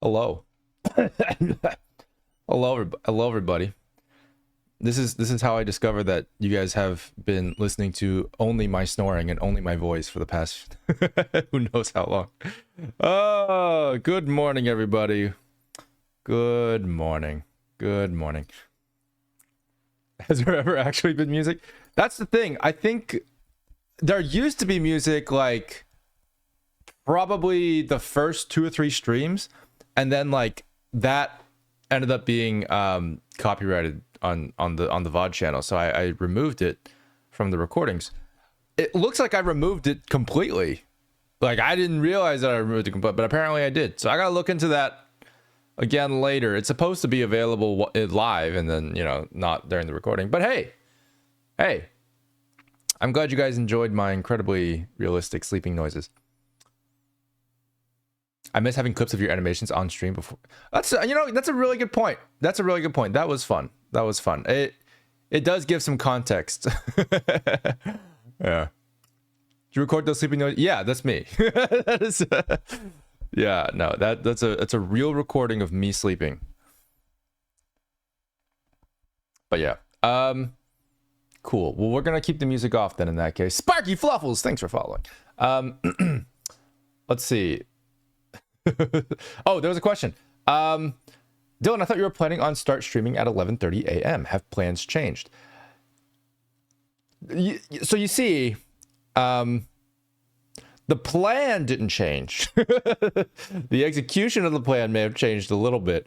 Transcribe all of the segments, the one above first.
Hello. Hello, everybody. This is how I discovered that you guys have been listening to only my snoring and only my voice for the past who knows how long. Oh, good morning, everybody. Good morning. Good morning. Has there ever actually been music? That's the thing. I think there used to be music like probably the first two or three streams, and then like that ended up being copyrighted on the VOD channel, so I removed it from the recordings. It looks like I removed it completely. Like I didn't realize that I removed it completely, but apparently I did. So I gotta look into that again later. It's supposed to be available live, and then not during the recording. But hey, I'm glad you guys enjoyed my incredibly realistic sleeping noises. I miss having clips of your animations on stream before. That's that's a really good point. That's a really good point. That was fun. That was fun. It does give some context. Yeah. Did you record those sleeping noises? Yeah, that's me. That is. Yeah, no, that's a real recording of me sleeping. But yeah, cool. Well, we're gonna keep the music off then in that case. Sparky Fluffles, thanks for following. Let's see. Oh, there was a question. Dylan, I thought you were planning on start streaming at 11:30 a.m. Have plans changed? So you see, the plan didn't change. The execution of the plan may have changed a little bit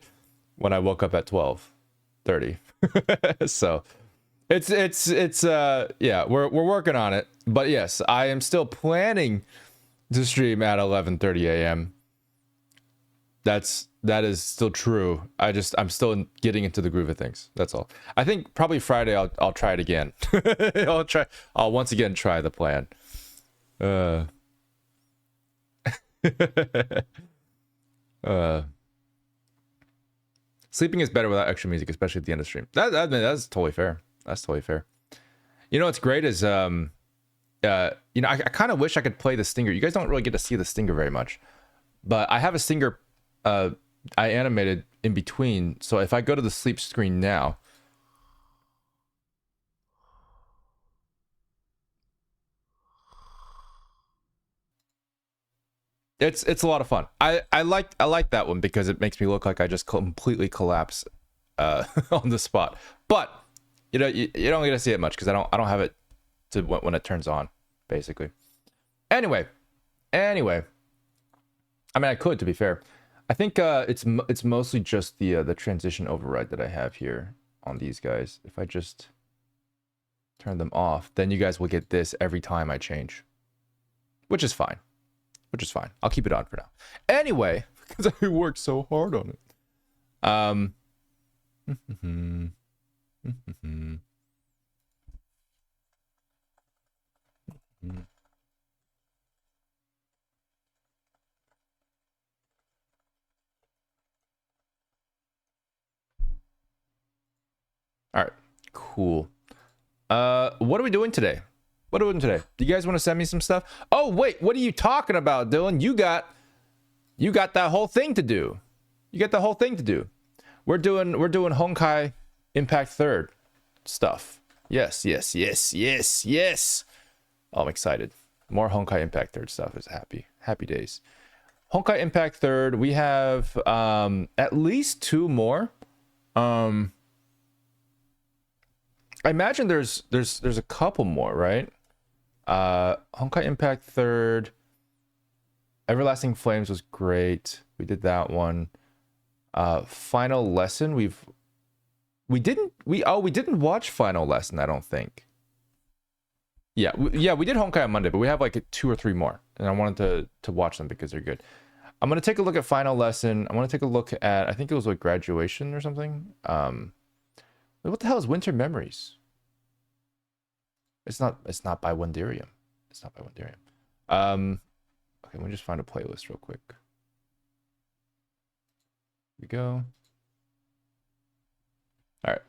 when I woke up at 12:30. So it's yeah, we're working on it. But yes, I am still planning to stream at 11:30 a.m. That is still true. I'm still getting into the groove of things. That's all. I think probably Friday I'll try it again. I'll once again try the plan. Sleeping is better without extra music, especially at the end of the stream. That's totally fair. That's totally fair. You know what's great is I kind of wish I could play the stinger. You guys don't really get to see the stinger very much, but I have a stinger I animated in between. So if I go to the sleep screen now, it's a lot of fun. I like that one because it makes me look like I just completely collapse on the spot. But you don't get to see it much because I don't have it to when it turns on, basically. Anyway, I mean I could, to be fair. I think it's mostly just the transition override that I have here on these guys. If I just turn them off, then you guys will get this every time I change, which is fine. I'll keep it on for now. Anyway, because I worked so hard on it. All right, cool. What are we doing today? Do you guys want to send me some stuff? Oh wait, what are you talking about, Dylan? You got that whole thing to do. We're doing Honkai Impact Third stuff. Yes. Oh, I'm excited. More Honkai Impact Third stuff is happy days. Honkai Impact Third. We have at least two more. I imagine there's a couple more, right? Honkai Impact Third. Everlasting Flames was great. We did that one. Final Lesson. We didn't watch Final Lesson, I don't think. Yeah, we did Honkai on Monday, but we have like two or three more, and I wanted to watch them because they're good. I'm gonna take a look at Final Lesson. I want to take a look at, I think it was like Graduation or something. What the hell is Winter Memories? It's not by Wonderium. Okay, let me just find a playlist real quick. Here we go. All right.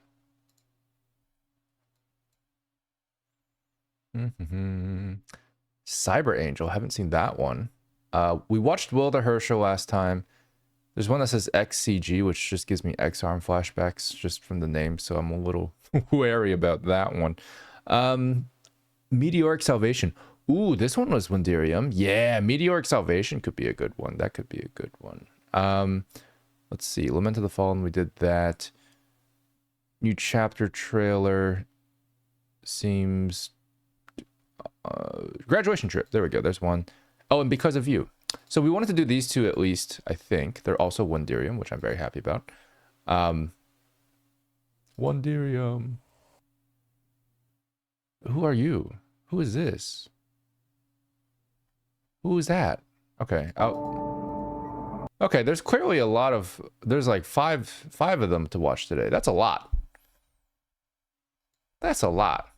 Cyber Angel, haven't seen that one. We watched Will the Herschel last time. There's one that says XCG, which just gives me X-Arm flashbacks just from the name, so I'm a little wary about that one. Meteoric Salvation. Ooh, this one was Windirium. Yeah, Meteoric Salvation could be a good one. That could be a good one. Let's see. Lament of the Fallen, we did that. New chapter trailer seems... graduation trip. There we go. There's one. Oh, and Because of You. So we wanted to do these two at least, I think. They're also Windirium, which I'm very happy about. Windirium. Who are you? Who is this? Who is that? Okay. Oh. Okay, there's clearly a lot of... There's like five of them to watch today. That's a lot. That's a lot.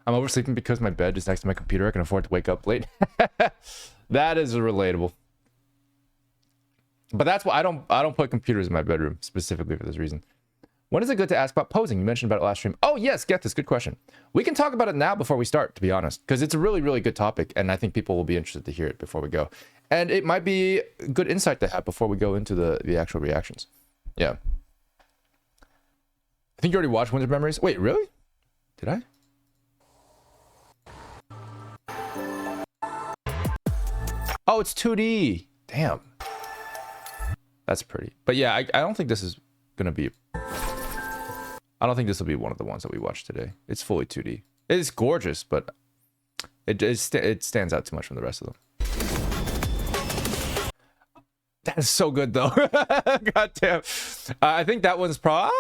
I'm oversleeping because my bed is next to my computer. I can afford to wake up late. That is relatable. But that's why I don't put computers in my bedroom specifically for this reason. When is it good to ask about posing? You mentioned about it last stream. Oh yes, get this. Good question. We can talk about it now before we start, to be honest, because it's a really, really good topic, and I think people will be interested to hear it before we go. And it might be good insight to have before we go into the actual reactions. Yeah. I think you already watched Winter Memories. Wait, really? Did I? Oh, it's 2D. Damn. That's pretty. But yeah, I don't think this is going to be... I don't think this will be one of the ones that we watch today. It's fully 2D. It is gorgeous, but it stands out too much from the rest of them. That is so good, though. God damn. I think that one's probably...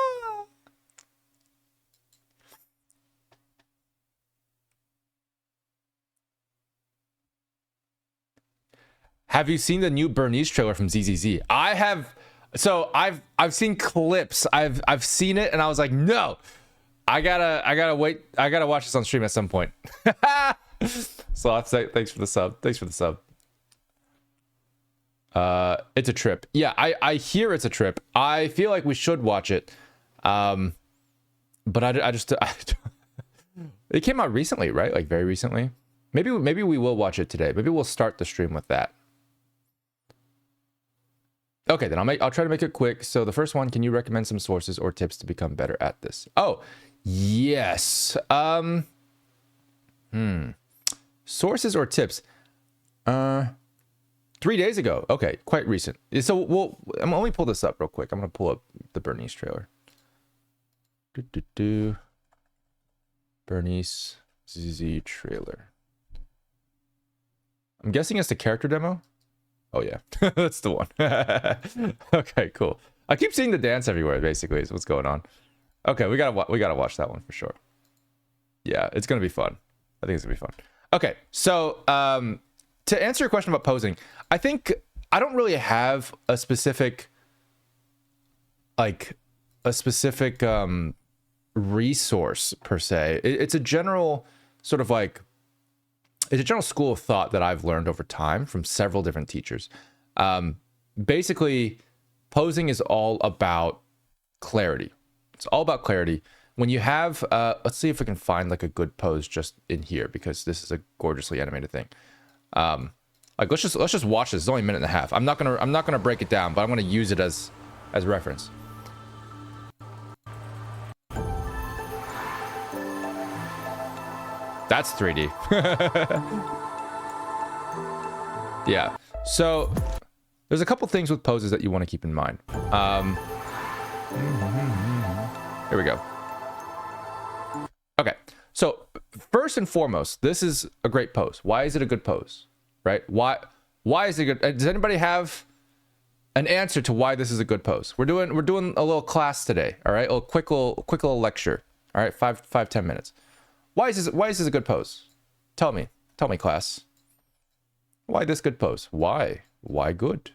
Have you seen the new Bernice trailer from ZZZ? I have. So I've seen clips. I've seen it, and I was like, no, I gotta wait. I gotta watch this on stream at some point. So I'll say thanks for the sub. Thanks for the sub. It's a trip. Yeah, I hear it's a trip. I feel like we should watch it. But I just it came out recently, right? Like very recently. Maybe we will watch it today. Maybe we'll start the stream with that. Okay, then I'll try to make it quick. So the first one, can you recommend some sources or tips to become better at this? Oh, yes. Sources or tips? 3 days ago. Okay, quite recent. So let me pull this up real quick. I'm gonna pull up the Bernice trailer. Bernice ZZ trailer. I'm guessing it's the character demo. Oh yeah, that's the one. Okay, cool. I keep seeing the dance everywhere. Basically, is what's going on. Okay, we gotta watch that one for sure. Yeah, it's gonna be fun. I think it's gonna be fun. Okay, so to answer your question about posing, I think I don't really have a specific resource per se. It's a general sort of like. It's a general school of thought that I've learned over time from several different teachers. Basically, posing is all about clarity. It's all about clarity. When you have, let's see if we can find like a good pose just in here, because this is a gorgeously animated thing. Like let's just watch this. It's only a minute and a half. I'm not gonna break it down, but I'm gonna use it as reference. That's 3D. Yeah. So there's a couple things with poses that you want to keep in mind. Here we go. Okay. So first and foremost, this is a great pose. Why is it a good pose? Right? Why is it good? Does anybody have an answer to why this is a good pose? We're doing a little class today. All right. A quick little lecture. All right. 5-10 minutes. Why is this a good pose? Tell me, class. Why this good pose? Why good?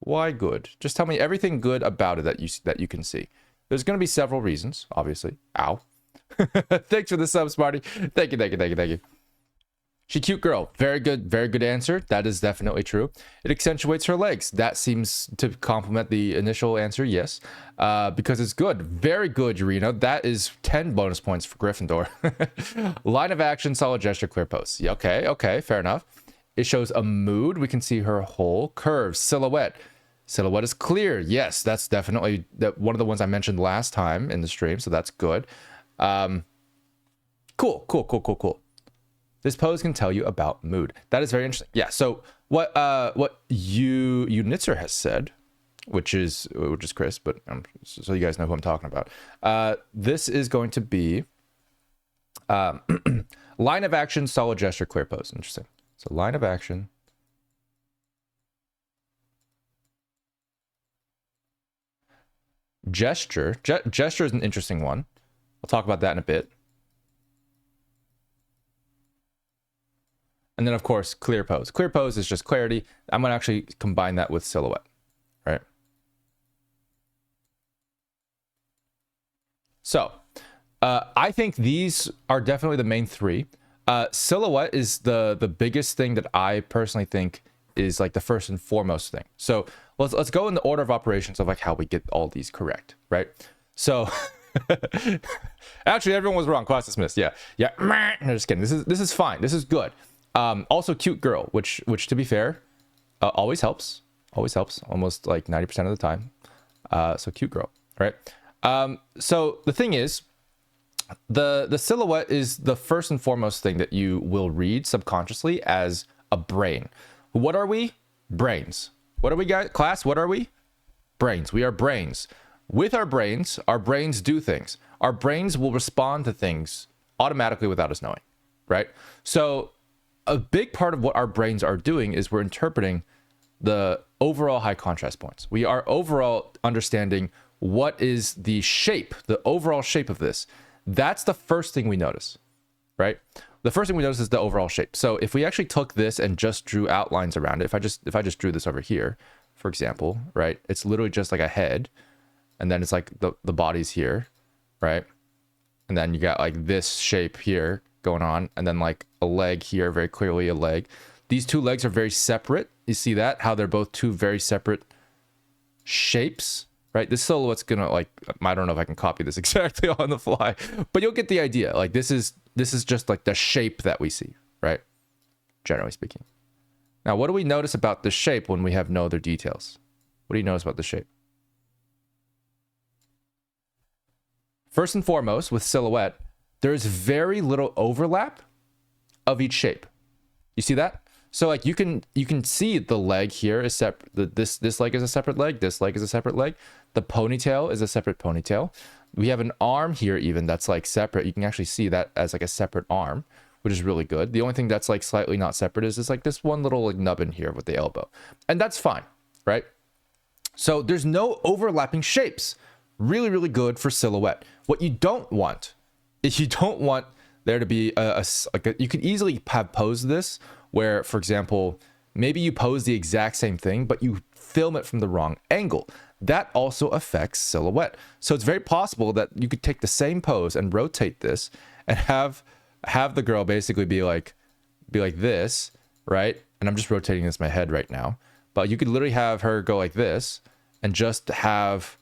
Why good? Just tell me everything good about it that you can see. There's going to be several reasons, obviously. Ow. Thanks for the sub, Smarty. Thank you. She cute girl. Very good answer. That is definitely true. It accentuates her legs. That seems to complement the initial answer, yes. Because it's good. Very good, Urena. That is 10 bonus points for Gryffindor. Line of action, solid gesture, clear pose. Yeah, okay, fair enough. It shows a mood. We can see her whole curve. Silhouette. Silhouette is clear. Yes, that's definitely one of the ones I mentioned last time in the stream, so that's good. Cool. This pose can tell you about mood. That is very interesting. Yeah, so what Nitzer has said, which is Chris, but so you guys know who I'm talking about. This is going to be line of action, solid gesture, clear pose. Interesting. So line of action. Gesture. Gesture is an interesting one. I'll talk about that in a bit. And then, of course, clear pose. Clear pose is just clarity. I'm going to actually combine that with silhouette, right? So I think these are definitely the main three. Silhouette is the biggest thing that I personally think is like the first and foremost thing. So let's go in the order of operations of like how we get all these correct, right? So actually everyone was wrong. Class dismissed. Yeah. No, just kidding. This is fine. This is good. Also cute girl, which to be fair, always helps. Almost like 90% of the time. So cute girl, right? So the thing is, the silhouette is the first and foremost thing that you will read subconsciously as a brain. What are we? Brains. What are we, guys? Class, what are we? Brains. We are brains. With our brains do things. Our brains will respond to things automatically without us knowing, right? So a big part of what our brains are doing is we're interpreting the overall high contrast points. We are overall understanding what is the shape, the overall shape of this. That's the first thing we notice, right? The first thing we notice is the overall shape. So if we actually took this and just drew outlines around it, if I just drew this over here, for example, right? It's literally just like a head, and then it's like the body's here, right? And then you got like this shape here going on, and then like a leg here, very clearly a leg. These two legs are very separate. You see that? How they're both two very separate shapes, right? This silhouette's gonna like, I don't know if I can copy this exactly on the fly, but you'll get the idea. Like this is just like the shape that we see, right? Generally speaking. Now, what do we notice about the shape when we have no other details? What do you notice about the shape? First and foremost, with silhouette, there's very little overlap of each shape. You see that? So like you can see the leg here is separate. This leg is a separate leg. This leg is a separate leg. The ponytail is a separate ponytail. We have an arm here even that's like separate. You can actually see that as like a separate arm, which is really good. The only thing that's like slightly not separate is this like this one little like nubbin here with the elbow. And that's fine, right? So there's no overlapping shapes. Really, really good for silhouette. What you don't want is you don't want there to be you could easily have posed this where, for example, maybe you pose the exact same thing, but you film it from the wrong angle. That also affects silhouette. So it's very possible that you could take the same pose and rotate this and have the girl basically be like this, right? And I'm just rotating this in my head right now. But you could literally have her go like this and just have,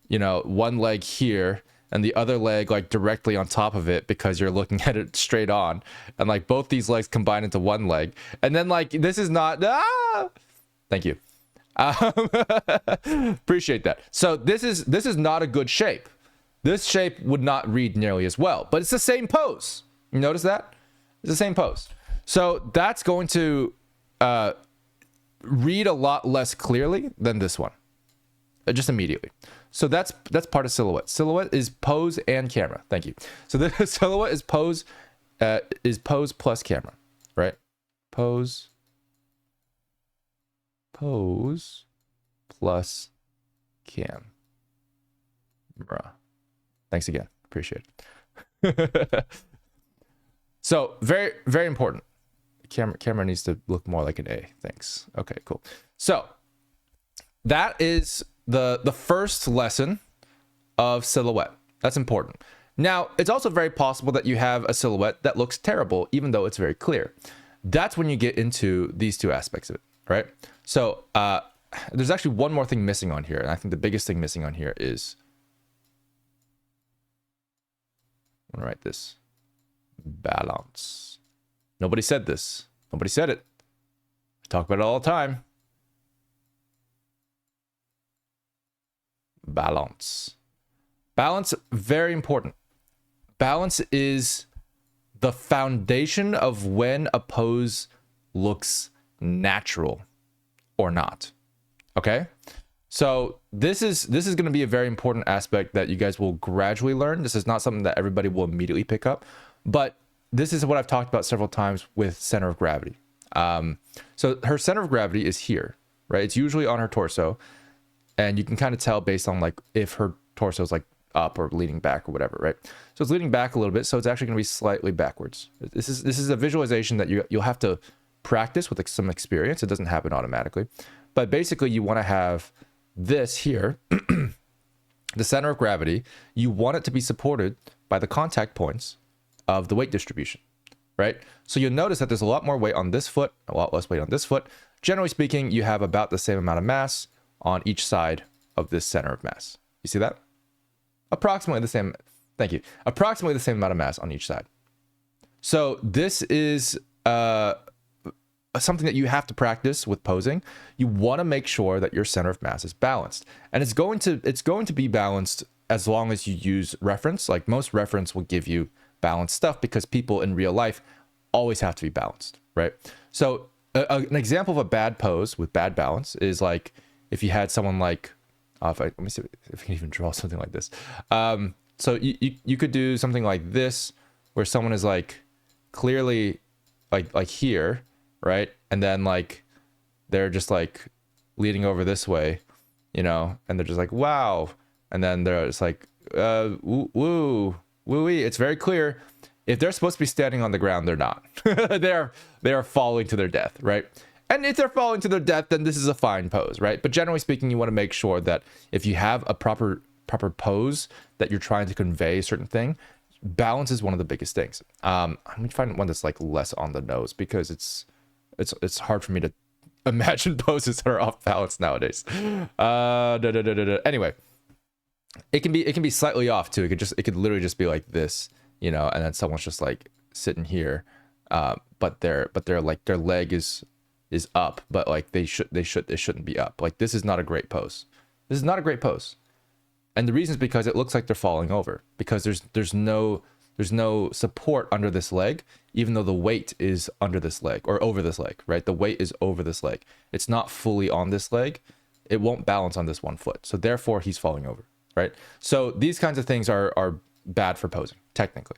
you know, one leg here and the other leg like directly on top of it because you're looking at it straight on, and like both these legs combine into one leg. And then like this is not thank you. Appreciate that. So this is not a good shape. This shape would not read nearly as well, but it's the same pose. You notice that? It's the same pose. So that's going to read a lot less clearly than this one. Just immediately. So that's part of silhouette. Silhouette is pose and camera. Thank you. So the silhouette is pose plus camera, right? Pose plus camera. Thanks again. Appreciate it. So very, very important. Camera needs to look more like an A. Thanks. Okay, cool. So that is the first lesson of silhouette. That's important. Now, it's also very possible that you have a silhouette that looks terrible, even though it's very clear. That's when you get into these two aspects of it, right? So there's actually one more thing missing on here, and I think the biggest thing missing on here is, I'm gonna write this, balance. Nobody said this. Nobody said it. I talk about it all the time. Balance. Balance, very important. Balance is the foundation of when a pose looks natural or not. Okay? So this is going to be a very important aspect that you guys will gradually learn. This is not something that everybody will immediately pick up, but this is what I've talked about several times with center of gravity. So her center of gravity is here, right? It's usually on her torso, and you can kind of tell based on like if her torso is like up or leaning back or whatever, right? So it's leaning back a little bit, so it's actually going to be slightly backwards. This is a visualization that you'll have to practice with like some experience. It doesn't happen automatically, but basically you want to have this here, the center of gravity. You want it to be supported by the contact points of the weight distribution, right? So you'll notice that there's a lot more weight on this foot, a lot less weight on this foot. Generally speaking, you have about the same amount of mass on each side of this center of mass. You see that? Approximately the same. Thank you. Approximately the same amount of mass on each side. So this is something that you have to practice with posing. You want to make sure that your center of mass is balanced, and it's going to be balanced as long as you use reference. Like most reference will give you balanced stuff because people in real life always have to be balanced, right? So an example of a bad pose with bad balance is like if you had someone like, let me see if I can even draw something like this. So you could do something like this, where someone is like clearly like here, right? And then like they're just like leaning over this way, you know, and they're just like, wow. And then they're just like, woo-wee. It's very clear. If they're supposed to be standing on the ground, they're not. they are falling to their death, right? And if they're falling to their death, then this is a fine pose, right? But generally speaking, you want to make sure that if you have a proper pose that you're trying to convey a certain thing, balance is one of the biggest things. I'm gonna find one that's like less on the nose because it's hard for me to imagine poses that are off balance nowadays. Anyway, it can be slightly off too. It could literally just be like this, you know, and then someone's just like sitting here, but their leg is up, but like it shouldn't be up. Like this is not a great pose. This is not a great pose. And the reason is because it looks like they're falling over, because there's no support under this leg, even though the weight is under this leg or over this leg, right? The weight is over this leg. It's not fully on this leg. It won't balance on this one foot. So therefore he's falling over, right? So these kinds of things are bad for posing, technically.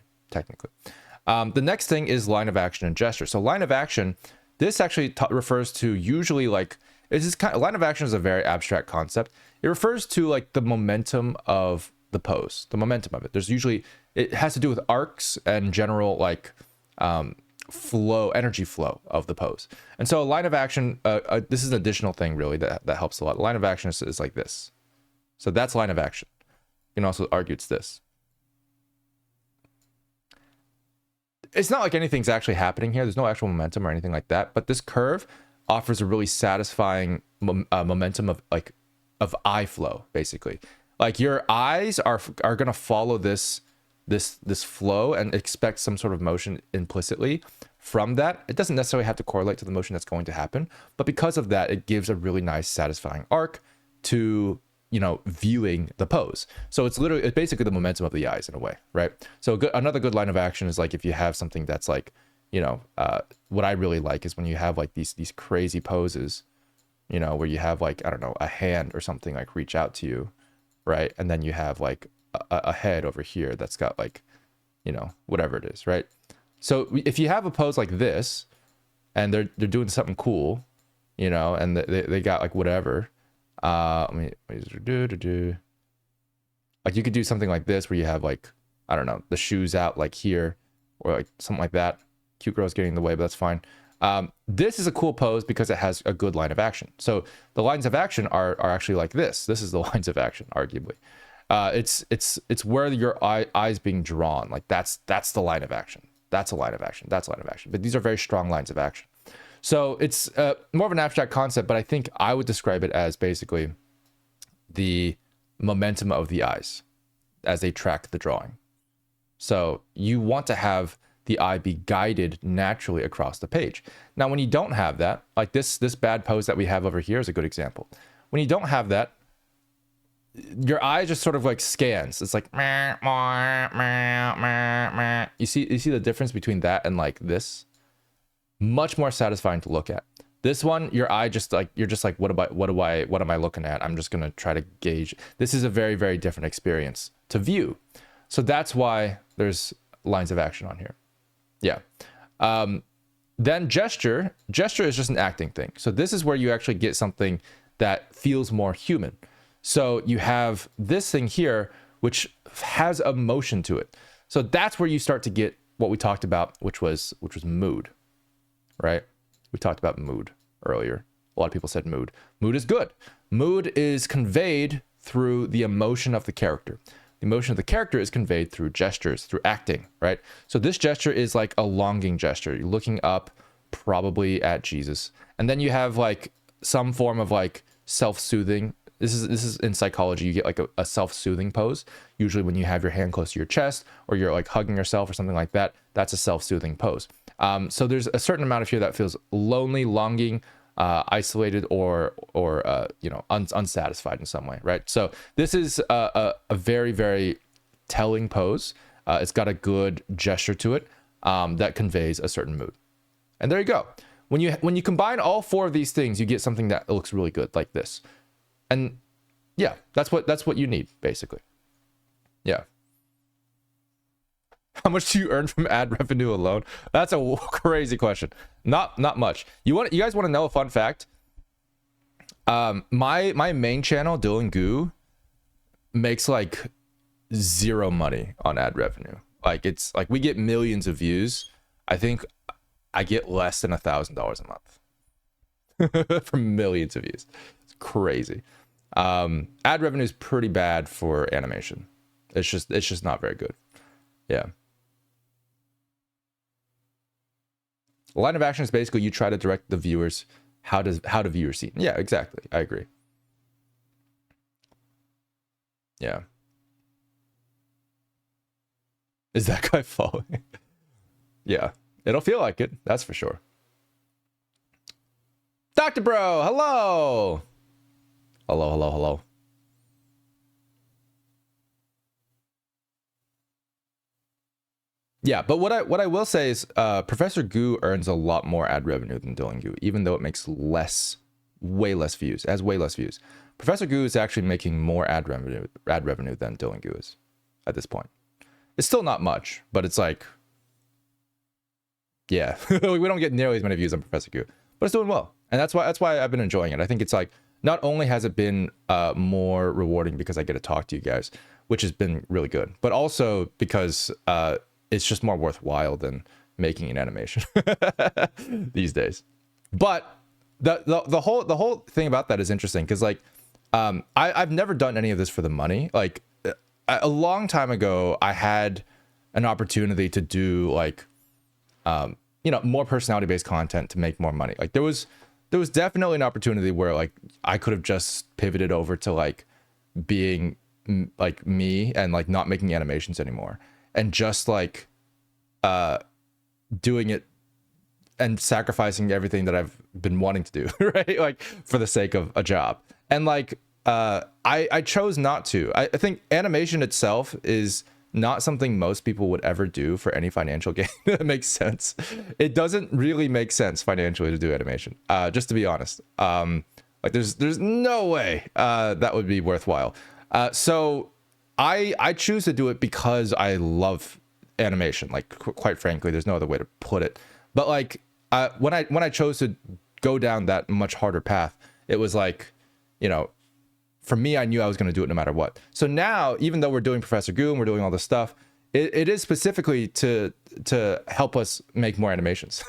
The next thing is line of action and gesture. So line of action, this actually refers to usually like, line of action is a very abstract concept. It refers to like the momentum of the pose, the momentum of it. It has to do with arcs and general like energy flow of the pose. And so a line of action, this is an additional thing really that helps a lot. Line of action is like this. So that's line of action. You can also argue it's this. It's not like anything's actually happening here. There's no actual momentum or anything like that. But this curve offers a really satisfying momentum of eye flow, basically. Like your eyes are gonna follow this flow and expect some sort of motion implicitly from that. It doesn't necessarily have to correlate to the motion that's going to happen, but because of that, it gives a really nice, satisfying arc to, you know, viewing the pose. So it's basically the momentum of the eyes in a way, right? So another good line of action is like if you have something that's like, you know, what I really like is when you have like these crazy poses, you know, where you have like, I don't know, a hand or something like reach out to you, right? And then you have like a head over here that's got like, you know, whatever it is, right? So if you have a pose like this and they're doing something cool, you know, and they got like whatever, like you could do something like this where you have like, I don't know, the shoes out like here or like something like that. Cute girl's getting in the way, but that's fine. This is a cool pose because it has a good line of action. So the lines of action are actually like this. This is the lines of action, arguably. It's where your eyes being drawn. Like that's the line of action. That's a line of action. That's a line of action. But these are very strong lines of action. So it's more of an abstract concept, but I think I would describe it as basically the momentum of the eyes as they track the drawing. So you want to have the eye be guided naturally across the page. Now, when you don't have that, like this bad pose that we have over here is a good example. When you don't have that, your eye just sort of like scans. It's like, you see the difference between that and like this? Much more satisfying to look at. This one, your eye just like, you're just like, what am I looking at? I'm just gonna try to gauge. This is a very, very different experience to view. So that's why there's lines of action on here. Yeah. Then gesture is just an acting thing. So this is where you actually get something that feels more human. So you have this thing here, which has a motion to it. So that's where you start to get what we talked about, which was mood, right? We talked about mood earlier. A lot of people said mood. Mood is good. Mood is conveyed through the emotion of the character. The emotion of the character is conveyed through gestures, through acting, right? So this gesture is like a longing gesture. You're looking up probably at Jesus. And then you have like some form of like self-soothing. This is in psychology. You get like a self-soothing pose. Usually when you have your hand close to your chest or you're like hugging yourself or something like that, that's a self-soothing pose. So there's a certain amount of here that feels lonely, longing, isolated, or unsatisfied in some way, right? So this is a very, very telling pose. It's got a good gesture to it that conveys a certain mood. And there you go. When you combine all four of these things, you get something that looks really good, like this. And yeah, that's what you need, basically. Yeah. How much do you earn from ad revenue alone? That's a crazy question. Not much. You guys want to know a fun fact? My main channel, Dillon Goo, makes like zero money on ad revenue. Like it's like we get millions of views. I think I get less than $1,000 a month from millions of views. It's crazy. Ad revenue is pretty bad for animation. It's just not very good. Yeah. Line of action is basically you try to direct the viewers how do viewers see. Yeah, exactly. I agree. Yeah. Is that guy following? Yeah. It'll feel like it. That's for sure. Dr. Bro, hello. Hello. Yeah, but what I will say is Professor Goo earns a lot more ad revenue than Dillon Goo, even though it makes way less views, has way less views. Professor Goo is actually making more ad revenue than Dillon Goo is at this point. It's still not much, but it's like, yeah, we don't get nearly as many views on Professor Goo, but it's doing well, and that's why I've been enjoying it. I think it's like not only has it been more rewarding because I get to talk to you guys, which has been really good, but also because it's just more worthwhile than making an animation these days. But the whole thing about that is interesting because like I've never done any of this for the money. Like a long time ago, I had an opportunity to do like more personality based content to make more money. Like there was definitely an opportunity where like I could have just pivoted over to like being like me and like not making animations anymore. And just like doing it and sacrificing everything that I've been wanting to do, right? Like for the sake of a job. And like I chose not to. I think animation itself is not something most people would ever do for any financial gain. That makes sense. It doesn't really make sense financially to do animation, just to be honest. Like there's no way that would be worthwhile. So I choose to do it because I love animation. Like quite frankly, there's no other way to put it. But like when I chose to go down that much harder path, it was like, for me, I knew I was going to do it no matter what. So now, even though we're doing Professor Goo and we're doing all this stuff, it is specifically to help us make more animations.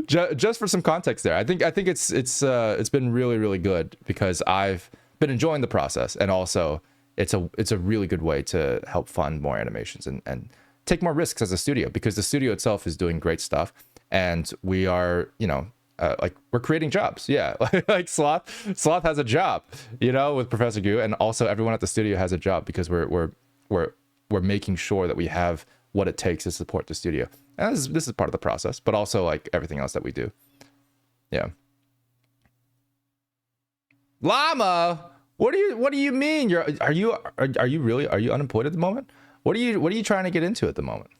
Just for some context there, I think it's been really, really good because I've been enjoying the process, and also it's a really good way to help fund more animations and take more risks as a studio, because the studio itself is doing great stuff, and we are like we're creating jobs. Yeah, like Sloth has a job, with Professor Goo, and also everyone at the studio has a job because we're making sure that we have what it takes to support the studio. And this is part of the process, but also like everything else that we do. Yeah. Llama, what do you mean? Are you unemployed at the moment? What are you trying to get into at the moment?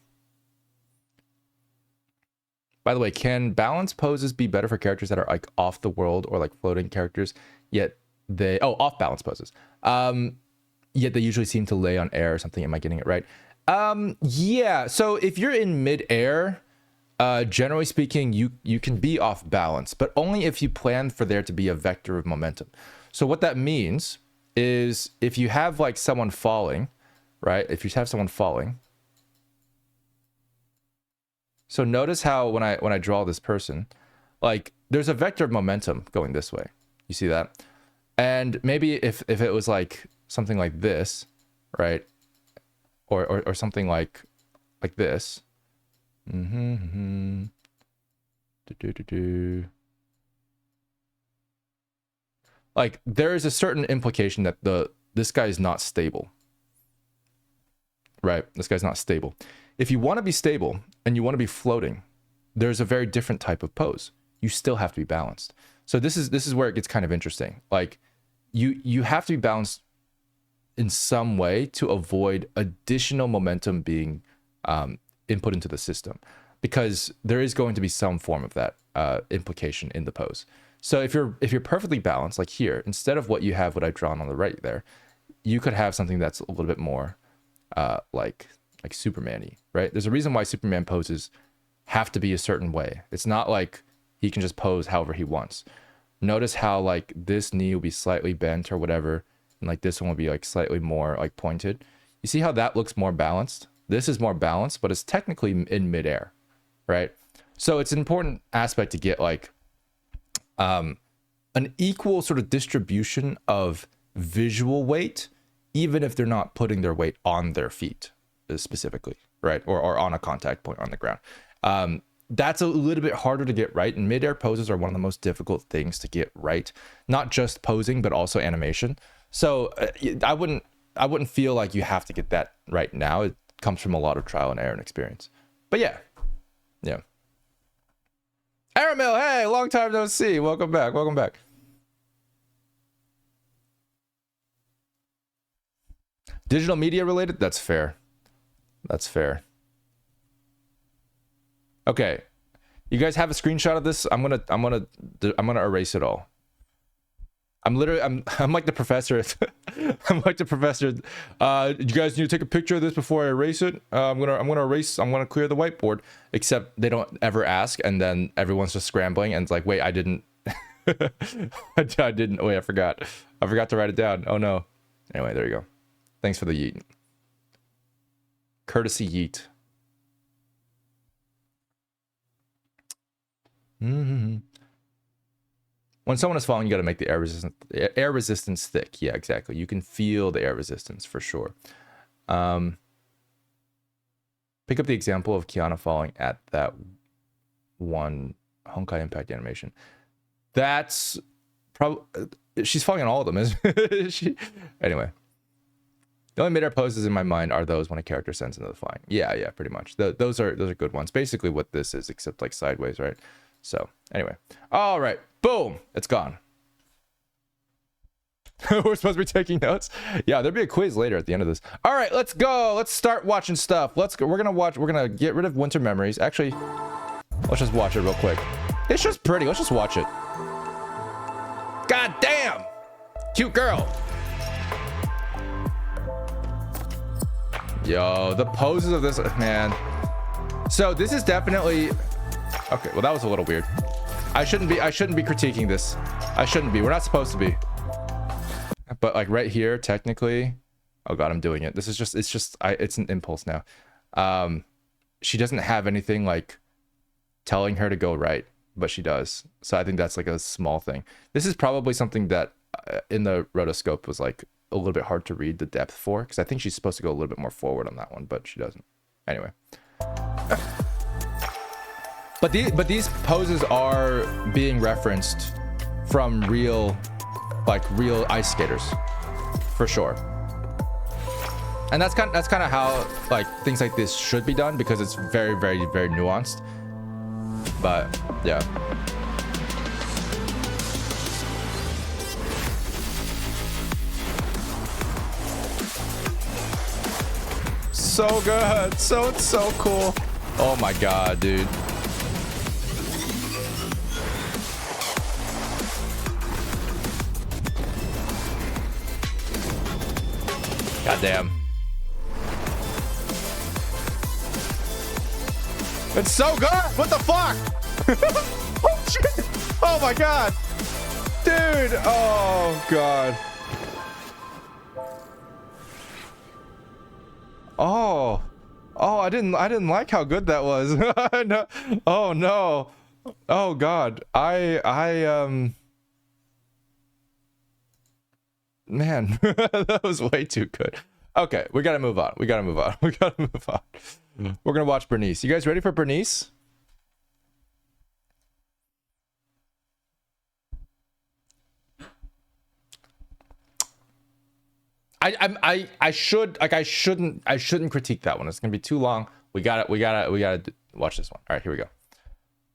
By the way, can balance poses be better for characters that are like off the world or like floating characters, yet they off balance poses? Yet they usually seem to lay on air or something. Am I getting it right? Yeah. So if you're in mid-air, generally speaking, you can be off balance, but only if you plan for there to be a vector of momentum. So what that means is if you have like someone falling, right? If you have someone falling. So notice how when I draw this person, like there's a vector of momentum going this way. You see that? And maybe if it was like something like this, right? Or something like this. Like there is a certain implication that this guy is not stable. Right? This guy's not stable. If you want to be stable and you want to be floating, there's a very different type of pose. You still have to be balanced. So this is where it gets kind of interesting. Like you have to be balanced in some way to avoid additional momentum being input into the system, because there is going to be some form of that implication in the pose. So if you're perfectly balanced, like here, instead of what I've drawn on the right there, you could have something that's a little bit more like Superman-y, right? There's a reason why Superman poses have to be a certain way. It's not like he can just pose however he wants. Notice how like this knee will be slightly bent or whatever, and like this one will be like slightly more like pointed. You see how that looks more balanced? This is more balanced, but it's technically in midair, right? So it's an important aspect to get like an equal sort of distribution of visual weight, even if they're not putting their weight on their feet specifically, right? Or on a contact point on the ground. That's a little bit harder to get right, and mid-air poses are one of the most difficult things to get right. Not just posing, but also animation. So I wouldn't feel like you have to get that right now. It comes from a lot of trial and error and experience. But yeah. Aramil, hey, long time no see. Welcome back. Digital media related? That's fair. Okay, you guys have a screenshot of this? I'm gonna erase it all. I'm like the professor. I'm like the professor. You guys need to take a picture of this before I erase it. I'm gonna clear the whiteboard. Except they don't ever ask, and then everyone's just scrambling, and it's like, wait, I didn't. I didn't. Wait, I forgot. I forgot to write it down. Oh no. Anyway, there you go. Thanks for the yeet. Courtesy yeet. When someone is falling, you got to make the air resistance thick. Yeah, exactly. You can feel the air resistance for sure. Pick up the example of Kiana falling at that one Honkai Impact animation. That's probably she's falling on all of them, isn't she? Anyway, the only mid-air poses in my mind are those when a character sends into the flying. Yeah, pretty much. Those are good ones. Basically, what this is, except like sideways, right? So anyway, all right, boom, it's gone. We're supposed to be taking notes. Yeah, there'll be a quiz later at the end of this. All right, let's go. Let's start watching stuff. Let's go. We're gonna get rid of Winter Memories. Actually, let's just watch it real quick. It's just pretty. Let's just watch it. God damn, cute girl. Yo, the poses of this, man. So this is definitely okay. Well, that was a little weird. I shouldn't be critiquing this. I shouldn't be. We're not supposed to be. But like right here, technically, oh god, I'm doing it. This is just, it's an impulse now. She doesn't have anything like telling her to go right, but she does. So I think that's like a small thing. This is probably something that in the rotoscope was like a little bit hard to read the depth for, because I think she's supposed to go a little bit more forward on that one, but she doesn't. Anyway. But these poses are being referenced from real ice skaters, for sure. And that's kind of how like things like this should be done, because it's very, very, very nuanced. But yeah. So good. It's so cool. Oh my god, dude. God damn. It's so good. What the fuck? Oh shit. Oh my god. Dude. Oh god. Oh. Oh, I didn't like how good that was. No. Oh no. Oh god. Man, that was way too good. Okay, we gotta move on. We gotta move on. We're gonna watch Bernice. You guys ready for Bernice? I shouldn't critique that one. It's gonna be too long. We gotta watch this one. All right, here we go.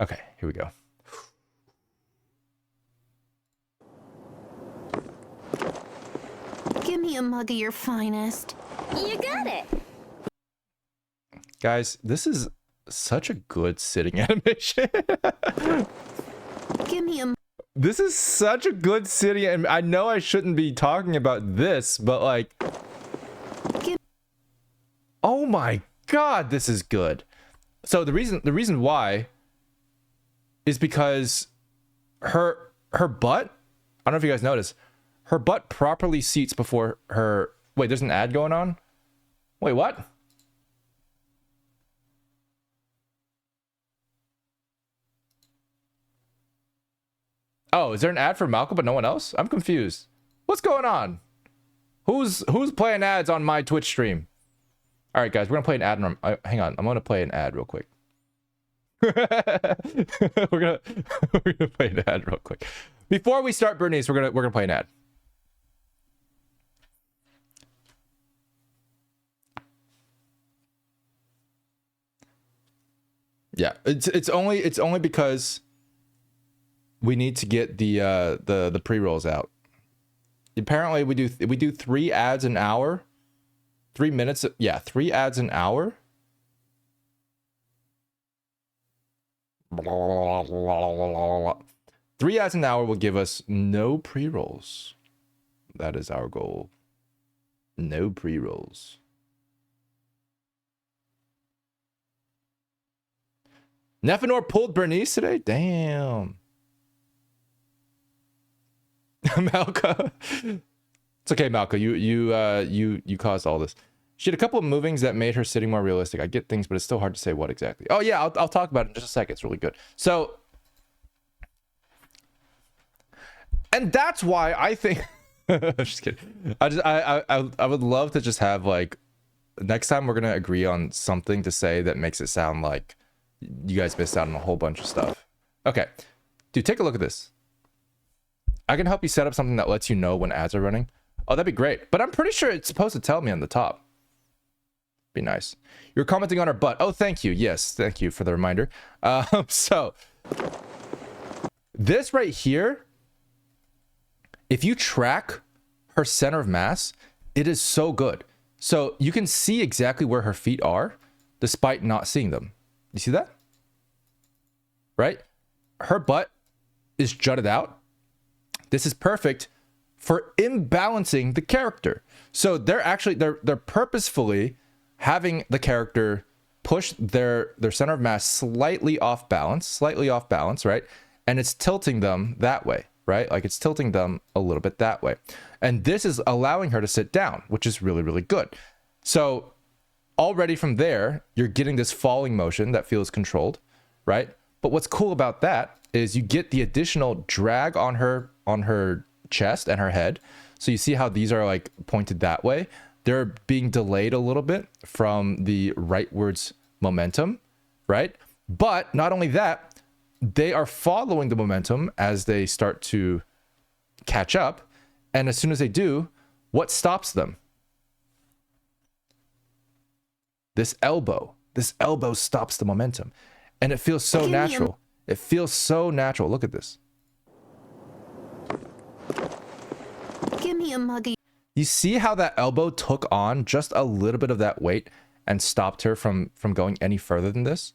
Okay, here we go. Give me a mug of your finest. You got it. Guys, this is such a good sitting animation. Give me a. This is such a good sitting, and I know I shouldn't be talking about this, but like, oh my god, this is good. So the reason why is because her butt, I don't know if you guys noticed, her butt properly seats before her. Wait, there's an ad going on? Wait, what? Oh, is there an ad for Malcolm but no one else? I'm confused. What's going on? Who's playing ads on my Twitch stream? All right, guys, we're gonna play an ad. Hang on, I'm gonna play an ad real quick. we're gonna play an ad real quick. Before we start Bernice, we're gonna play an ad. Yeah, it's only because we need to get the pre-rolls out. Apparently we do 3 ads an hour. 3 minutes, yeah, 3 ads an hour. 3 ads an hour will give us no pre-rolls. That is our goal. No pre-rolls. Nephenor pulled Bernice today? Damn. Malka. It's okay, Malka. You caused all this. She had a couple of movings that made her sitting more realistic. I get things, but it's still hard to say what exactly. Oh yeah, I'll talk about it in just a second. It's really good. So, and that's why I think I'm just kidding. I would love to just have like, next time we're gonna agree on something to say that makes it sound like you guys missed out on a whole bunch of stuff. Okay, dude, take a look at this. I can help you set up something that lets you know when ads are running. Oh, that'd be great. But I'm pretty sure it's supposed to tell me on the top. Be nice. You're commenting on her butt. Oh, thank you. Yes, thank you for the reminder. So this right here, if you track her center of mass, it is so good. So you can see exactly where her feet are despite not seeing them. You see that? Right? Her butt is jutted out. This is perfect for imbalancing the character. So they're purposefully having the character push their center of mass slightly off balance, right? And it's tilting them that way, right? Like it's tilting them a little bit that way. And this is allowing her to sit down, which is really, really good. So already from there, you're getting this falling motion that feels controlled, right? But what's cool about that is you get the additional drag on her chest and her head. So you see how these are like pointed that way. They're being delayed a little bit from the rightwards momentum, right? But not only that, they are following the momentum as they start to catch up. And as soon as they do, what stops them? This elbow stops the momentum, and it feels so natural. It feels so natural. Look at this. Give me a muggy. You see how that elbow took on just a little bit of that weight and stopped her from going any further than this?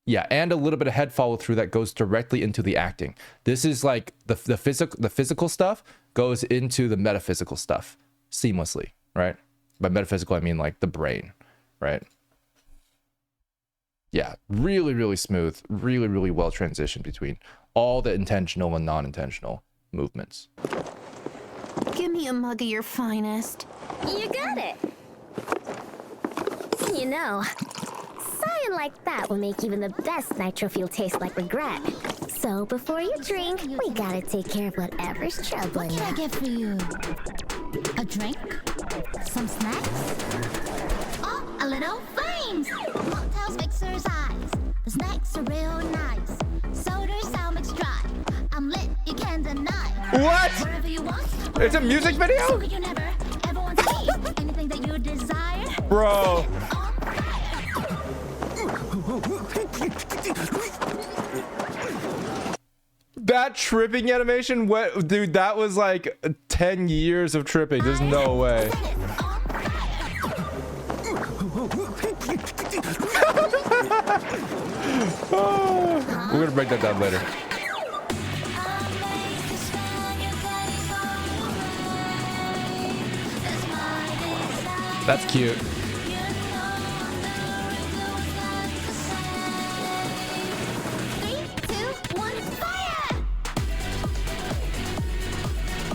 Yeah, and a little bit of head follow through that goes directly into the acting. This is like the physical stuff goes into the metaphysical stuff seamlessly, right? By metaphysical, I mean like the brain, right? Yeah, really, really smooth, really, really well transitioned between all the intentional and non-intentional movements. Give me a mug of your finest. You got it. You know, sighing like that will make even the best nitro fuel taste like regret. So before you drink, we gotta take care of whatever's troubling you. What can I get for you? A drink? Some snacks? Oh, a little flames! Mocktails, exercise. The snacks are real nice. Soda's sound mixed dry. I'm lit, you can't deny. What? Wherever you want. It's a music video? So you never ever want to leave. Anything that you desire. Bro. That tripping animation, what, dude, that was like 10 years of tripping. There's no way. Oh, we're gonna break that down later. That's cute.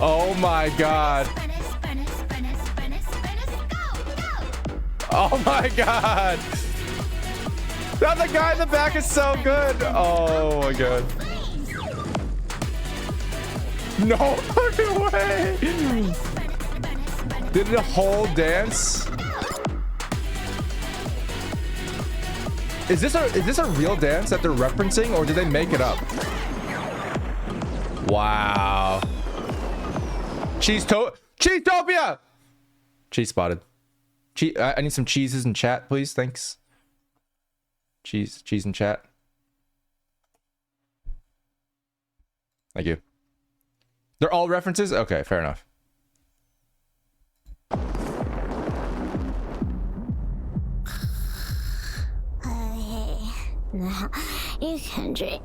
Oh my god. Oh my god. That the guy in the back is so good. Oh my god. No fucking way. Did the whole dance? Is this a real dance that they're referencing, or did they make it up? Wow. Cheesetopia! Cheese spotted. I need some cheeses in chat, please. Thanks. Cheese in chat. Thank you. They're all references? Okay, fair enough. Now you can drink.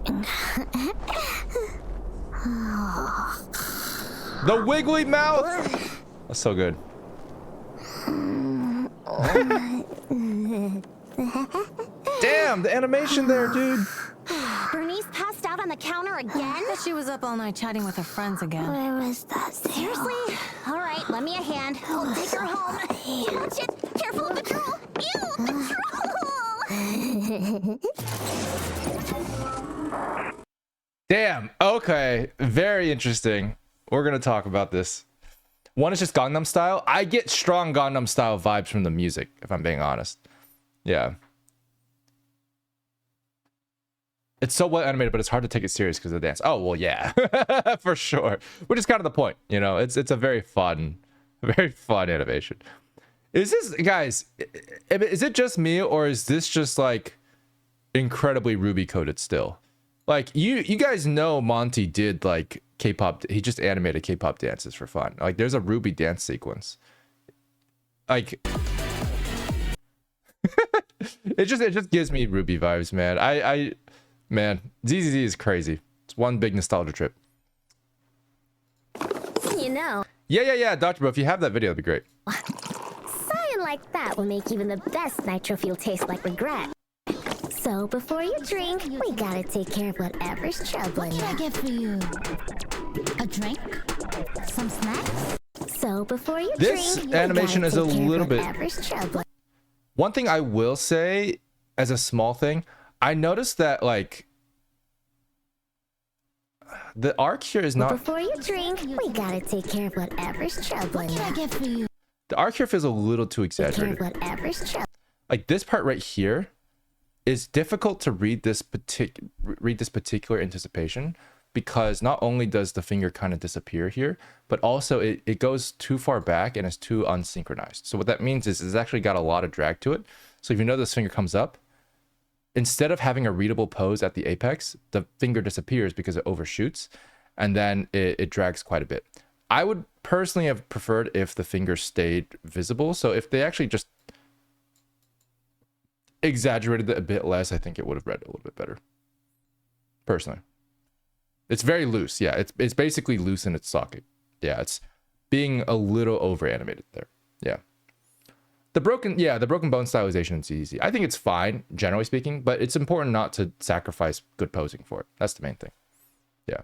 The wiggly mouth! That's so good. Damn, the animation there, dude. Bernice passed out on the counter again? She was up all night chatting with her friends again. Where was that? Seriously? All right, lend me a hand. I'll take her home. Watch it. Careful of the troll. Ew, the troll. Damn. Okay. Very interesting. We're gonna talk about this. One is just Gangnam Style. I get strong Gangnam Style vibes from the music, if I'm being honest. Yeah. It's so well animated, but it's hard to take it serious because of the dance. Oh, well, yeah. For sure. Which is kind of the point, you know? It's a very fun animation. Is this, guys, is it just me, or is this just like incredibly Ruby coded still? Like, you guys know Monty did like K-pop. He just animated K-pop dances for fun. Like, there's a Ruby dance sequence. Like, it just gives me Ruby vibes, man. Man, ZZZ is crazy. It's one big nostalgia trip. You know. Yeah, Dr. Bro, if you have that video, that'd be great. Sighing like that will make even the best nitro fuel taste like regret. So before you drink, we gotta take care of whatever's troubling you. What can I get for you? A drink? Some snacks? So before you This drink, animation we is gotta a take care of little bit... whatever's troubling. One thing I will say, as a small thing, I noticed that, like, the arc here is not... Before you drink, we gotta take care of whatever's troubling you. What can I get for you? The arc here feels a little too Take care exaggerated. of whatever's troubling. Like, this part right here is difficult to read this particular anticipation, because not only does the finger kind of disappear here, but also it goes too far back and it's too unsynchronized. So what that means is it's actually got a lot of drag to it. So if you know this finger comes up, instead of having a readable pose at the apex, the finger disappears because it overshoots, and then it drags quite a bit. I would personally have preferred if the finger stayed visible. So if they actually just exaggerated it a bit less, I think it would have read a little bit better. Personally. It's very loose. Yeah, it's basically loose in its socket. Yeah, it's being a little over animated there. Yeah. The broken bone stylization is easy. I think it's fine, generally speaking, but it's important not to sacrifice good posing for it. That's the main thing. Yeah.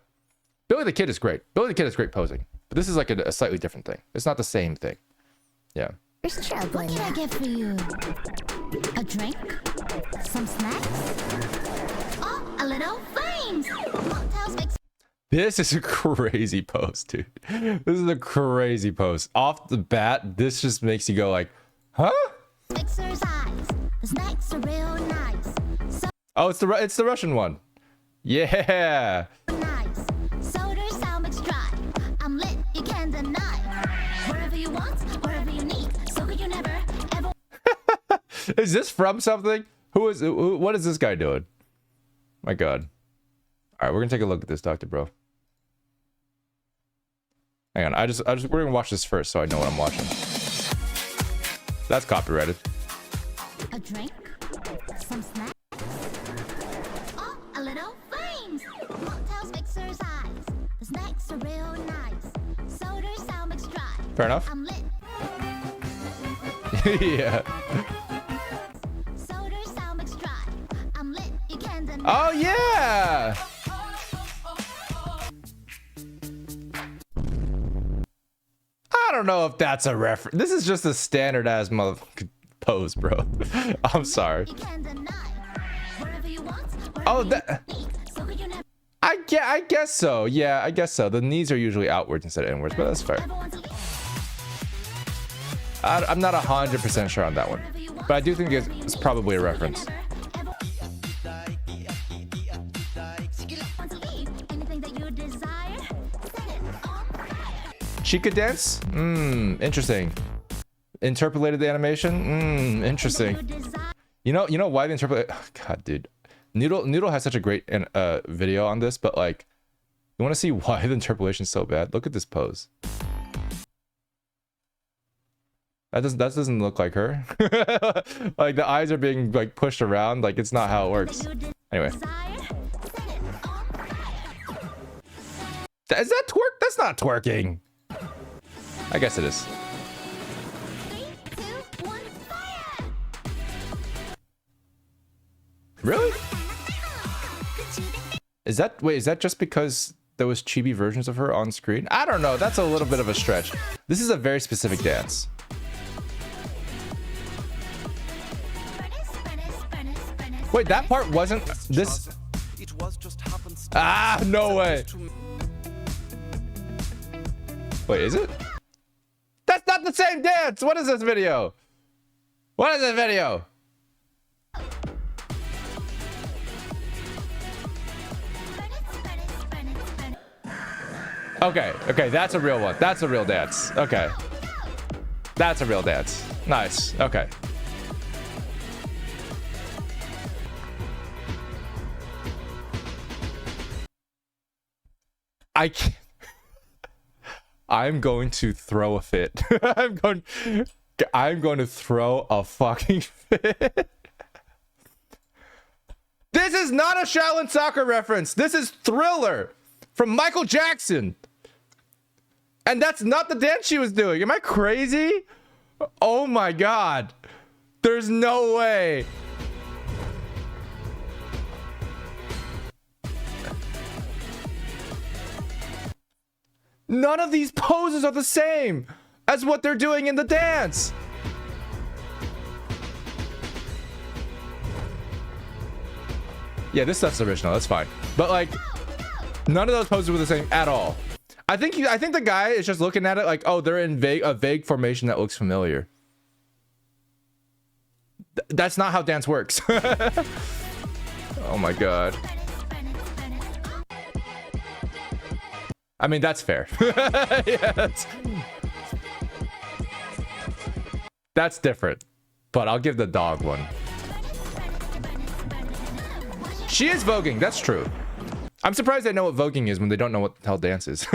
Billy the Kid is great. Billy the Kid is great posing. But this is like a slightly different thing. It's not the same thing. Yeah. There's trouble What in can I that. get for you? A drink? Some snacks? Oh, a little flames! Mocktails, mix This is a crazy pose, dude. This is a crazy pose. Off the bat, this just makes you go like, huh? fixers' eyes. The snacks are real nice. So Oh, it's the Russian one. Yeah. nice. Soda's sound mix dry. I'm lit, you can't deny. Wherever you want, wherever you need. So could you never, ever Is this from something? What is this guy doing? My God. All right, we're gonna take a look at this, Dr. Bro. Hang on, we're gonna watch this first so I know what I'm watching. That's copyrighted. a drink? Some snacks? Oh, a little flames! Mocktails, fixers' eyes. The snacks are real nice. Soda's sound mix dry. Fair enough. I'm lit. Yeah. Soda's sound mix dry. I'm lit, you can't deny. Oh yeah. I don't know if that's a reference. This is just a standard ass motherfucking pose, bro. I'm sorry. You can't deny. Wherever you want, Oh, wherever that. you need. So could you never, I guess so. Yeah, I guess so. The knees are usually outwards instead of inwards, but that's fair. ever want to leave? I'm not 100% sure on that one, Wherever you want, but I do think it's wherever you need. probably a So could you reference. never, ever want to leave? Anything that you desire, set it on fire. She could dance? Interesting. Interpolated the animation? Interesting. You desire. You know why the interpolate? Oh, God, dude. Noodle has such a great video on this, but like, you want to see why the interpolation is so bad? Look at this pose. That doesn't look like her. Like the eyes are being like pushed around. Like it's not how it works. Anyway, Desire, set it on fire. is that twerk? That's not twerking. I guess it is. 3, 2, 1, fire! Really? Is that just because there was chibi versions of her on screen? I don't know. That's a little bit of a stretch. This is a very specific dance. Wait, that part wasn't this. Ah, no way. Wait, is it? That's not the same dance. What is this video? What is this video? Okay, that's a real one. That's a real dance. Okay. That's a real dance. Nice. Okay. I can't. I'm going to throw a fit. I'm going to throw a fucking fit. This is not a Shaolin Soccer reference. This is Thriller from Michael Jackson. And that's not the dance she was doing. Am I crazy? Oh my God. There's no way. None of these poses are the same as what they're doing in the dance. Yeah, this stuff's original. That's fine. But like, none of those poses were the same at all. I think the guy is just looking at it like, oh, they're in a vague formation that looks familiar. That's not how dance works. Oh my God. I mean, that's fair. Yeah, that's different. But I'll give the dog one. She is voguing. That's true. I'm surprised they know what voguing is when they don't know what the hell dance is.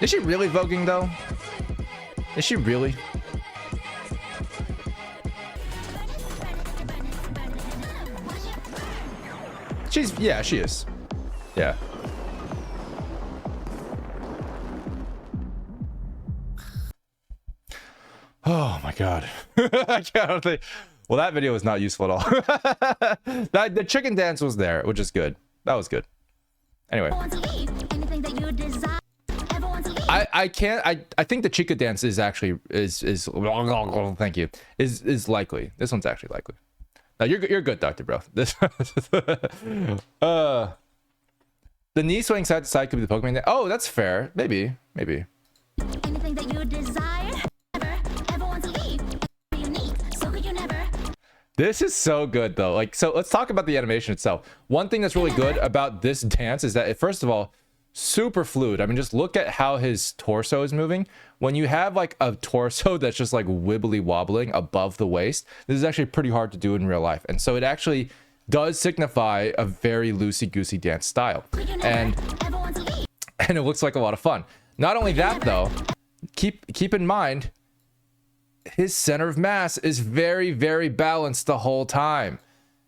Is she really voguing though? Is she really? Yeah, she is. Yeah. Oh my god. I can't think. Well, that video was not useful at all. The chicken dance was there, which is good. That was good. Anyway. I think the chica dance is actually thank you. Is likely. This one's actually likely. No, you're good, Doctor Bro. This the knee swaying side to side could be the Pokemon. Oh, that's fair. Maybe. Anything that you desire, ever want to leave, unique. So could you never? This is so good though. Like, so let's talk about the animation itself. One thing that's really good about this dance is that it, first of all, super fluid. I mean, just look at how his torso is moving. When you have like a torso that's just like wibbly wobbling above the waist, this is actually pretty hard to do in real life. And so it actually does signify a very loosey-goosey dance style. And it looks like a lot of fun. Not only that though, keep in mind, his center of mass is very, very balanced the whole time.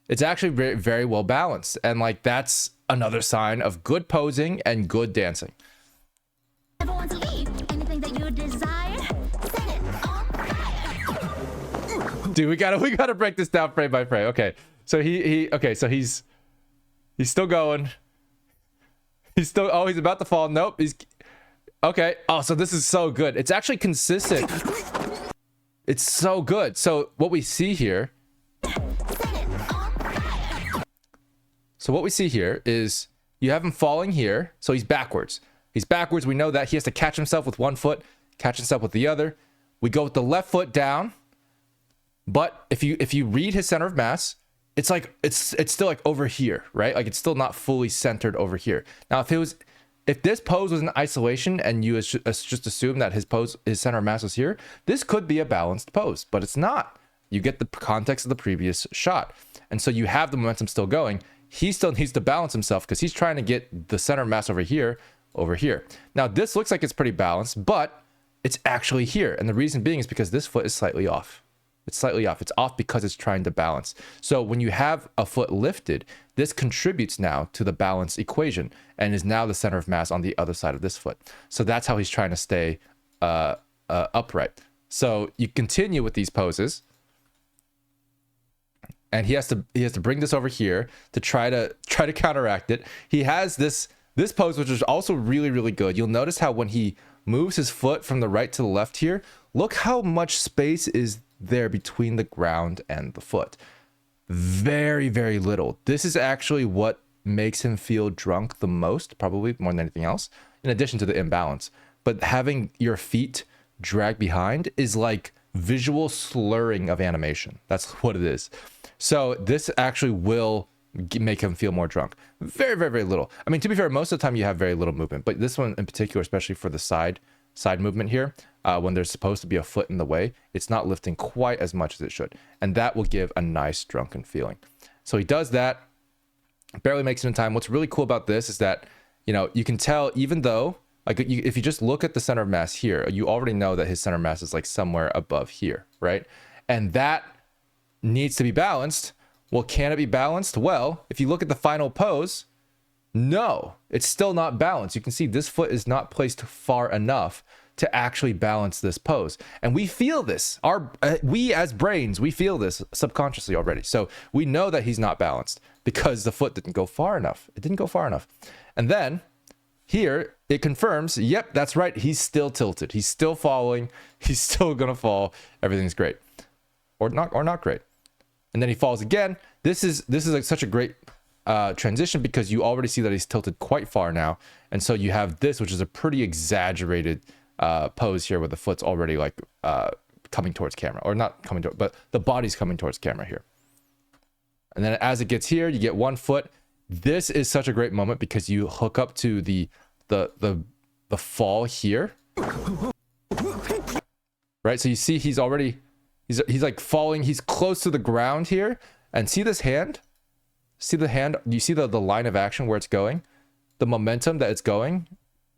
It's actually very, very well balanced. And like, that's another sign of good posing and good dancing. Dude, we gotta break this down frame by frame. Okay, so he's still going. He's about to fall. Nope. He's okay. Oh, so this is so good. It's actually consistent. It's so good. So what we see here. So what we see here is you have him falling here. So he's backwards. He's backwards. We know that he has to catch himself with one foot, catch himself with the other. We go with the left foot down. But if you read his center of mass, it's like it's still like over here, right? Like it's still not fully centered over here. Now, if this pose was in isolation and you just assume that his center of mass was here, this could be a balanced pose, but it's not. You get the context of the previous shot. And so you have the momentum still going. He still needs to balance himself because he's trying to get the center of mass over here. Now, this looks like it's pretty balanced, but it's actually here. And the reason being is because this foot is slightly off. It's slightly off. It's off because it's trying to balance. So when you have a foot lifted, this contributes now to the balance equation and is now the center of mass on the other side of this foot. So that's how he's trying to stay upright. So you continue with these poses. And he has to bring this over here to try to counteract it. He has this pose, which is also really, really good. You'll notice how when he moves his foot from the right to the left here, look how much space is there between the ground and the foot. Very, very little. This is actually what makes him feel drunk the most, probably more than anything else, in addition to the imbalance. But having your feet drag behind is like visual slurring of animation. That's what it is. So this actually will make him feel more drunk. Very, very, very little. I mean, to be fair, most of the time you have very little movement, but this one in particular, especially for the side movement here, when there's supposed to be a foot in the way, it's not lifting quite as much as it should. And that will give a nice drunken feeling. So he does that, barely makes it in time. What's really cool about this is that, you know, you can tell, even though, like, if you just look at the center of mass here, you already know that his center of mass is like somewhere above here, right? And that needs to be balanced. Well, can it be balanced? Well, if you look at the final pose, no, it's still not balanced. You can see this foot is not placed far enough to actually balance this pose. And we feel this. We as brains, we feel this subconsciously already. So we know that he's not balanced because the foot didn't go far enough. It didn't go far enough. And then here it confirms, yep, that's right. He's still tilted. He's still falling. He's still gonna fall. Everything's great. Or not great. And then he falls again. This is like such a great transition because you already see that he's tilted quite far now. And so you have this, which is a pretty exaggerated pose here where the foot's already like coming towards camera, or not coming toward, but the body's coming towards camera here. And then as it gets here, you get 1 foot. This is such a great moment because you hook up to the fall here. Right? So you see he's already, he's like falling, he's close to the ground here. And see this hand? See the hand? You see the line of action where it's going? The momentum that it's going?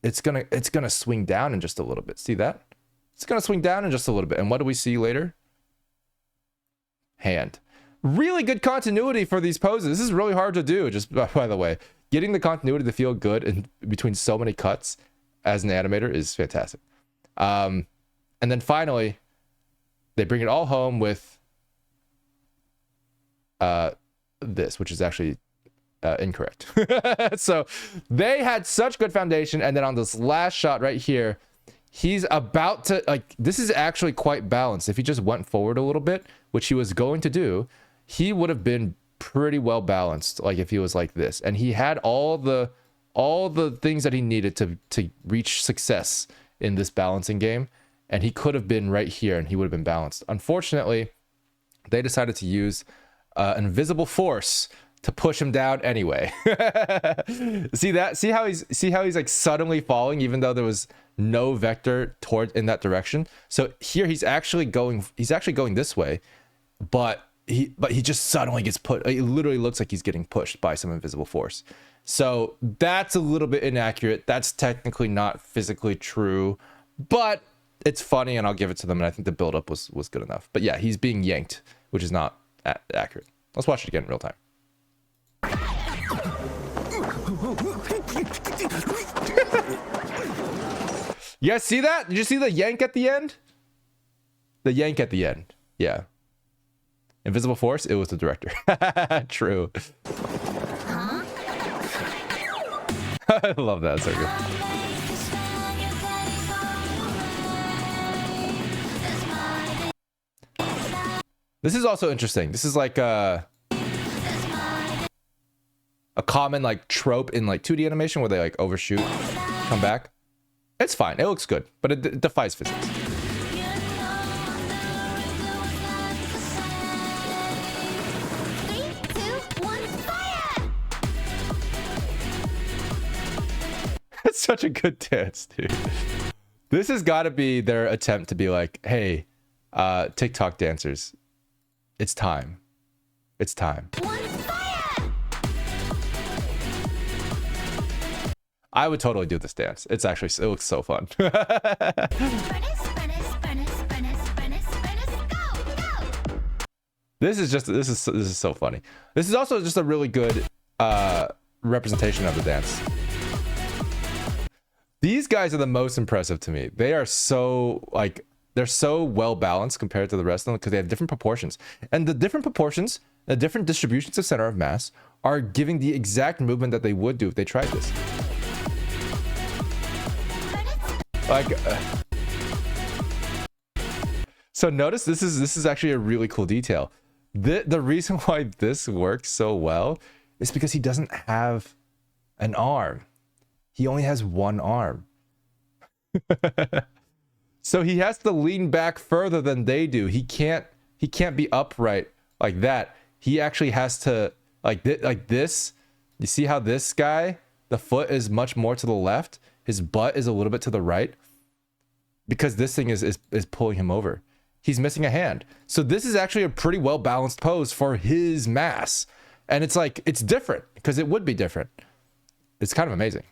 It's gonna swing down in just a little bit. See that? It's gonna swing down in just a little bit. And what do we see later? Hand. Really good continuity for these poses. This is really hard to do, just by the way. Getting the continuity to feel good in between so many cuts as an animator is fantastic. And then finally, they bring it all home with this, which is actually incorrect. So they had such good foundation, and then on this last shot right here, he's about to, like, this is actually quite balanced. If he just went forward a little bit, which he was going to do, he would have been pretty well balanced, like if he was like this. And he had all the things that he needed to reach success in this balancing game, and he could have been right here and he would have been balanced. Unfortunately, they decided to use an invisible force to push him down anyway. See that? See how he's like suddenly falling, even though there was no vector toward in that direction. So here he's actually going this way, but he just suddenly gets put. It literally looks like he's getting pushed by some invisible force. So that's a little bit inaccurate. That's technically not physically true, but it's funny, and I'll give it to them. And I think the buildup was good enough. But yeah, he's being yanked, which is not accurate. Let's watch it again in real time. You guys see that? Did you see the yank at the end? The yank at the end. Yeah. Invisible force? It was the director. True. Huh? I love that. So good. This is also interesting. This is like a common like trope in like 2D animation where they like overshoot, come back. It's fine. It looks good, but it defies physics. 3, 2, 1, fire! It's such a good dance, dude. This has got to be their attempt to be like, hey, TikTok dancers, it's time. It's time. 1, fire! I would totally do this dance. It's actually, it looks so fun. Furnace, furnace, furnace, furnace, furnace, furnace, go, go! This is so funny. This is also just a really good representation of the dance. These guys are the most impressive to me. They are so like, they're so well balanced compared to the rest of them because they have different proportions. And the different proportions, the different distributions of center of mass are giving the exact movement that they would do if they tried this. Like, so notice this is actually a really cool detail. The reason why this works so well is because he doesn't have an arm. He only has one arm. So he has to lean back further than they do. He can't be upright like that. He actually has to like this. You see how this guy, the foot is much more to the left. His butt is a little bit to the right because this thing is pulling him over. He's missing a hand. So this is actually a pretty well balanced pose for his mass. And it's like, it's different because it would be different. It's kind of amazing.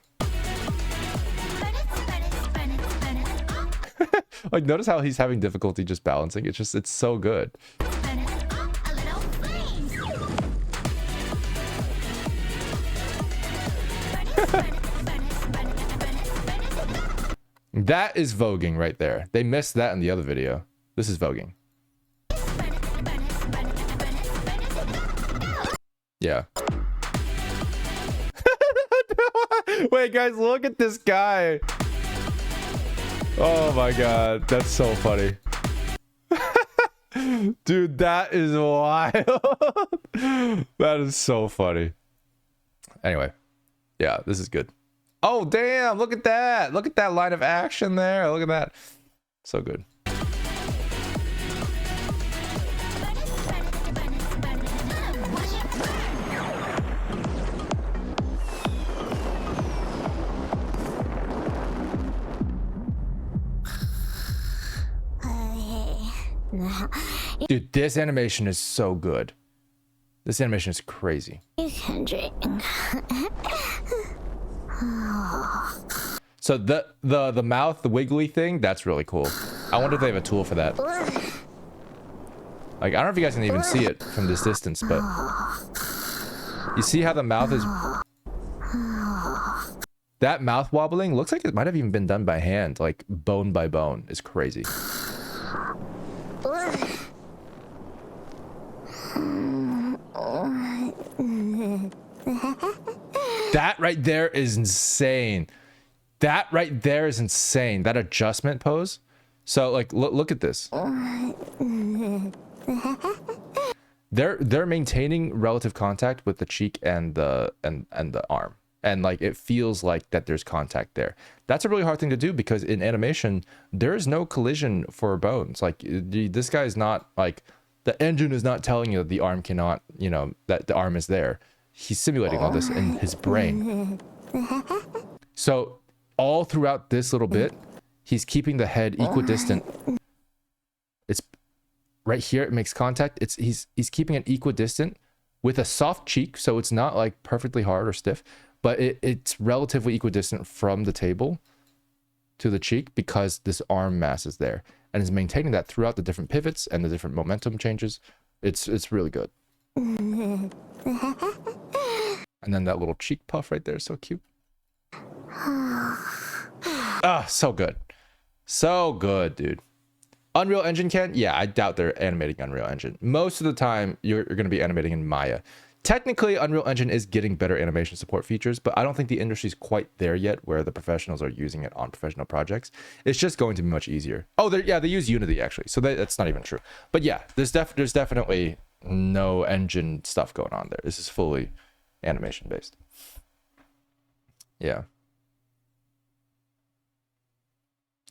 Like, notice how he's having difficulty just balancing. It's so good. That is voguing right there. They missed that in the other video. This is voguing. Yeah. Wait, guys, look at this guy. Oh my god, that's so funny. Dude, that is wild. That is so funny. Anyway, yeah, this is good. Oh, damn, look at that. Look at that line of action there. Look at that. So good. Dude, this animation is so good. This animation is crazy. You can drink. So the mouth, the wiggly thing, that's really cool. I wonder if they have a tool for that. Like, I don't know if you guys can even see it from this distance, but you see how the mouth is... That mouth wobbling looks like it might have even been done by hand, like bone by bone. It's crazy. That right there is insane. That right there is insane. That adjustment pose. So like, look at this. They're maintaining relative contact with the cheek and the arm, and like it feels like that there's contact there. That's a really hard thing to do because in animation there is no collision for bones. Like this guy is not like, the engine is not telling you that the arm cannot, you know, that the arm is there. He's simulating all this in his brain. So all throughout this little bit, he's keeping the head equidistant. It's right here, it makes contact. He's keeping it equidistant with a soft cheek, so it's not like perfectly hard or stiff, but it's relatively equidistant from the table to the cheek because this arm mass is there, and is maintaining that throughout the different pivots and the different momentum changes. It's really good. And then that little cheek puff right there is so cute. Ah, so good. So good, dude. Unreal Engine can? Yeah, I doubt they're animating Unreal Engine. Most of the time, you're going to be animating in Maya. Technically, Unreal Engine is getting better animation support features, but I don't think the industry's quite there yet where the professionals are using it on professional projects. It's just going to be much easier. Oh, they use Unity, actually, so that's not even true. But yeah, there's definitely no engine stuff going on there. This is fully animation-based. Yeah.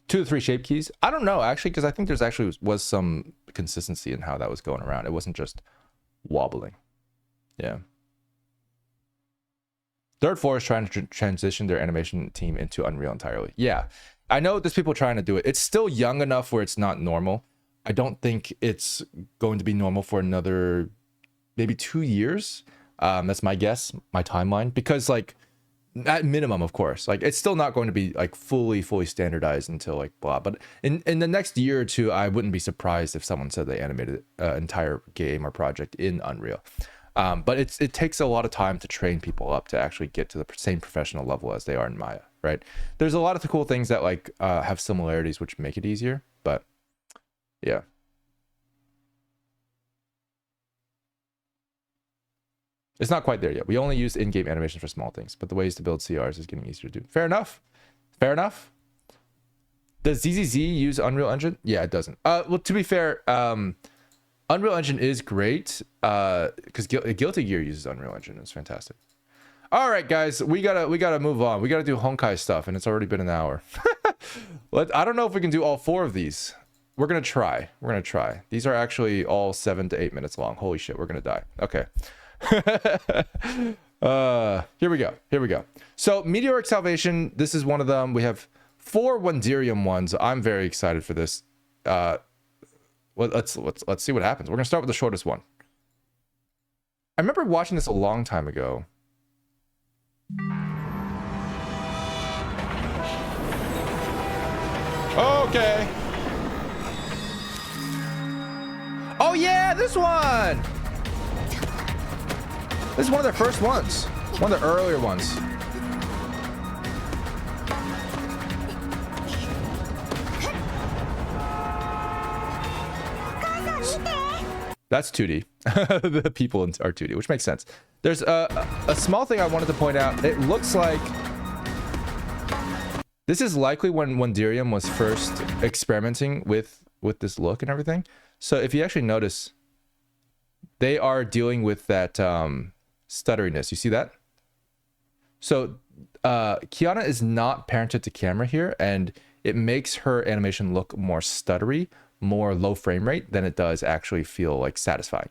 2 to 3 shape keys. I don't know, actually, because I think there's actually was some consistency in how that was going around. It wasn't just wobbling. Yeah. Third Floor is trying to transition their animation team into Unreal entirely. Yeah. I know there's people trying to do it. It's still young enough where it's not normal. I don't think it's going to be normal for another maybe 2 years. That's my guess, my timeline. Because, like, at minimum, of course, like it's still not going to be like fully standardized until like blah, but in the next year or two, I wouldn't be surprised if someone said they animated an entire game or project in Unreal. But it takes a lot of time to train people up to actually get to the same professional level as they are in Maya, right? There's a lot of the cool things that like have similarities which make it easier, but yeah. It's not quite there yet. We only use in-game animation for small things, but the ways to build CRs is getting easier to do. Fair enough. Fair enough. Does ZZZ use Unreal Engine? Yeah, it doesn't. Well, to be fair, Unreal Engine is great because Guilty Gear uses Unreal Engine. It's fantastic. All right, guys, we gotta move on. We gotta do Honkai stuff, and it's already been an hour. I don't know if we can do all 4 of these. We're gonna try. We're gonna try. These are actually all 7 to 8 minutes long. Holy shit, we're gonna die. Okay. Here we go. So Meteoric Salvation, this is one of them. We have 4 Wonderium ones. I'm very excited for this. Let's see what happens. We're gonna start with the shortest one. I remember watching this a long time ago. Okay. Oh yeah, this one. This is one of their first ones. One of the earlier ones. That's 2D. The people are 2D, which makes sense. There's a small thing I wanted to point out. It looks like this is likely when Wonderium was first experimenting with this look and everything. So if you actually notice, they are dealing with that stutteriness. You see that? So Kiana is not parented to camera here, and it makes her animation look more stuttery, more low frame rate than it does actually feel like satisfying.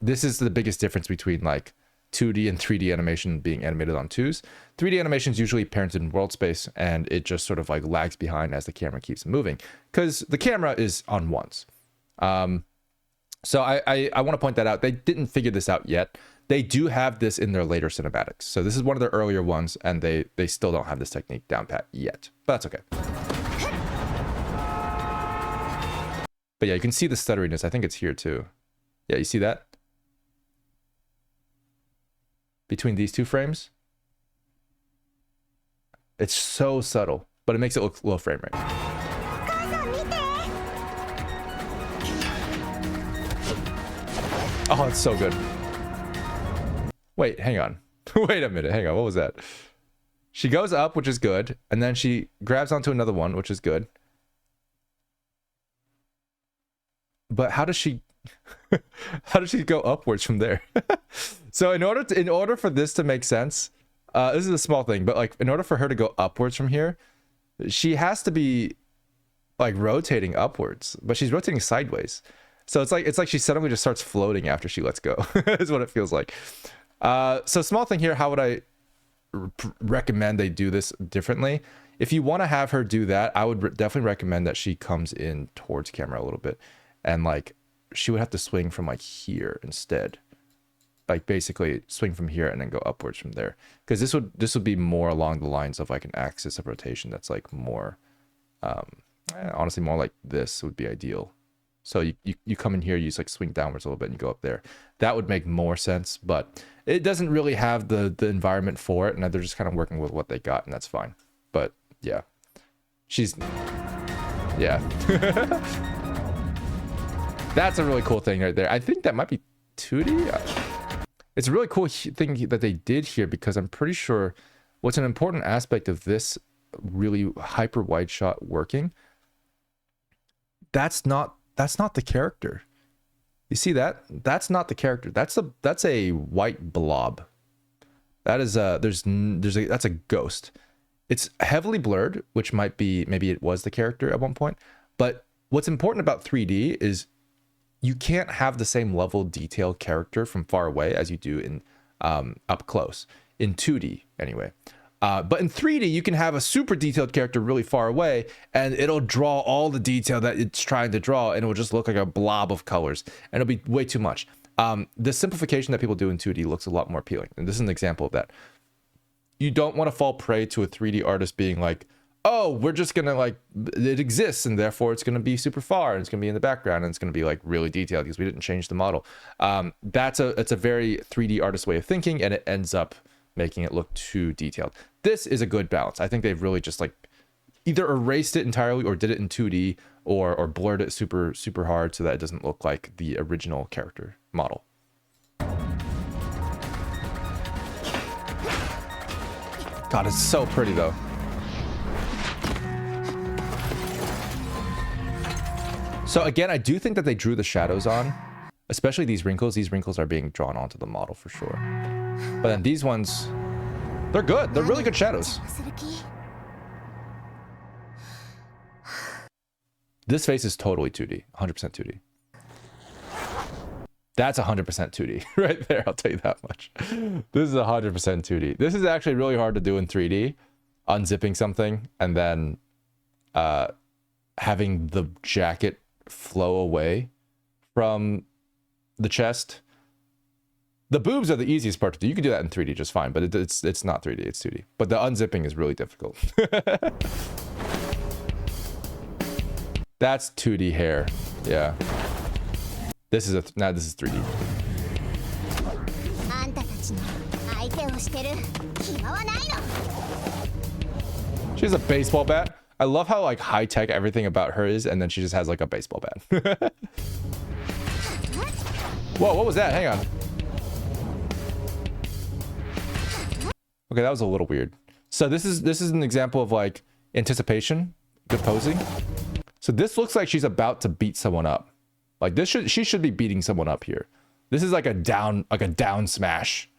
This is the biggest difference between like 2D and 3D animation being animated on 2s. 3D animation is usually parented in world space, and it just sort of like lags behind as the camera keeps moving because the camera is on 1s. So I want to point that out. They didn't figure this out yet. They do have this in their later cinematics. So this is one of their earlier ones, and they still don't have this technique down pat yet. But that's okay. But yeah, you can see the stutteriness. I think it's here too. Yeah, you see that? Between these two frames. It's so subtle, but it makes it look low frame rate. Oh, it's so good. Wait, hang on. Wait a minute. Hang on. What was that? She goes up, which is good. And then she grabs onto another one, which is good. But how does she go upwards from there? So in order for this to make sense, this is a small thing, but like in order for her to go upwards from here, she has to be like rotating upwards, but she's rotating sideways. So it's like she suddenly just starts floating after she lets go. Is what it feels like. So small thing here, how would I recommend they do this differently? If you want to have her do that, I would definitely recommend that she comes in towards camera a little bit, and like she would have to swing from like here instead. Like basically swing from here and then go upwards from there, because this would be more along the lines of like an axis of rotation that's like more honestly more like this would be ideal. So you come in here, you just like swing downwards a little bit and you go up there. That would make more sense, but it doesn't really have the environment for it, and they're just kind of working with what they got, and that's fine. But yeah, yeah. That's a really cool thing right there. I think that might be 2D. It's a really cool thing that they did here, because I'm pretty sure what's an important aspect of this really hyper wide shot working, that's not the character. You see that? That's not the character. That's a white blob. That is that's a ghost. It's heavily blurred, which might be, maybe it was the character at one point. But what's important about 3D is you can't have the same level of detail character from far away as you do in up close, in 2D anyway. But in 3D, you can have a super detailed character really far away, and it'll draw all the detail that it's trying to draw, and it will just look like a blob of colors, and it'll be way too much. The simplification that people do in 2D looks a lot more appealing, and this is an example of that. You don't want to fall prey to a 3D artist being like, oh, we're just gonna like, it exists and therefore it's gonna be super far and it's gonna be in the background and it's gonna be like really detailed because we didn't change the model. It's a very 3D artist way of thinking, and it ends up making it look too detailed. This is a good balance. I think they've really just like either erased it entirely or did it in 2D or blurred it super hard so that it doesn't look like the original character model. God, it's so pretty though. So again, I do think that they drew the shadows on, especially these wrinkles. These wrinkles are being drawn onto the model for sure. But then these ones, they're good. They're really good shadows. This face is totally 2D, 100% 2D. That's 100% 2D right there. I'll tell you that much. This is 100% 2D. This is actually really hard to do in 3D, unzipping something and then having the jacket flow away from the chest. The boobs are the easiest part to do. You can do that in 3D just fine, but it's not 3D, it's 2D. But the unzipping is really difficult. That's 2D hair. Yeah. This is 3D. She has a baseball bat. I love how like high tech everything about her is, and then she just has like a baseball bat. Whoa, what was that? Hang on. Okay, that was a little weird. So this is an example of like anticipation, good posing. So this looks like she's about to beat someone up. Like she should be beating someone up here. This is like a down smash.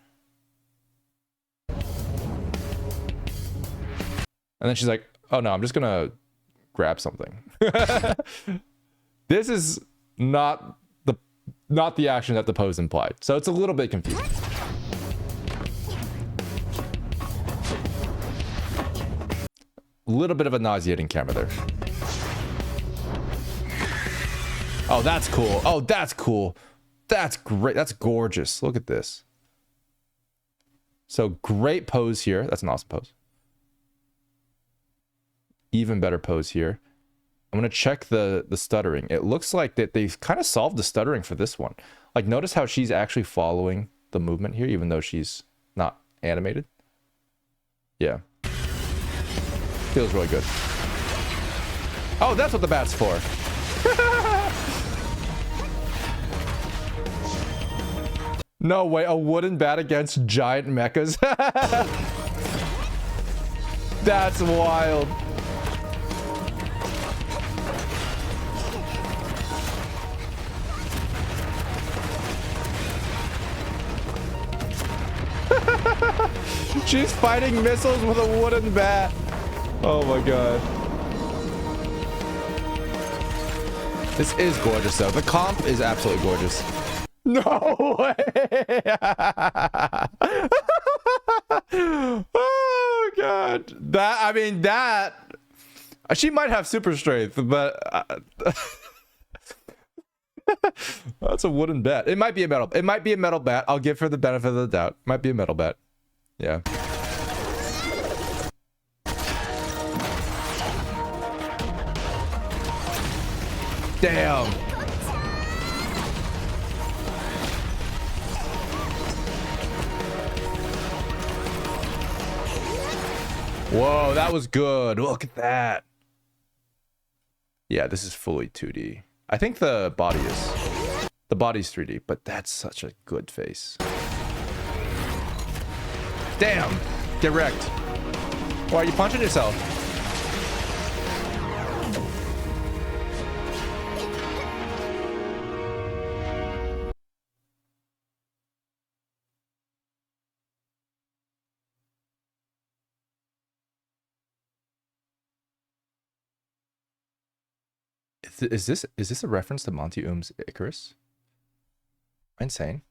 And then she's like, oh no, I'm just gonna grab something. This is not the action that the pose implied. So it's a little bit confusing. A little bit of a nauseating camera there. Oh, that's cool. Oh, that's cool. That's great. That's gorgeous. Look at this. So great pose here. That's an awesome pose. Even better pose here. I'm going to check the stuttering. It looks like that they've kind of solved the stuttering for this one. Like, notice how she's actually following the movement here, even though she's not animated. Yeah. Feels really good. Oh, that's what the bat's for. No way, a wooden bat against giant mechas. That's wild. She's fighting missiles with a wooden bat. Oh my god. This is gorgeous though. The comp is absolutely gorgeous. No way. Oh god. That, I mean, that she might have super strength, but that's a wooden bat. It might be a metal. It might be a metal bat. I'll give her the benefit of the doubt. Might be a metal bat. Yeah. Damn. Whoa, that was good. Look at that. Yeah, this is fully 2D. I think the body's 3D, but that's such a good face. Damn. Get wrecked. Why are you punching yourself? Is this a reference to Monty Oom's Icarus? Insane.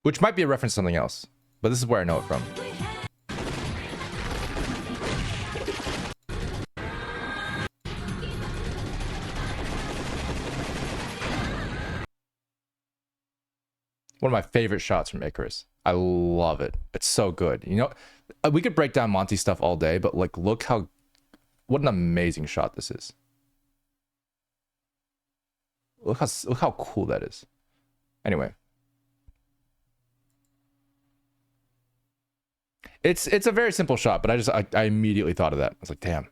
Which might be a reference to something else, but this is where I know it from. One of my favorite shots from Icarus. I love it. It's so good. You know, we could break down Monty stuff all day, but like, look how, what an amazing shot this is. Look how cool that is. Anyway. It's a very simple shot, but I immediately thought of that. I was like, damn.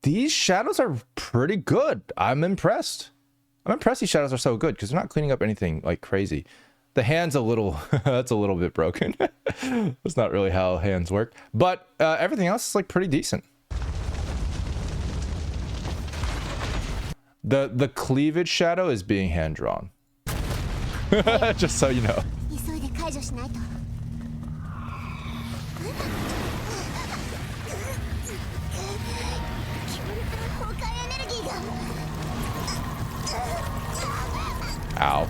These shadows are pretty good. I'm impressed. I'm impressed these shadows are so good because they're not cleaning up anything like crazy. The hand's a little, that's a little bit broken. That's not really how hands work. But everything else is like pretty decent. The cleavage shadow is being hand drawn. Just so you know. Ow.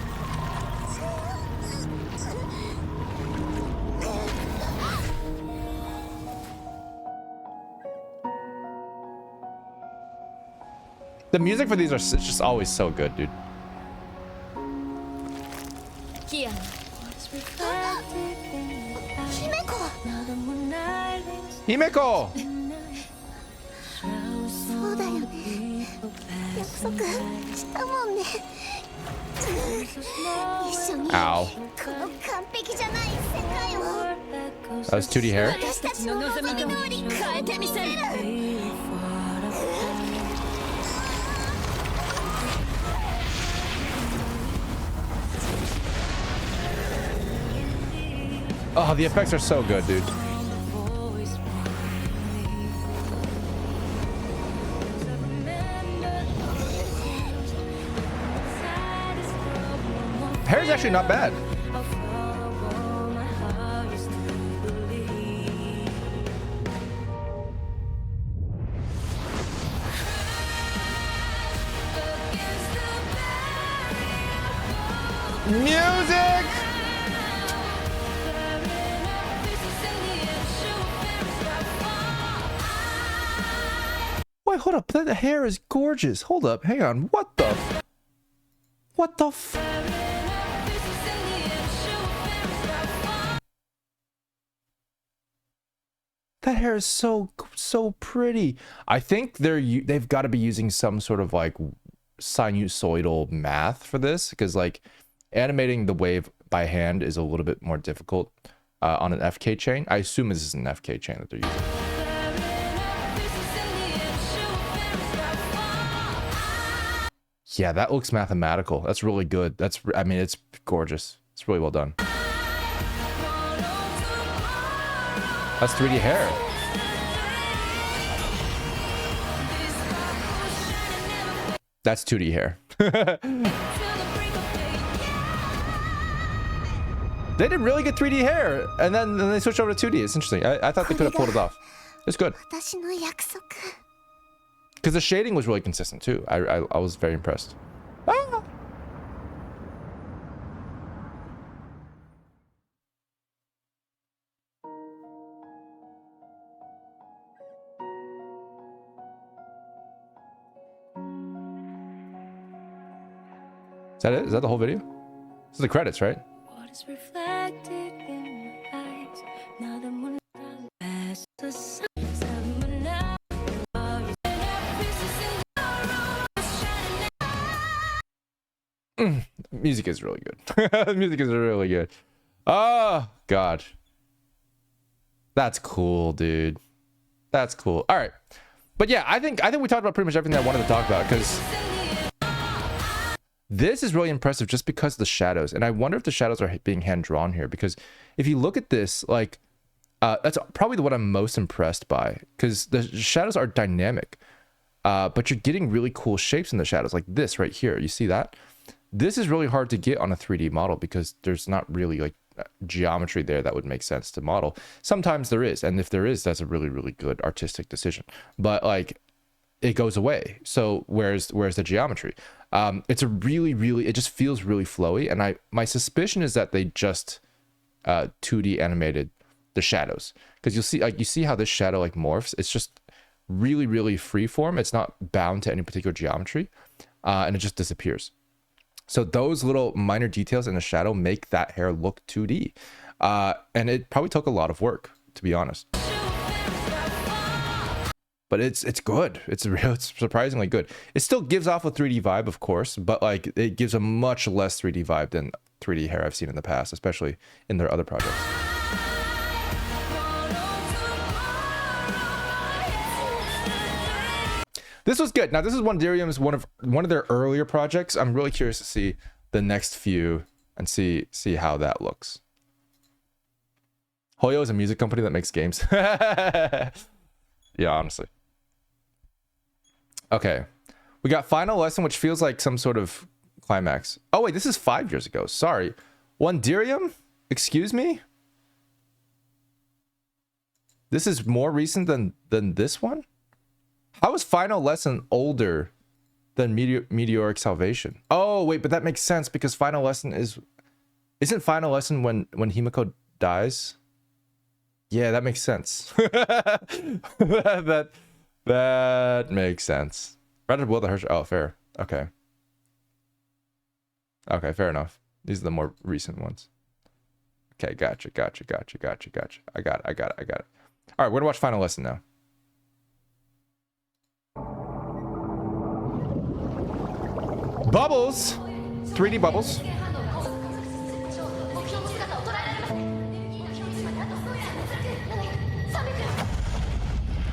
The music for these are just always so good, dude. Himeko! Ow. That was 2D hair? Oh, the effects are so good, dude. Hair's actually not bad. Music! Wait, hold up. That hair is gorgeous. Hold up. Hang on. What the? What the f? That hair is so pretty. I think they've got to be using some sort of like sinusoidal math for this, because like animating the wave by hand is a little bit more difficult on an FK chain. I assume this is an FK chain that they're using. Yeah, that looks mathematical. That's really good. I mean, it's gorgeous. It's really well done. That's 3D hair. That's 2D hair. They didn't really get 3D hair, and then they switched over to 2D. It's interesting. I thought they could have pulled it off. It's good. Because the shading was really consistent too. I was very impressed. Ah! Is that it? Is that the whole video? This is the credits, right? What is reflected in my eyes? Now the moon past the sun. Music is really good. Music is really good. Oh god, that's cool, dude. That's cool. All right, but yeah, I think we talked about pretty much everything I wanted to talk about, because this is really impressive just because of the shadows. And I wonder if the shadows are being hand drawn here, because if you look at this, like that's probably what I'm most impressed by, because the shadows are dynamic, but you're getting really cool shapes in the shadows, like this right here. You see that? This is really hard to get on a 3D model because there's not really like geometry there that would make sense to model. Sometimes there is, and if there is, that's a really, really good artistic decision. But like, it goes away. So where's the geometry? It's a really, it just feels really flowy. And my suspicion is that they just 2D animated the shadows, because you see how this shadow like morphs. It's just really free form. It's not bound to any particular geometry, and it just disappears. So those little minor details in the shadow make that hair look 2D, and it probably took a lot of work, to be honest. But it's good. It's surprisingly good. It still gives off a 3D vibe, of course, but like it gives a much less 3D vibe than 3D hair I've seen in the past, especially in their other projects. This was good. Now, this is Wonderium's one of their earlier projects. I'm really curious to see the next few and see how that looks. Hoyo is a music company that makes games. Yeah, honestly. Okay. We got Final Lesson, which feels like some sort of climax. Oh, wait, this is 5 years ago. Sorry. Wonderium? Excuse me? This is more recent than this one? How is Final Lesson older than Meteoric Salvation? Oh, wait, but that makes sense because Final Lesson isn't Final Lesson when Himiko dies? Yeah, that makes sense. that makes sense. Rather Will the Hersh. Oh, fair. Okay. Okay, fair enough. These are the more recent ones. Okay, gotcha. I got it. All right, we're gonna watch Final Lesson now. Bubbles! 3D bubbles. Is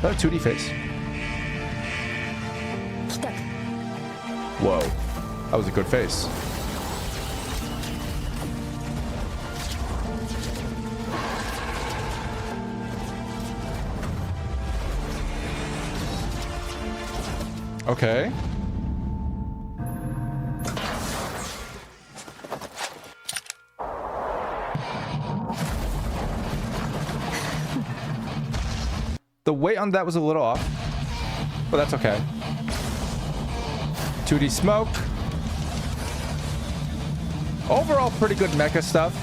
that a 2D face? Whoa. That was a good face. Okay. The weight on that was a little off, but that's okay. 2D smoke. Overall, pretty good mecha stuff.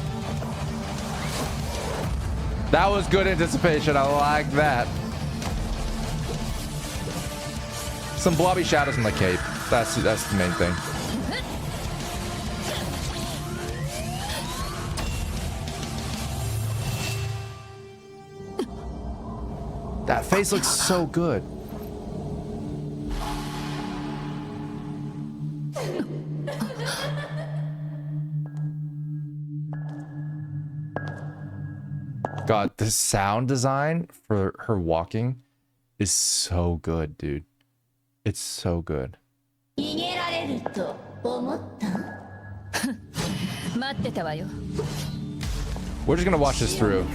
That was good anticipation. I like that. Some blobby shadows in the cape. That's the main thing. That face looks so good. God, the sound design for her walking is so good, dude. It's so good. We're just gonna watch this through.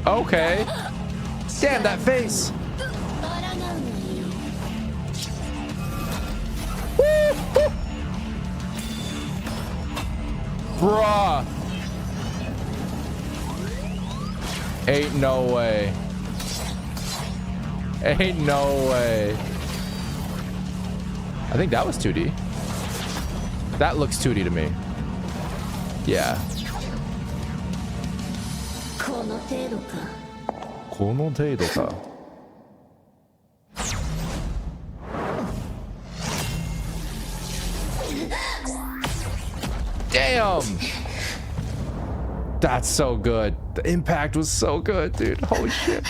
Okay. Damn, that face. Woo, woo. Bruh. Ain't no way. Ain't no way. I think that was 2D. That looks 2D to me. Yeah. この程度か。この程度か。Damn! That's so good. The impact was so good, dude. Holy shit.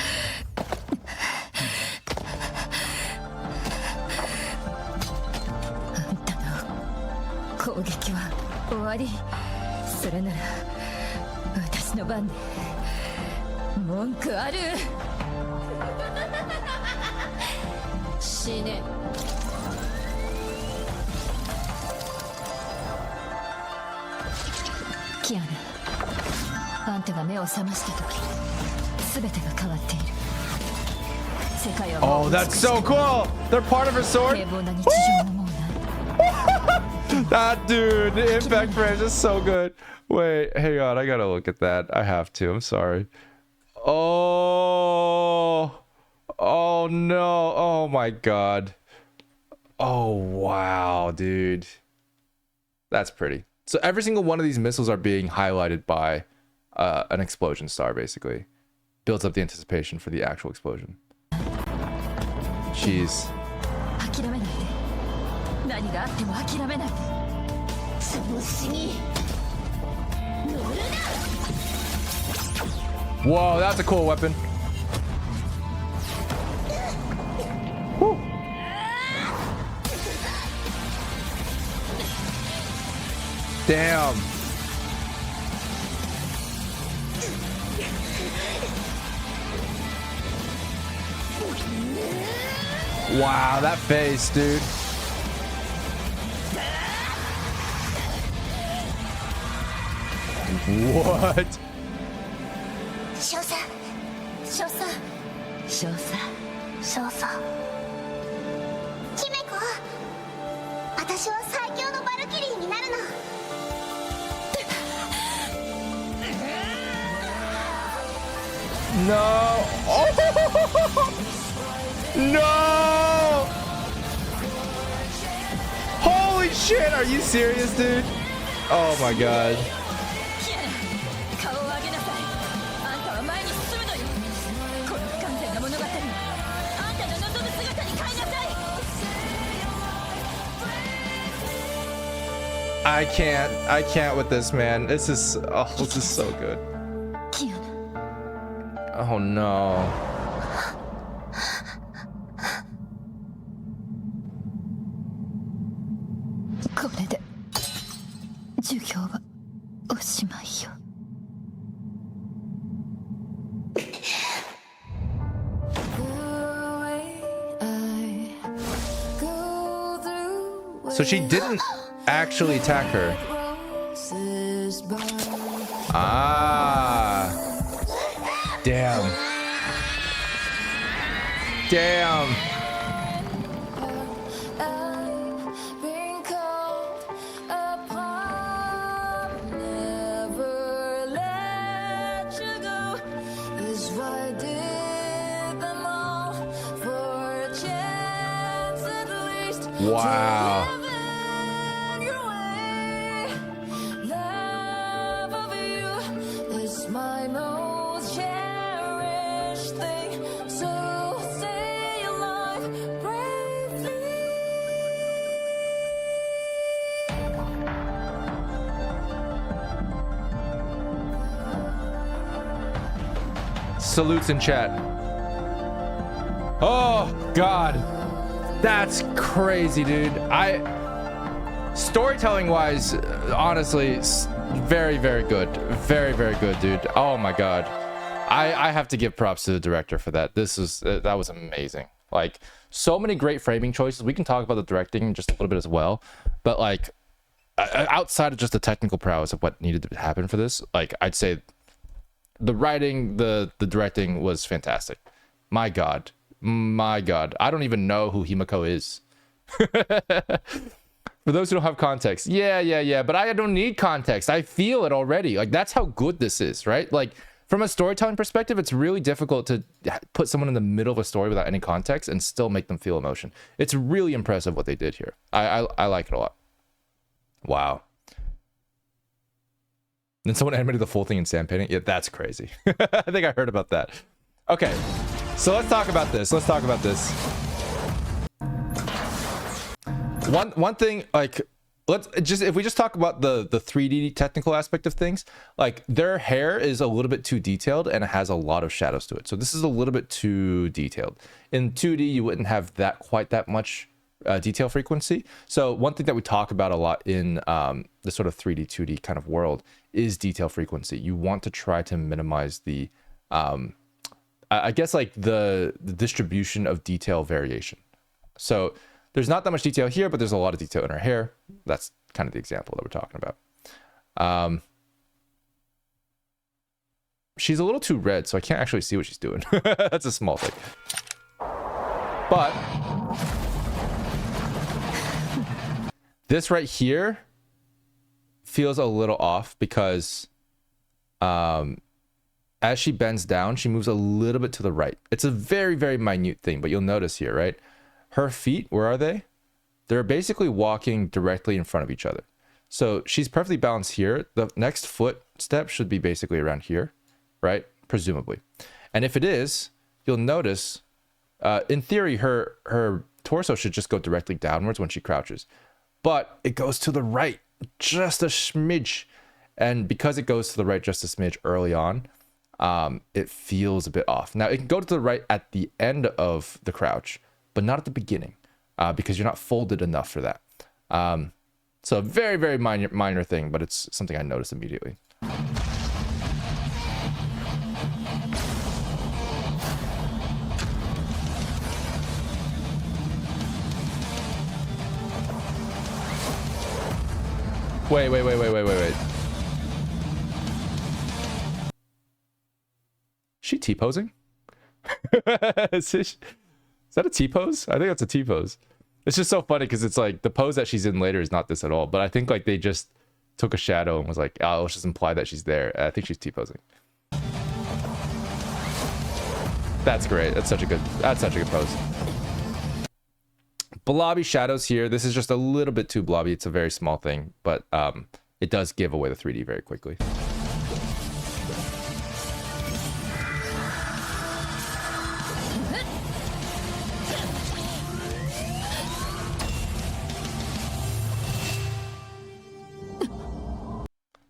Oh, that's so cool! They're part of her sword? That dude, the impact range is so good. Wait, hang on, I gotta look at that. I have to, I'm sorry. Oh, oh no, oh my god. Oh wow, dude. That's pretty. So every single one of these missiles are being highlighted by an explosion star, basically. Builds up the anticipation for the actual explosion. Jeez. Whoa, that's a cool weapon. Woo. Damn. Wow, that face, dude. What? 少佐少佐少佐少佐姫子私は最強のバルキリーになるの No! Oh! No! Holy shit! Are you serious, dude? Oh my god. I can't with this, man. This is so good. Oh no. So she didn't actually attack her. Ah. Damn. Damn. Wow. salutes in chat. Oh God, that's crazy, dude. Storytelling wise, honestly, very, very good. Very, very good, dude. Oh my God. I have to give props to the director for that. That was amazing. Like, so many great framing choices. We can talk about the directing just a little bit as well, but like outside of just the technical prowess of what needed to happen for this, like I'd say the writing, the directing was fantastic. My God. I don't even know who Himiko is. For those who don't have context, yeah, but I don't need context. I feel it already. Like, that's how good this is, right? Like, from a storytelling perspective, it's really difficult to put someone in the middle of a story without any context and still make them feel emotion. It's really impressive what they did here. I like it a lot. Wow. Then someone animated the full thing in sand painting. Yeah, that's crazy. I think I heard about that. Okay, so let's talk about this. One thing, like, if we just talk about the 3D technical aspect of things, like their hair is a little bit too detailed and it has a lot of shadows to it. So this is a little bit too detailed. In 2D, you wouldn't have quite that much detail frequency. So one thing that we talk about a lot in the sort of 3D, 2D kind of world is detail frequency. You want to try to minimize the, I guess, like the distribution of detail variation. So there's not that much detail here, but there's a lot of detail in her hair. That's kind of the example that we're talking about. She's a little too red, so I can't actually see what she's doing. That's a small thing. But this right here feels a little off because as she bends down, she moves a little bit to the right. It's a very, very minute thing, but you'll notice here, right? Her feet, where are they? They're basically walking directly in front of each other. So she's perfectly balanced here. The next foot step should be basically around here, right? Presumably. And if it is, you'll notice, in theory, her torso should just go directly downwards when she crouches. But it goes to the right, just a smidge. And because it goes to the right just a smidge early on, it feels a bit off. Now, it can go to the right at the end of the crouch, but not at the beginning, because you're not folded enough for that. So a very, very minor thing, but it's something I noticed immediately. Wait. She T-posing? Is that a T-pose? I think that's a T-pose. It's just so funny because it's like the pose that she's in later is not this at all. But I think like they just took a shadow and was like, oh, let's just imply that she's there. I think she's T-posing. That's great. That's such a good pose. Blobby shadows here. This is just a little bit too blobby. It's a very small thing, but it does give away the 3D very quickly.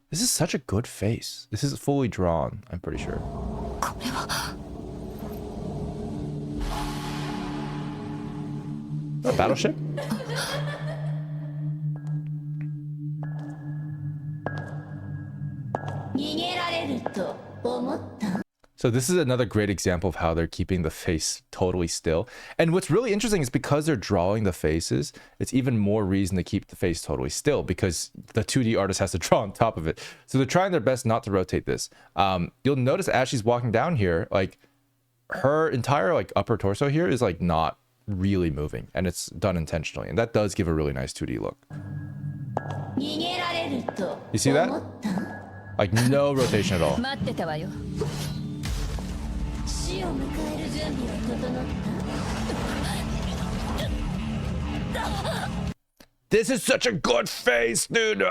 This is such a good face. This is fully drawn, I'm pretty sure. A battleship? So this is another great example of how they're keeping the face totally still. And what's really interesting is because they're drawing the faces, it's even more reason to keep the face totally still because the 2D artist has to draw on top of it. So they're trying their best not to rotate this. You'll notice as she's walking down here, like her entire like upper torso here is like not really moving, and it's done intentionally, and that does give a really nice 2D look. You see that? Like no rotation at all. This is such a good face, dude.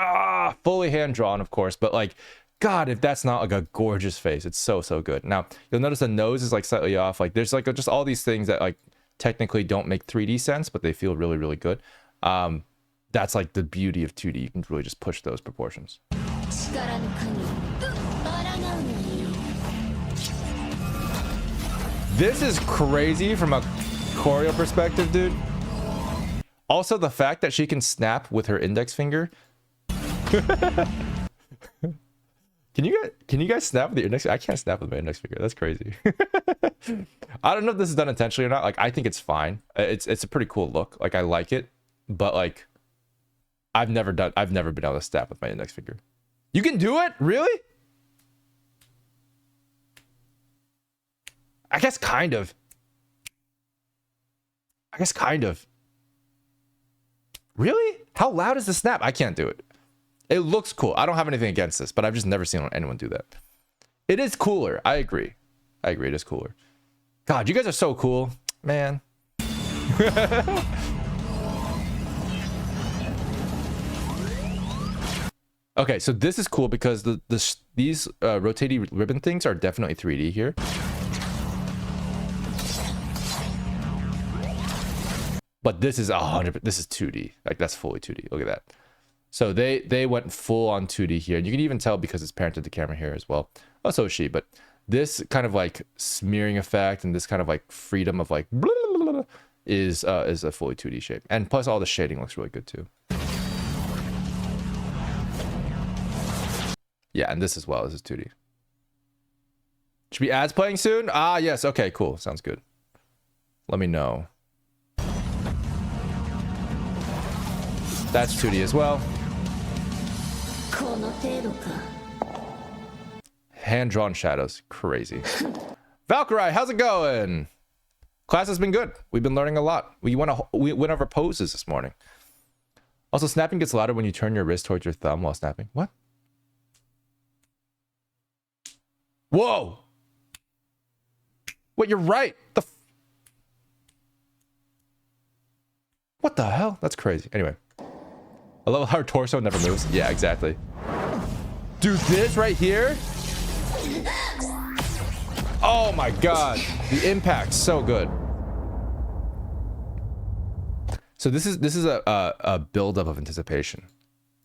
Fully hand drawn, of course, but like, God, if that's not like a gorgeous face, it's so good. Now you'll notice the nose is like slightly off. Like there's like just all these things that like technically don't make 3D sense, but they feel really good. That's like the beauty of 2D. You can really just push those proportions. This is crazy from a choreo perspective, dude. Also, the fact that she can snap with her index finger. Can you guys snap with the index? I can't snap with my index finger. That's crazy. I don't know if this is done intentionally or not. Like, I think it's fine. It's a pretty cool look. Like, I like it, but like, I've never been able to snap with my index finger. You can do it? Really? I guess kind of. Really? How loud is the snap? I can't do it. It looks cool. I don't have anything against this, but I've just never seen anyone do that. It is cooler. I agree. It is cooler. God, you guys are so cool, man. Okay, so this is cool because these rotating ribbon things are definitely 3D here. But this is 100%. This is 2D. Like, that's fully 2D. Look at that. So they went full on 2D here. And you can even tell because it's parented the camera here as well. Oh, so is she. But this kind of like smearing effect and this kind of like freedom of like blah, blah, blah, blah, is a fully 2D shape. And plus all the shading looks really good too. Yeah, and this as well. This is 2D. Should be ads playing soon? Ah, yes. Okay, cool. Sounds good. Let me know. That's 2D as well. Hand-drawn shadows. Crazy. Valkyrie, how's it going? Class has been good. We've been learning a lot. We went over poses this morning. Also, snapping gets louder when you turn your wrist towards your thumb while snapping. What? Whoa! Wait, you're right. What the hell? That's crazy. Anyway. I love how her torso never moves. Yeah, exactly. Dude, this right here. Oh my god. The impact's so good. So this is a buildup of anticipation.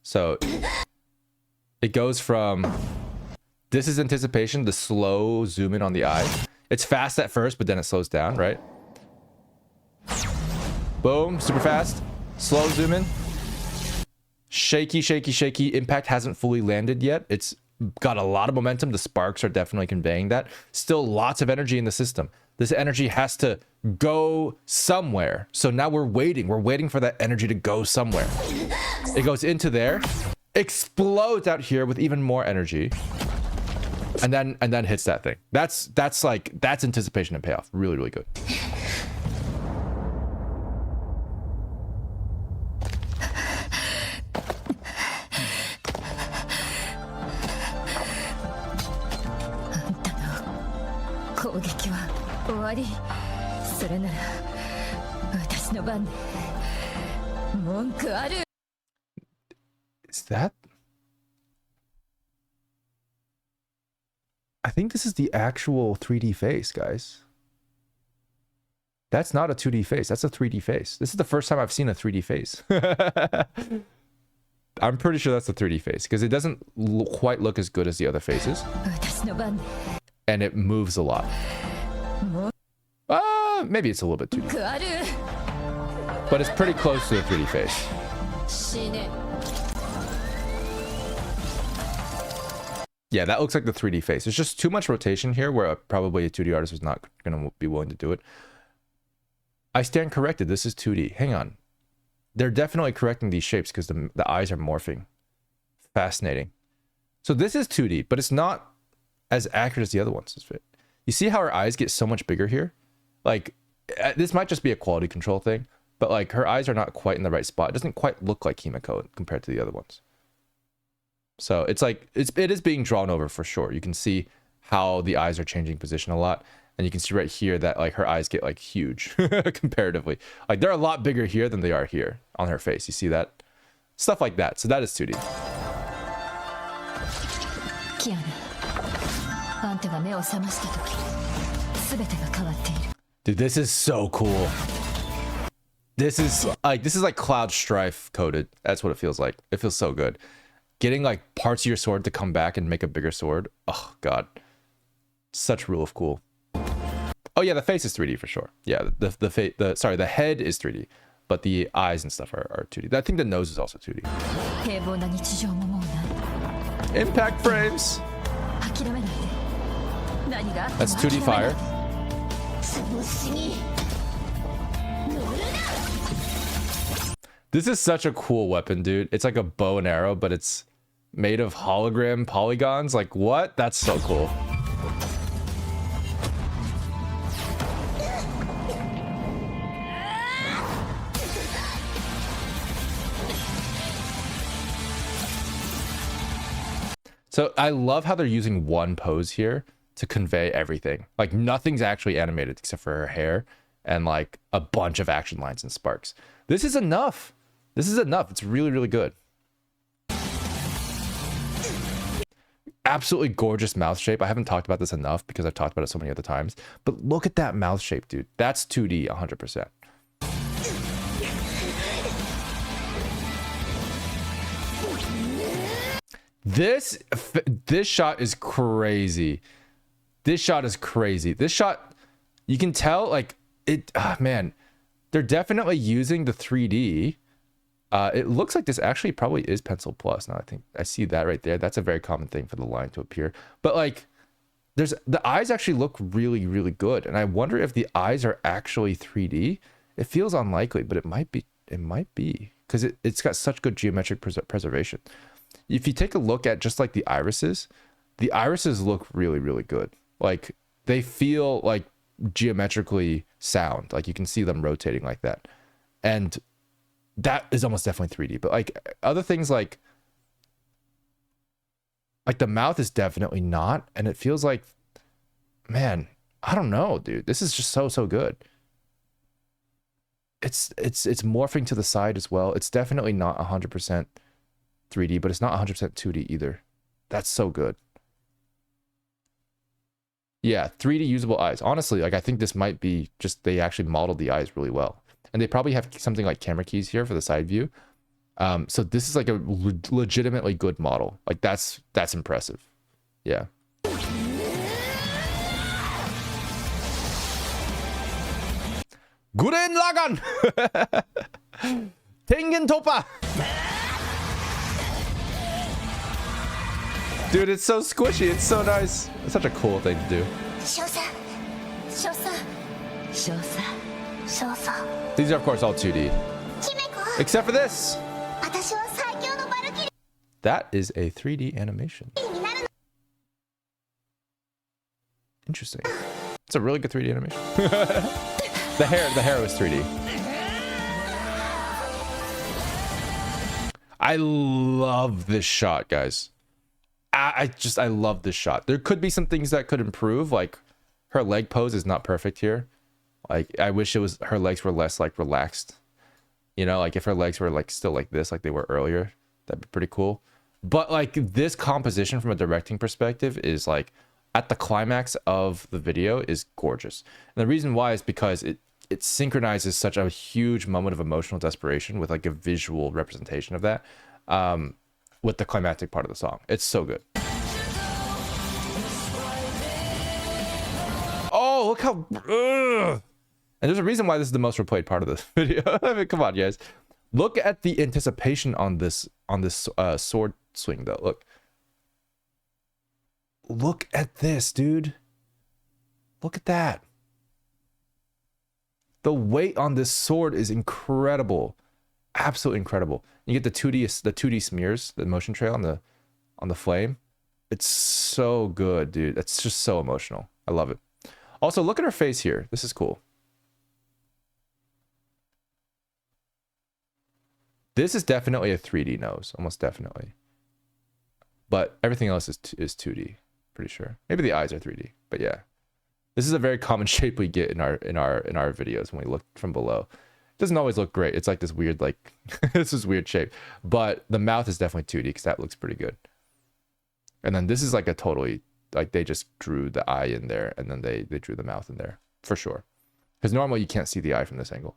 So it goes from this is anticipation, the slow zoom in on the eye. It's fast at first, but then it slows down, right? Boom, super fast. Slow zoom in. Shaky, shaky, shaky. Impact hasn't fully landed yet. It's got a lot of momentum. The sparks are definitely conveying that. Still lots of energy in the system. This energy has to go somewhere. So now we're waiting. We're waiting for that energy to go somewhere. It goes into there, explodes out here with even more energy, and then hits that thing. That's anticipation and payoff. Really, really good. Is that? I think this is the actual 3D face, guys. That's not a 2D face. That's a 3D face. This is the first time I've seen a 3D face. I'm pretty sure that's a 3D face because it doesn't quite look as good as the other faces. And it moves a lot. Maybe it's a little bit 2D. But it's pretty close to a 3D face. Yeah, that looks like the 3D face. There's just too much rotation here where probably a 2D artist was not going to be willing to do it. I stand corrected. This is 2D. Hang on. They're definitely correcting these shapes because the eyes are morphing. Fascinating. So this is 2D, but it's not as accurate as the other ones. You see how her eyes get so much bigger here? Like, this might just be a quality control thing, but like her eyes are not quite in the right spot. It doesn't quite look like Himeko compared to the other ones. So it's like, it is being drawn over for sure. You can see how the eyes are changing position a lot. And you can see right here that like her eyes get like huge comparatively. Like they're a lot bigger here than they are here on her face. You see that? Stuff like that. So that is 2D. Dude, this is so cool. This is like Cloud Strife coded. That's what it feels like. It feels so good. Getting like parts of your sword to come back and make a bigger sword. Oh god. Such rule of cool. Oh yeah, the face is 3D for sure. Yeah, the head is 3D, but the eyes and stuff are 2D. I think the nose is also 2D. Impact frames. That's 2D fire. This is such a cool weapon, dude. It's like a bow and arrow, but it's made of hologram polygons. Like, what? That's so cool. So I love how they're using one pose here to convey everything. Like, nothing's actually animated except for her hair and like a bunch of action lines and sparks. This is enough. This is enough. It's really, really good. Absolutely gorgeous mouth shape. I haven't talked about this enough because I've talked about it so many other times. But look at that mouth shape, dude. That's 2D 100%. This shot is crazy. This shot is crazy. This shot, you can tell, like, it, man, they're definitely using the 3D. It looks like this actually probably is Pencil Plus. Now I think I see that right there. That's a very common thing for the line to appear. But like, the eyes actually look really, really good. And I wonder if the eyes are actually 3D. It feels unlikely, but it might be. It might be because it's got such good geometric preservation. If you take a look at just like the irises look really, really good. Like, they feel like geometrically sound. Like, you can see them rotating like that. And that is almost definitely 3D. But like other things like the mouth is definitely not. And it feels like, man, I don't know, dude. This is just so good. It's morphing to the side as well. It's definitely not 100% 3D, but it's not 100% 2D either. That's so good. Yeah, 3D usable eyes. Honestly, like, I think this might be just they actually modeled the eyes really well. And they probably have something like camera keys here for the side view. So this is like a legitimately good model. Like, that's impressive. Yeah. Guren Lagan! Tengen Topa! Dude, it's so squishy. It's so nice. It's such a cool thing to do. These are, of course, all 2D. Except for this. That is a 3D animation. Interesting. It's a really good 3D animation. The hair was 3D. I love this shot, guys. I love this shot. There could be some things that could improve. Like, her leg pose is not perfect here. Like, I wish her legs were less like relaxed. You know, like if her legs were like still like this, like they were earlier, that'd be pretty cool. But like, this composition from a directing perspective is like at the climax of the video is gorgeous. And the reason why is because it synchronizes such a huge moment of emotional desperation with like a visual representation of that. With the climactic part of the song. It's so good. Oh, look how... Ugh. And there's a reason why this is the most replayed part of this video. I mean, come on, guys. Look at the anticipation on this sword swing, though. Look at this, dude. Look at that. The weight on this sword is incredible. Absolutely incredible. You get the 2D smears, the motion trail on the flame. It's so good, dude. It's just so emotional. I love it. Also, look at her face here. This is cool. This is definitely a 3D nose, almost definitely. But everything else is 2D, pretty sure. Maybe the eyes are 3D, but yeah. This is a very common shape we get in our videos when we look from below. It doesn't always look great. It's like this weird, like, this is weird shape. But the mouth is definitely 2D because that looks pretty good. And then this is like a totally, like, they just drew the eye in there and then they drew the mouth in there, for sure. Because normally you can't see the eye from this angle.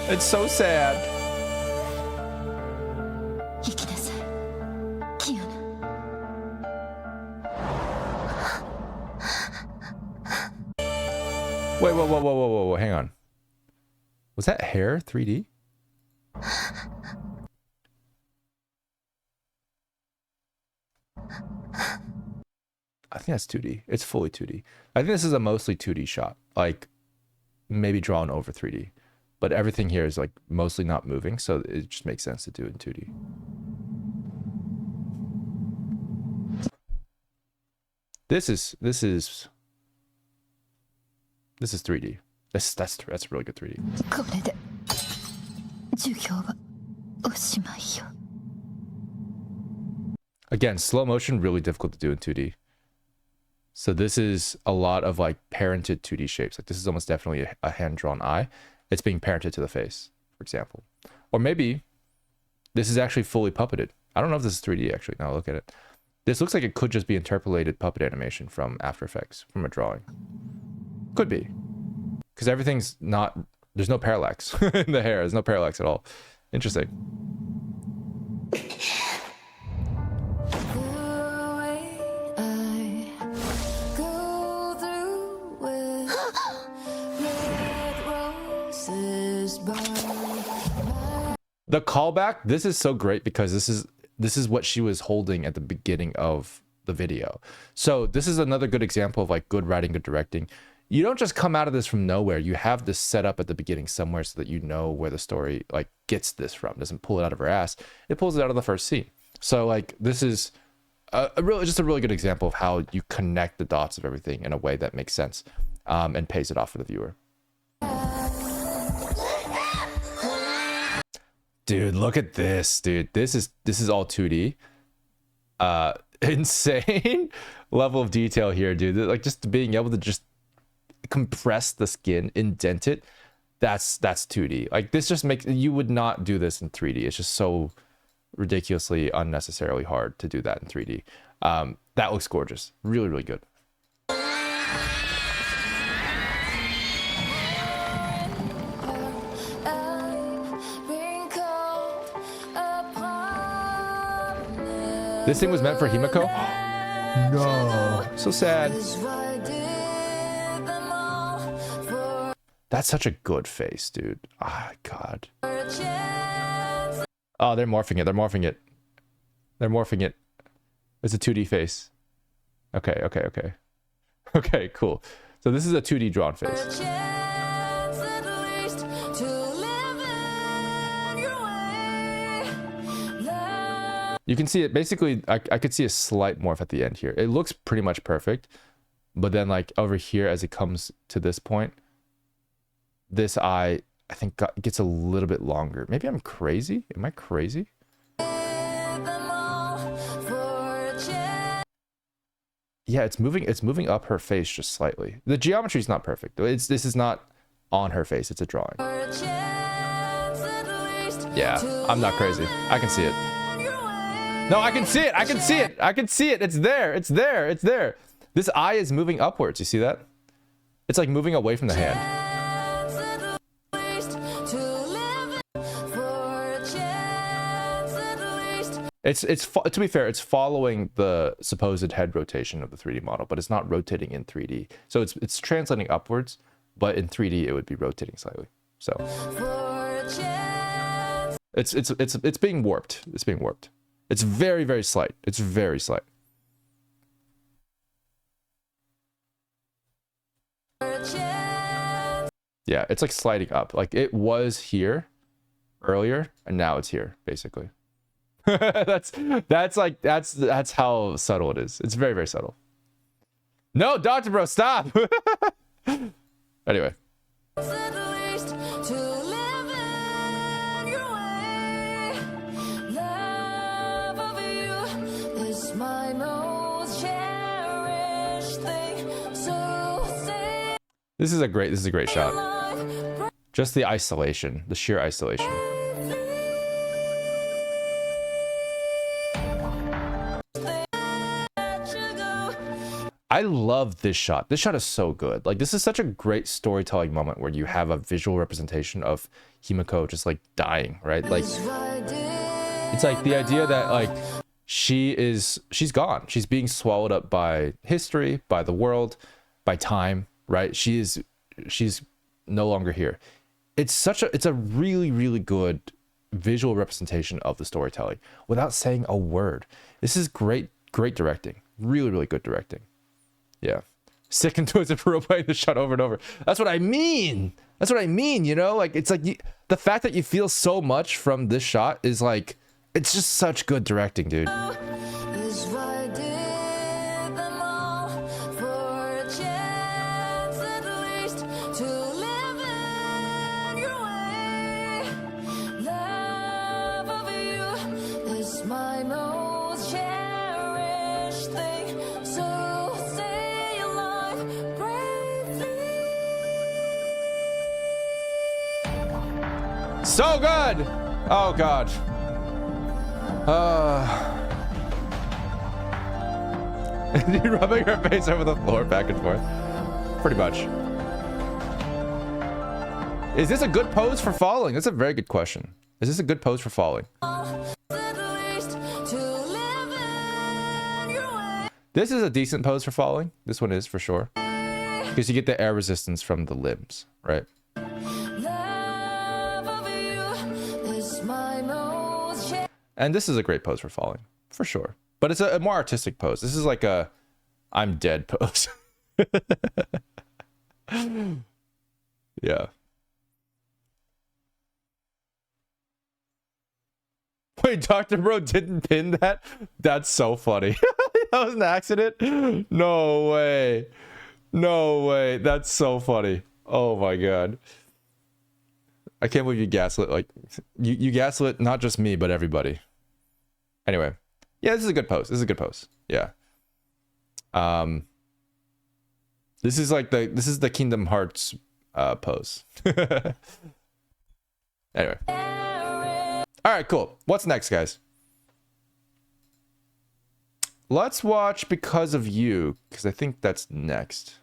It's so sad. 行きなさいキアナ Wait, whoa, hang on. Was that hair 3D? I think that's 2D. It's fully 2D. I think this is a mostly 2D shot, like maybe drawn over 3D, but everything here is like mostly not moving, so it just makes sense to do it in 2D. This is 3D. That's really good 3D. これで授業はおしまいよ Again, slow motion really difficult to do in 2D. So this is a lot of like parented 2D shapes. Like this is almost definitely a hand-drawn eye. It's being parented to the face, for example. Or maybe this is actually fully puppeted. I don't know if this is 3D actually. Now look at it. This looks like it could just be interpolated puppet animation from After Effects, from a drawing. Could be. Because everything's not... There's no parallax in the hair. There's no parallax at all. Interesting. The callback, this is so great because this is what she was holding at the beginning of the video. So this is another good example of like good writing, good directing. You don't just come out of this from nowhere. You have this set up at the beginning somewhere so that you know where the story like gets this from. It doesn't pull it out of her ass. It pulls it out of the first scene. So like this is just a really good example of how you connect the dots of everything in a way that makes sense and pays it off for the viewer. Dude, look at this, dude. This is all 2D. Insane level of detail here, dude. Like just being able to just compress the skin, indent it. That's 2D. Like this just makes, you would not do this in 3D. It's just so ridiculously unnecessarily hard to do that in 3D. That looks gorgeous. Really, really good. This thing was meant for Himiko? No. So sad. That's such a good face, dude. Ah, God. Oh, they're morphing it. They're morphing it. They're morphing it. It's a 2D face. Okay. Okay, cool. So this is a 2D drawn face. You can see it basically. I could see a slight morph at the end here. It looks pretty much perfect, but then like over here as it comes to this point, this eye I think gets a little bit longer. Maybe I'm crazy. Am I crazy? Yeah, it's moving up her face just slightly. The geometry is not perfect. This is not on her face. It's a drawing. Yeah, I'm not crazy. I can see it. No, I can see it. I can see it. I can see it. It's there. It's there. It's there. This eye is moving upwards. You see that? It's like moving away from the hand. It's to be fair, it's following the supposed head rotation of the 3D model, but it's not rotating in 3D. So it's translating upwards, but in 3D it would be rotating slightly. So it's being warped. It's being warped. It's very, very slight. It's very slight. Yeah, it's like sliding up. Like it was here earlier, and now it's here, basically. that's how subtle it is. It's very, very subtle. No, Dr. Bro, stop. Anyway. This is a great shot. Just the isolation, the sheer isolation. I love this shot. This shot is so good. Like, this is such a great storytelling moment where you have a visual representation of Himiko just like dying, right? Like, it's like the idea that like she's gone. She's being swallowed up by history, by the world, by time, right? She's no longer here. It's a really, really good visual representation of the storytelling without saying a word. This is great directing. Really, really good directing. Yeah. Sick and twisted for replaying the shot over and over. That's what I mean. That's what I mean, you know? Like, it's like the fact that you feel so much from this shot is like, it's just such good directing, dude. So good. Oh god. Rubbing her face over the floor back and forth. Pretty much. Is this a good pose for falling? That's a very good question. Is this a good pose for falling? This is a decent pose for falling. This one is for sure. Because you get the air resistance from the limbs, right? And this is a great pose for falling, for sure. But it's a more artistic pose. This is like a I'm dead pose. Yeah. Wait, Dr. Bro didn't pin that? That's so funny. That was an accident? No way. No way. That's so funny. Oh my god. I can't believe you gaslit, like, you gaslit not just me, but everybody. Anyway. Yeah, this is a good post. This is a good post. Yeah. This is like the Kingdom Hearts pose. Anyway. Alright, cool. What's next, guys? Let's watch Because of You, because I think that's next.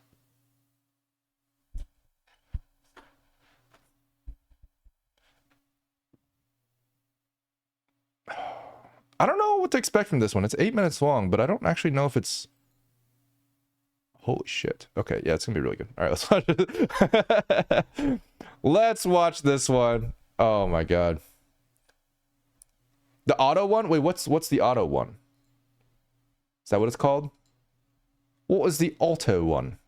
I don't know what to expect from this one. It's 8 minutes long, but I don't actually know if it's... Holy shit. Okay, yeah, it's gonna be really good. All right, let's watch it. Let's watch this one. Oh my god. The auto one? Wait, what's the auto one? Is that what it's called? What was the alto one?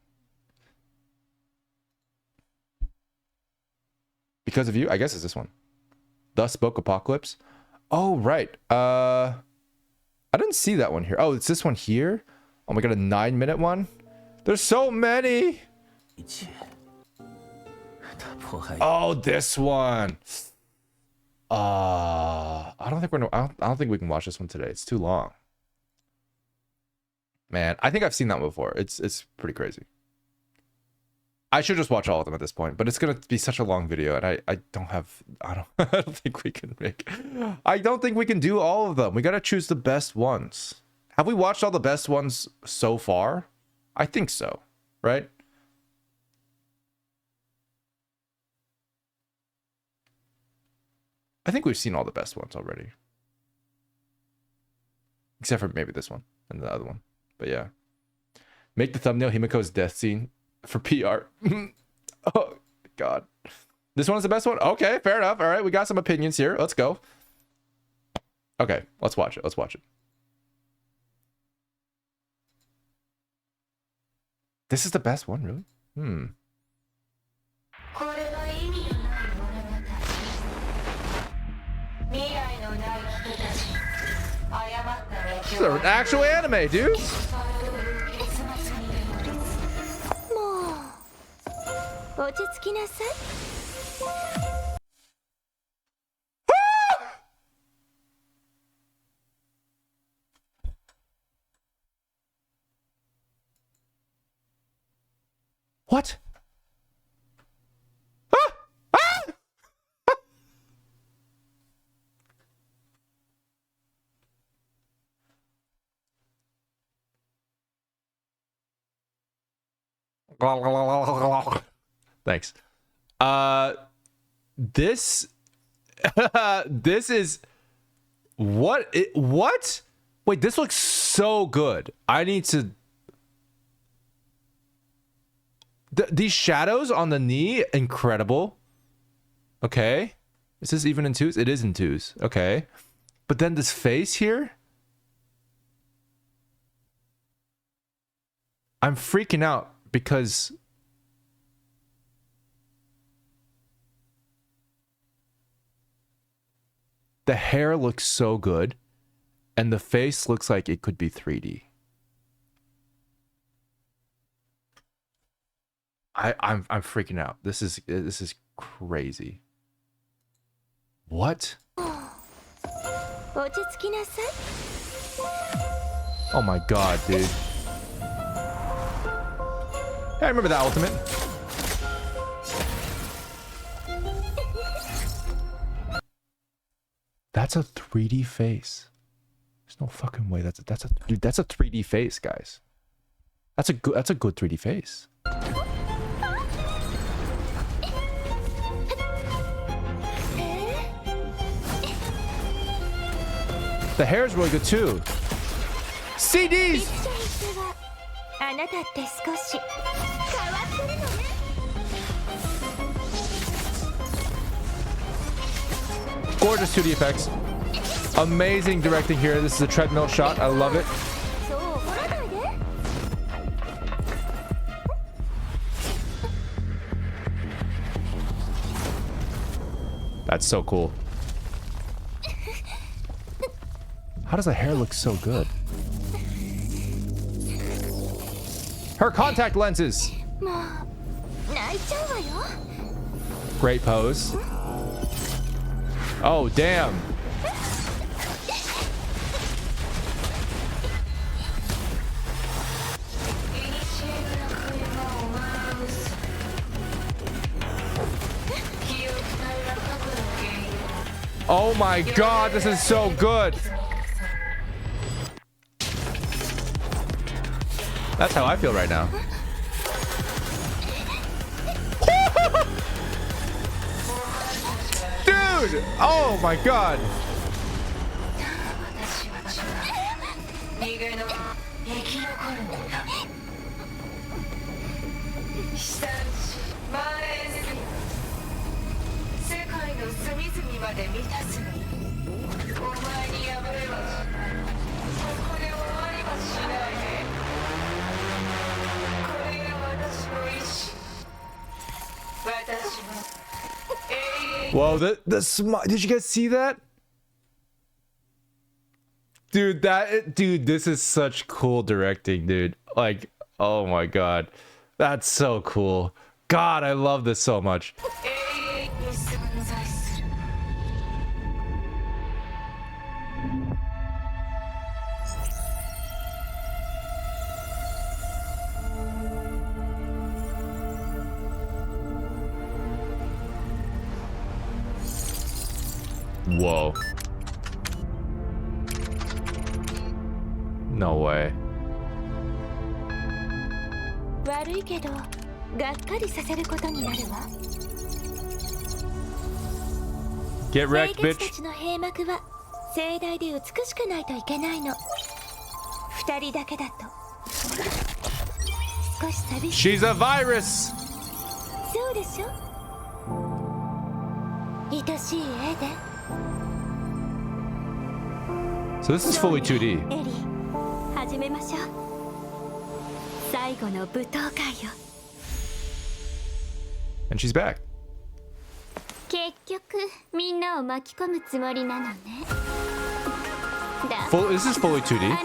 Because of You? I guess it's this one. Thus Spoke Apocalypse. Oh, right. I didn't see that one here. Oh, it's this one here? Oh my god, a 9-minute one? There's so many! Oh, this one! I don't think we can watch this one today. It's too long. Man, I think I've seen that one before. It's pretty crazy. I should just watch all of them at this point, but it's gonna be such a long video, and I don't think we can do all of them. We gotta choose the best ones. Have we watched all the best ones so far? I think so, right? I think we've seen all the best ones already. Except for maybe this one and the other one. But yeah. Make the thumbnail Himiko's death scene for PR. Oh, God. This one's the best one? Okay, fair enough. All right, we got some opinions here. Let's go. Okay, let's watch it. Let's watch it. This is the best one, really? This is an actual anime, dude. What? Thanks. This this is what? Wait, this looks so good. I need to these shadows on the knee, incredible. Okay. Is this even in twos? It is in twos. Okay. But then this face here, I'm freaking out because the hair looks so good and the face looks like it could be 3D. I'm freaking out. This is crazy. What? Oh my god, dude. Hey, I remember that ultimate. That's a 3D face. There's no fucking way. That's a 3D face, guys. That's a good 3D face. The hair is really good too. CDs. Gorgeous 2D effects. Amazing directing here. This is a treadmill shot. I love it. That's so cool. How does the hair look so good? Her contact lenses. Great pose. Oh, damn. Oh my god, this is so good. That's how I feel right now. Dude! Oh my god. Whoa, the smile. Did you guys see that? Dude, this is such cool directing, dude. Like, oh my god. That's so cool. God, I love this so much. Whoa. No way. Get wrecked, bitch. She's a virus. So this is fully 2D. And she's back. This is fully 2D.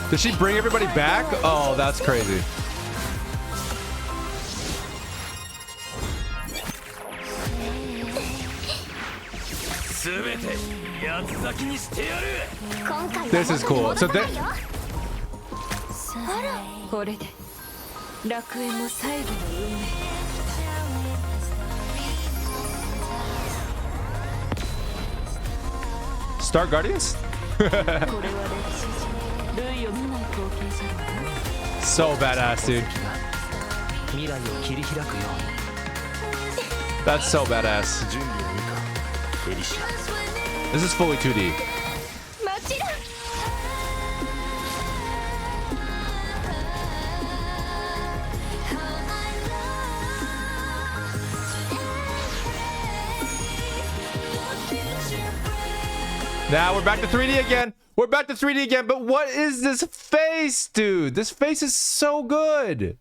Does she bring everybody back? Oh, that's crazy. This is cool. So Star Guardians? so badass, dude. That's so badass. This is fully 2D. Now we're back to 3D again. We're back to 3D again. But what is this face, dude? This face is so good.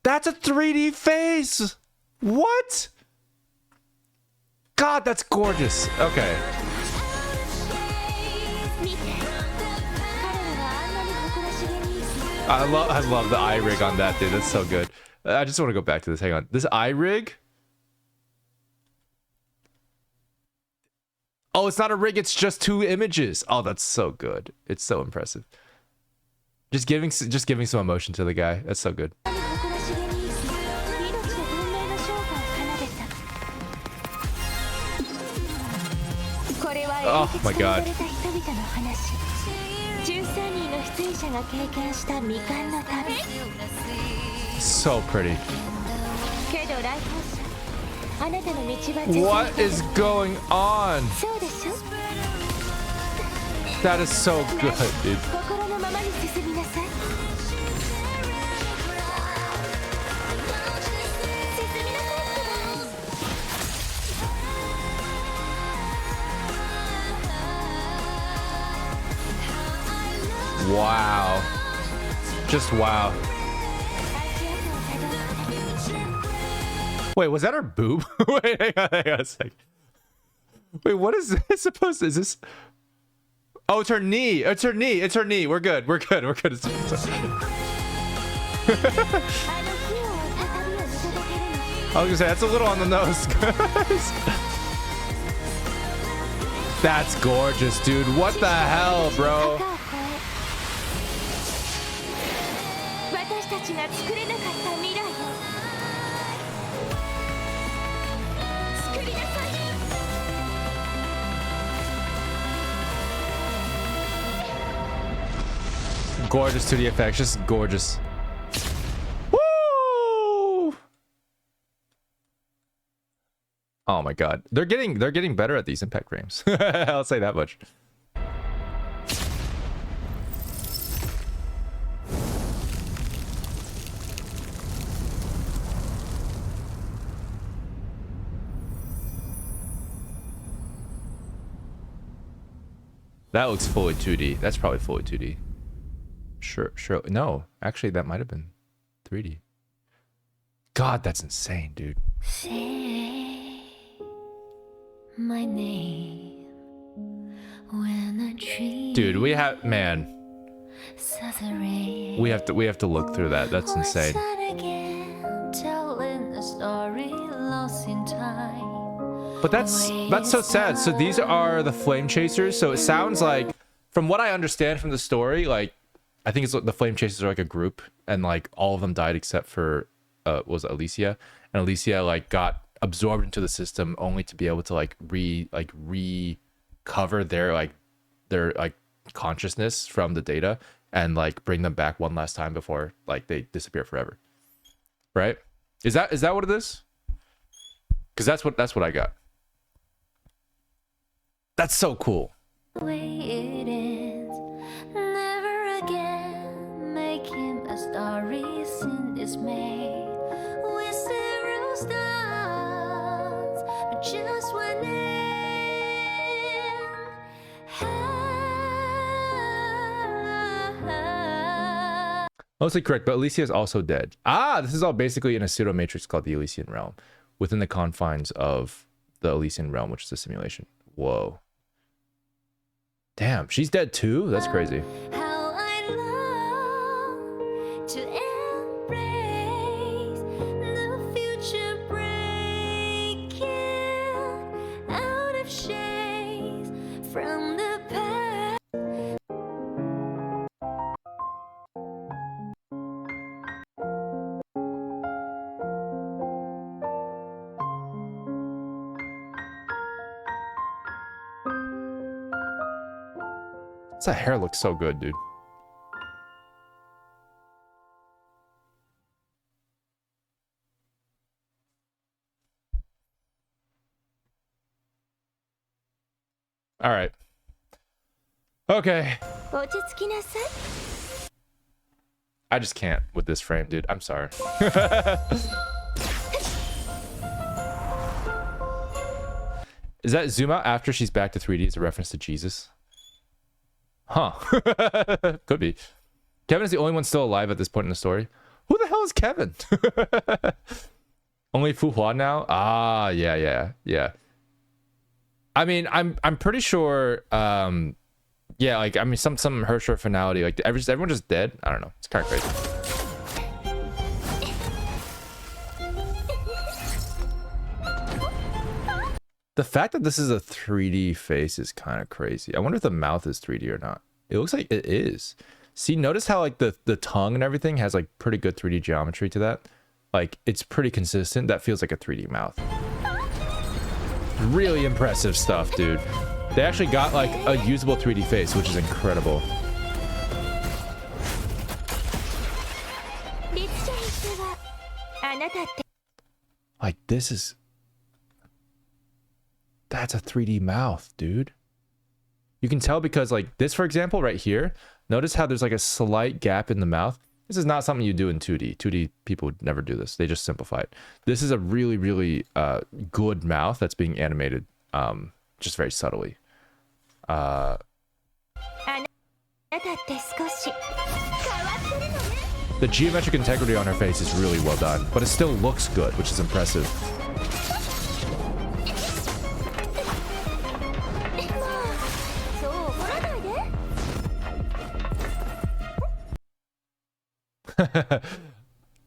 That's a 3D face. What? God, that's gorgeous. Okay. I love the eye rig on that, dude. That's so good. I just want to go back to this. Hang on. This eye rig. Oh, it's not a rig. It's just 2 images. Oh, that's so good. It's so impressive. Just giving some emotion to the guy. That's so good. Oh my god. So pretty. What is going on? That is so good, dude. Wow. Just wow. Wait, was that her boob? Wait, hang on a sec. Wait, what is this supposed to... Is this... Oh, it's her knee. It's her knee. It's her knee. We're good. We're good. We're good. I was gonna say, that's a little on the nose, guys. That's gorgeous, dude. What the hell, bro? Gorgeous 2D effects, just gorgeous. Woo! Oh my god, they're getting better at these impact frames. I'll say that much. That looks fully 2D. That's probably fully 2D. Sure. No, actually, that might have been 3D. God, that's insane, dude. Say my name when a tree. Dude, we have we have to look through that. That's insane. But that's so sad. So these are the flame chasers. So it sounds like, from what I understand from the story, like, I think it's the flame chasers are like a group, and like all of them died except for was it Alicia, and Alicia like got absorbed into the system only to be able to recover their consciousness from the data and like bring them back one last time before like they disappear forever. Right? Is that what it is? Because that's what I got. That's so cool. Stories in dismay with zero stars, but just one end. Mostly correct, but Alicia is also dead. Ah, this is all basically in a pseudo matrix called the Elysian Realm, within the confines of the Elysian Realm, which is a simulation. Whoa. Damn, she's dead too? That's crazy. To embrace the future, breaking out of shades from the past. That hair looks so good, dude. All right. Okay. 落ち着きなさい。 I just can't with this frame, dude. I'm sorry. Is that zoom out after she's back to 3D as a reference to Jesus? Huh. Could be. Kevin is the only one still alive at this point in the story. Who the hell is Kevin? Only Fu Hua now? Ah, yeah. I mean, I'm pretty sure yeah, like I mean some her short finality, like everyone just dead. I don't know. It's kind of crazy. The fact that this is a 3D face is kind of crazy. I wonder if the mouth is 3D or not. It looks like it is. See, notice how like the tongue and everything has like pretty good 3D geometry to that. Like it's pretty consistent. That feels like a 3D mouth. Really impressive stuff, dude. They actually got like a usable 3D face, which is incredible. Like this is... That's a 3D mouth, dude. You can tell because like this, for example, right here, notice how there's like a slight gap in the mouth. This is not something you do in 2D. 2D people would never do this. They just simplify it. This is a really, really good mouth that's being animated just very subtly. The geometric integrity on her face is really well done, but it still looks good, which is impressive.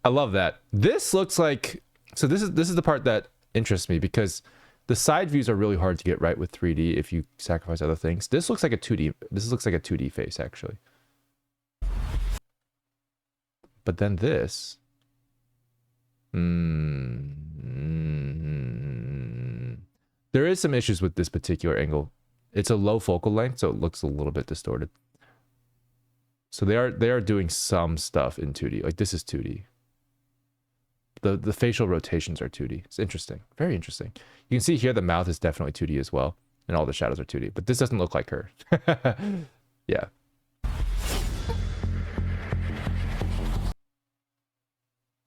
I love that. This looks like, so this is the part that interests me because the side views are really hard to get right with 3D if you sacrifice other things. This looks like a 2D. This looks like a 2D face actually. But then this, there is some issues with this particular angle. It's a low focal length, so it looks a little bit distorted. So they are doing some stuff in 2D. Like this is 2D. The facial rotations are 2D. It's interesting. Very interesting. You can see here the mouth is definitely 2D as well. And all the shadows are 2D. But this doesn't look like her. Yeah.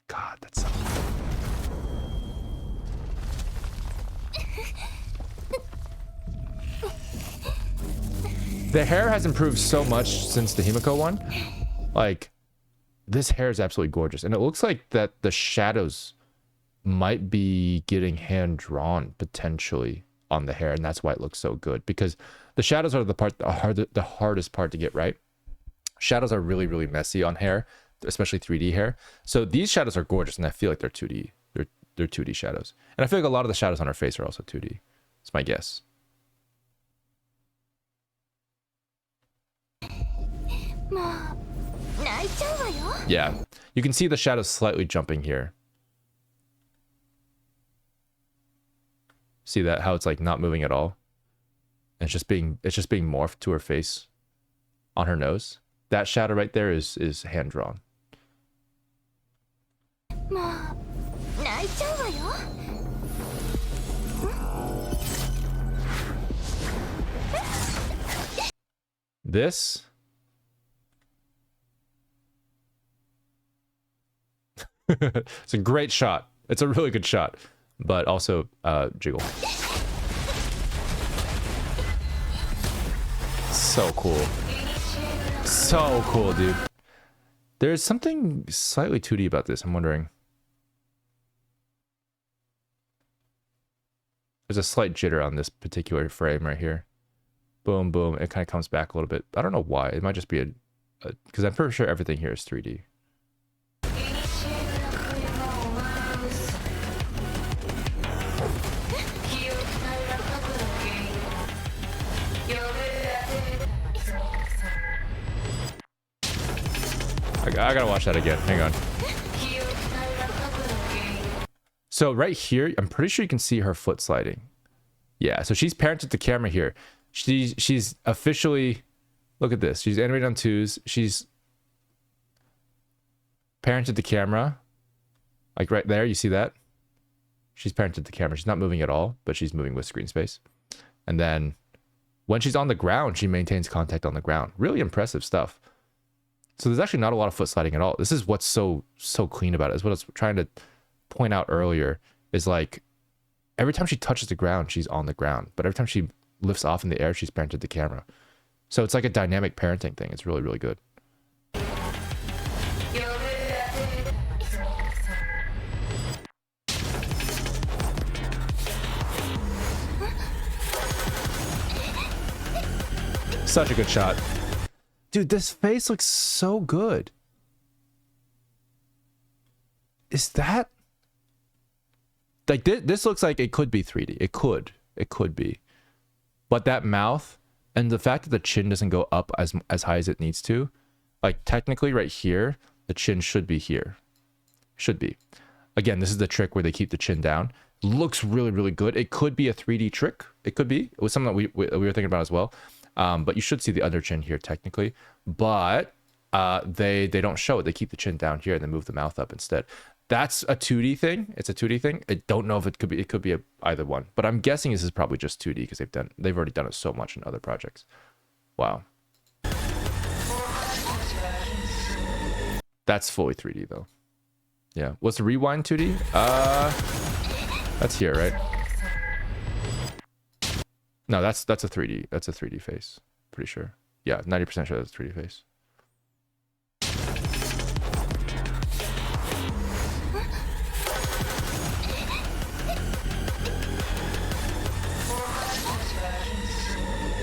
God, that's so... The hair has improved so much since the Himiko one. Like, this hair is absolutely gorgeous. And it looks like that the shadows might be getting hand-drawn, potentially, on the hair. And that's why it looks so good. Because the shadows are the hardest part to get right. Shadows are really, really messy on hair, especially 3D hair. So these shadows are gorgeous, and I feel like they're 2D. They're 2D shadows. And I feel like a lot of the shadows on her face are also 2D. It's my guess. Yeah, you can see the shadows slightly jumping here. See that, how it's like not moving at all? And it's just being morphed to her face on her nose. That shadow right there is hand drawn. This it's a great shot. It's a really good shot, but also jiggle. So cool. So cool, dude. There's something slightly 2D about this. I'm wondering. There's a slight jitter on this particular frame right here. Boom, boom. It kind of comes back a little bit. I don't know why. It might just be because I'm pretty sure everything here is 3D. I gotta watch that again. Hang on. So right here, I'm pretty sure you can see her foot sliding. Yeah, so she's parented the camera here. She's officially, look at this. She's animated on 2s. She's parented the camera. Like right there, you see that? She's parented the camera. She's not moving at all, but she's moving with screen space. And then When she's on the ground, she maintains contact on the ground. Really impressive stuff. So there's actually not a lot of foot sliding at all. This is what's so clean about it. Is what I was trying to point out earlier, is like every time she touches the ground, she's on the ground. But every time she lifts off in the air, she's parented the camera. So it's like a dynamic parenting thing. It's really, really good. Such a good shot. Dude, this face looks so good. Is that... Like, this looks like it could be 3D. It could be. But that mouth, and the fact that the chin doesn't go up as high as it needs to, like, technically right here, the chin should be here. Should be. Again, this is the trick where they keep the chin down. Looks really, really good. It could be a 3D trick. It could be. It was something that we were thinking about as well. But you should see the under chin here technically, but they don't show it. They keep the chin down here and then move the mouth up instead. That's a 2D thing. It's a 2D thing. I don't know if it could be either one, but I'm guessing this is probably just 2D because they've already done it so much in other projects. Wow. That's fully 3D though. Yeah. What's the rewind 2D? That's here, right? No, that's a 3D. That's a 3D face. Pretty sure. Yeah, 90% sure that's a 3D face.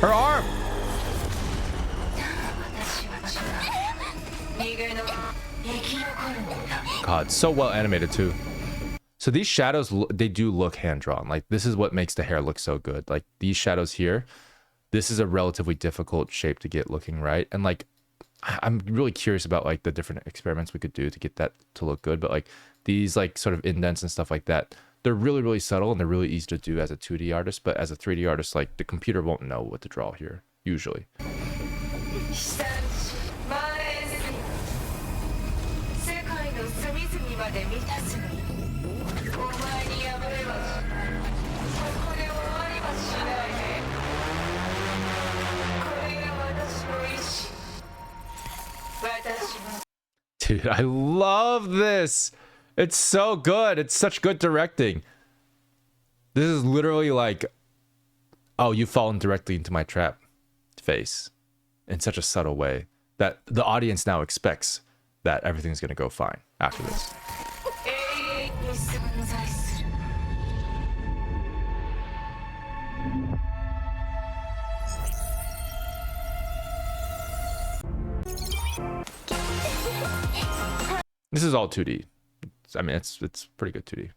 Her arm! God, so well animated too. So these shadows, they do look hand-drawn. Like, this is what makes the hair look so good. Like, these shadows here, this is a relatively difficult shape to get looking right. And, like, I'm really curious about, like, the different experiments we could do to get that to look good. But, like, these, like, sort of indents and stuff like that, they're really, really subtle and they're really easy to do as a 2D artist. But as a 3D artist, like, the computer won't know what to draw here, usually. Dude, I love this. It's so good. It's such good directing. This is literally like, oh, you've fallen directly into my trap face in such a subtle way that the audience now expects that everything's going to go fine after this. This is all 2D. I mean, it's pretty good 2D.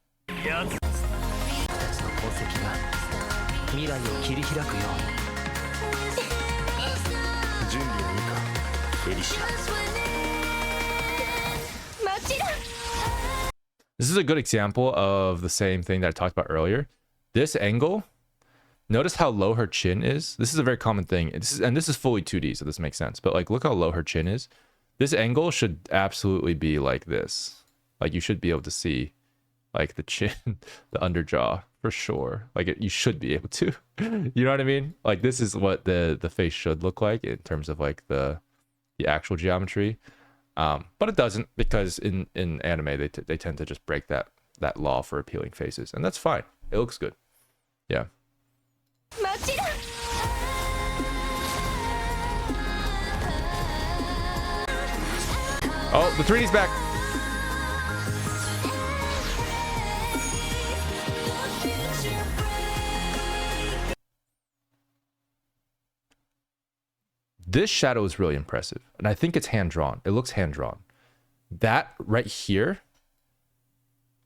This is a good example of the same thing that I talked about earlier. This angle, notice how low her chin is. This is a very common thing. This is fully 2D, so this makes sense. But like, look how low her chin is. This angle should absolutely be like this. Like, you should be able to see like the chin, the underjaw for sure. Like, you should be able to. You know what I mean? Like, this is what the face should look like in terms of like the actual geometry. But it doesn't, because in anime they tend to just break that law for appealing faces, and that's fine. It looks good. Yeah. Oh, the 3D's back. This shadow is really impressive, and I think it's hand-drawn. It looks hand-drawn. That right here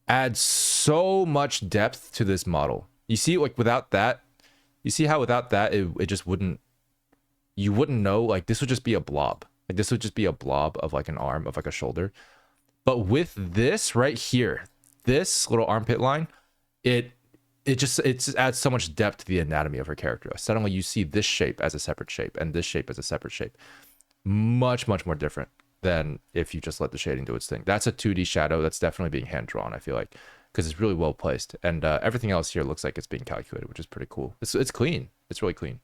adds so much depth to this model. You see, like, without that, you see how without that, it just wouldn't, you wouldn't know, like, this would just be a blob. Like, this would just be a blob of like an arm, of like a shoulder. But with this right here, this little armpit line, it just adds so much depth to the anatomy of her character. Suddenly you see this shape as a separate shape and this shape as a separate shape. Much, much more different than if you just let the shading do its thing. That's a 2D shadow. That's definitely being hand drawn, I feel like, because it's really well placed. And everything else here looks like it's being calculated, which is pretty cool. It's clean. It's really clean.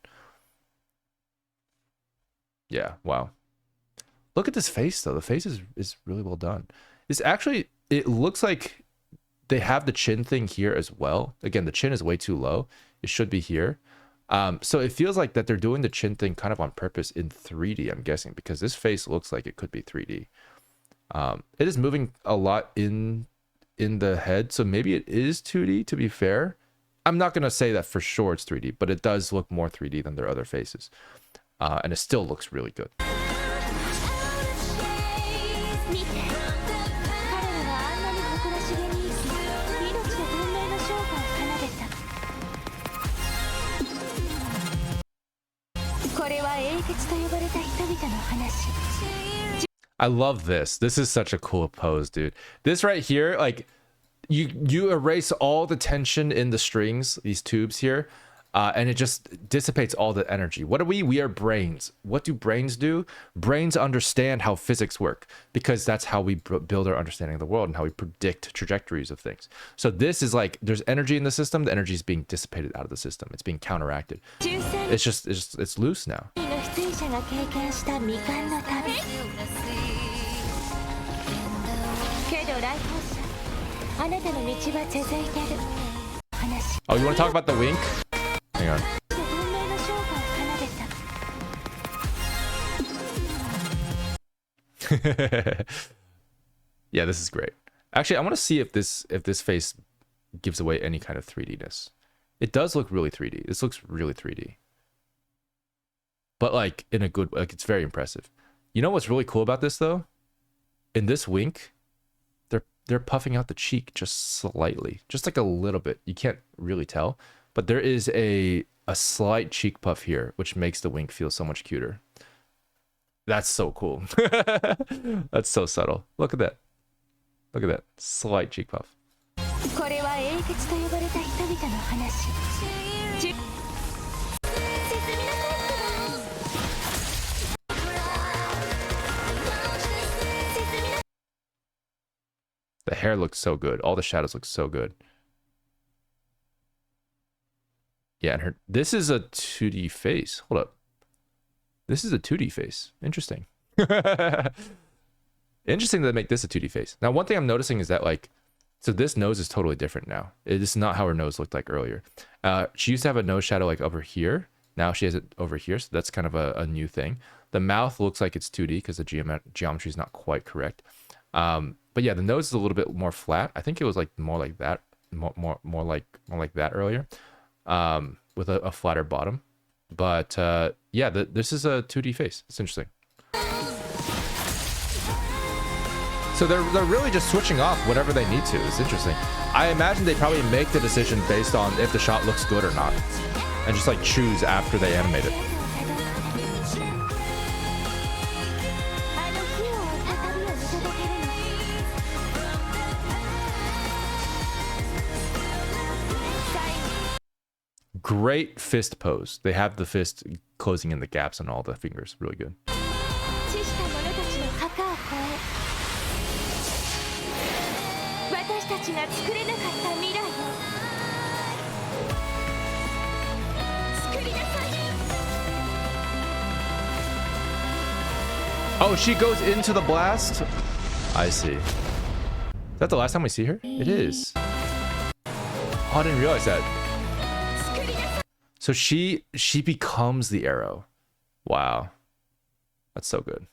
Yeah, wow. Look at this face though. The face is really well done. It's actually, it looks like they have the chin thing here as well. Again, the chin is way too low. It should be here. So it feels like that they're doing the chin thing kind of on purpose in 3D, I'm guessing, because this face looks like it could be 3D. It is moving a lot in the head, so maybe it is 2D, to be fair. I'm not going to say that for sure it's 3D, but it does look more 3D than their other faces. And it still looks really good. 彼らはあんなに誇らしげに生き、命で文明の昇華を奏でた。これは英傑と呼ばれた人々の話。 I love this. This is such a cool pose, dude. This right here, like you erase all the tension in the strings, these tubes here, and it just dissipates all the energy. What are we? We are brains. What do brains do? Brains understand how physics work, because that's how we build our understanding of the world and how we predict trajectories of things. So this is like, there's energy in the system. The energy is being dissipated out of the system. It's being counteracted. It's loose now. の出演者が経験した未完の旅。けど来訪者、あなたの道は続いてる。話。 Oh, you want to talk about the wink? Hang on. 文明の昇華を奏でた。 Yeah, this is great. Actually, I want to see if this face gives away any kind of 3D-ness. It does look really 3D. This looks really 3D. But like in a good way, like it's very impressive. You know what's really cool about this though? In this wink, they're puffing out the cheek just slightly, just like a little bit. You can't really tell, but there is a slight cheek puff here, which makes the wink feel so much cuter. That's so cool. That's so subtle. Look at that. Look at that slight cheek puff. これは英傑と呼ばれた人々の話。沈みなさい。 The hair looks so good. All the shadows look so good. Yeah, and this is a 2D face. Hold up. This is a 2D face. Interesting. Interesting to make this a 2D face. Now, one thing I'm noticing is that, like, so this nose is totally different now. It is not how her nose looked like earlier. She used to have a nose shadow like over here. Now she has it over here, so that's kind of a new thing. The mouth looks like it's 2D because the geometry is not quite correct. But yeah, the nose is a little bit more flat. I think it was like more like that, more like that earlier, with a flatter bottom. But yeah, this is a 2D face. It's interesting. So they're really just switching off whatever they need to. It's interesting. I imagine they probably make the decision based on if the shot looks good or not, and just like choose after they animate it. Great fist pose. They have the fist closing in the gaps on all the fingers. Really good. Oh, she goes into the blast? I see. Is that the last time we see her? It is. Oh, I didn't realize that. So she becomes the arrow. Wow. That's so good.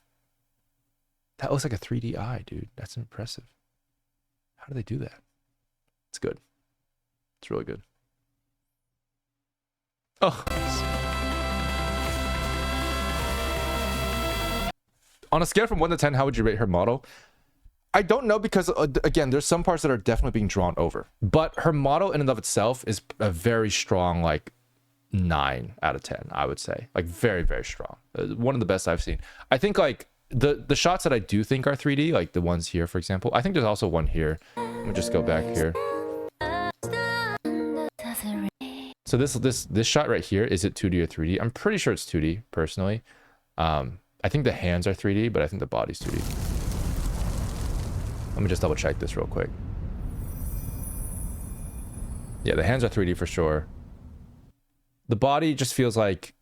That looks like a 3D eye, dude. That's impressive. How do they do that? It's good. It's really good. Oh. On a scale from 1 to 10, how would you rate her model? I don't know because, again, there's some parts that are definitely being drawn over. But her model in and of itself is a very strong, like, 9 out of 10, I would say. Like, very, very strong. One of the best I've seen. I think, like, the shots that I do think are 3D, like the ones here, for example. I think there's also one here. Let me just go back here. So this shot right here, is it 2D or 3D? I'm pretty sure it's 2D, personally. I think the hands are 3D, but I think the body's 2D. Let me just double check this real quick. Yeah, the hands are 3D for sure. The body just feels like...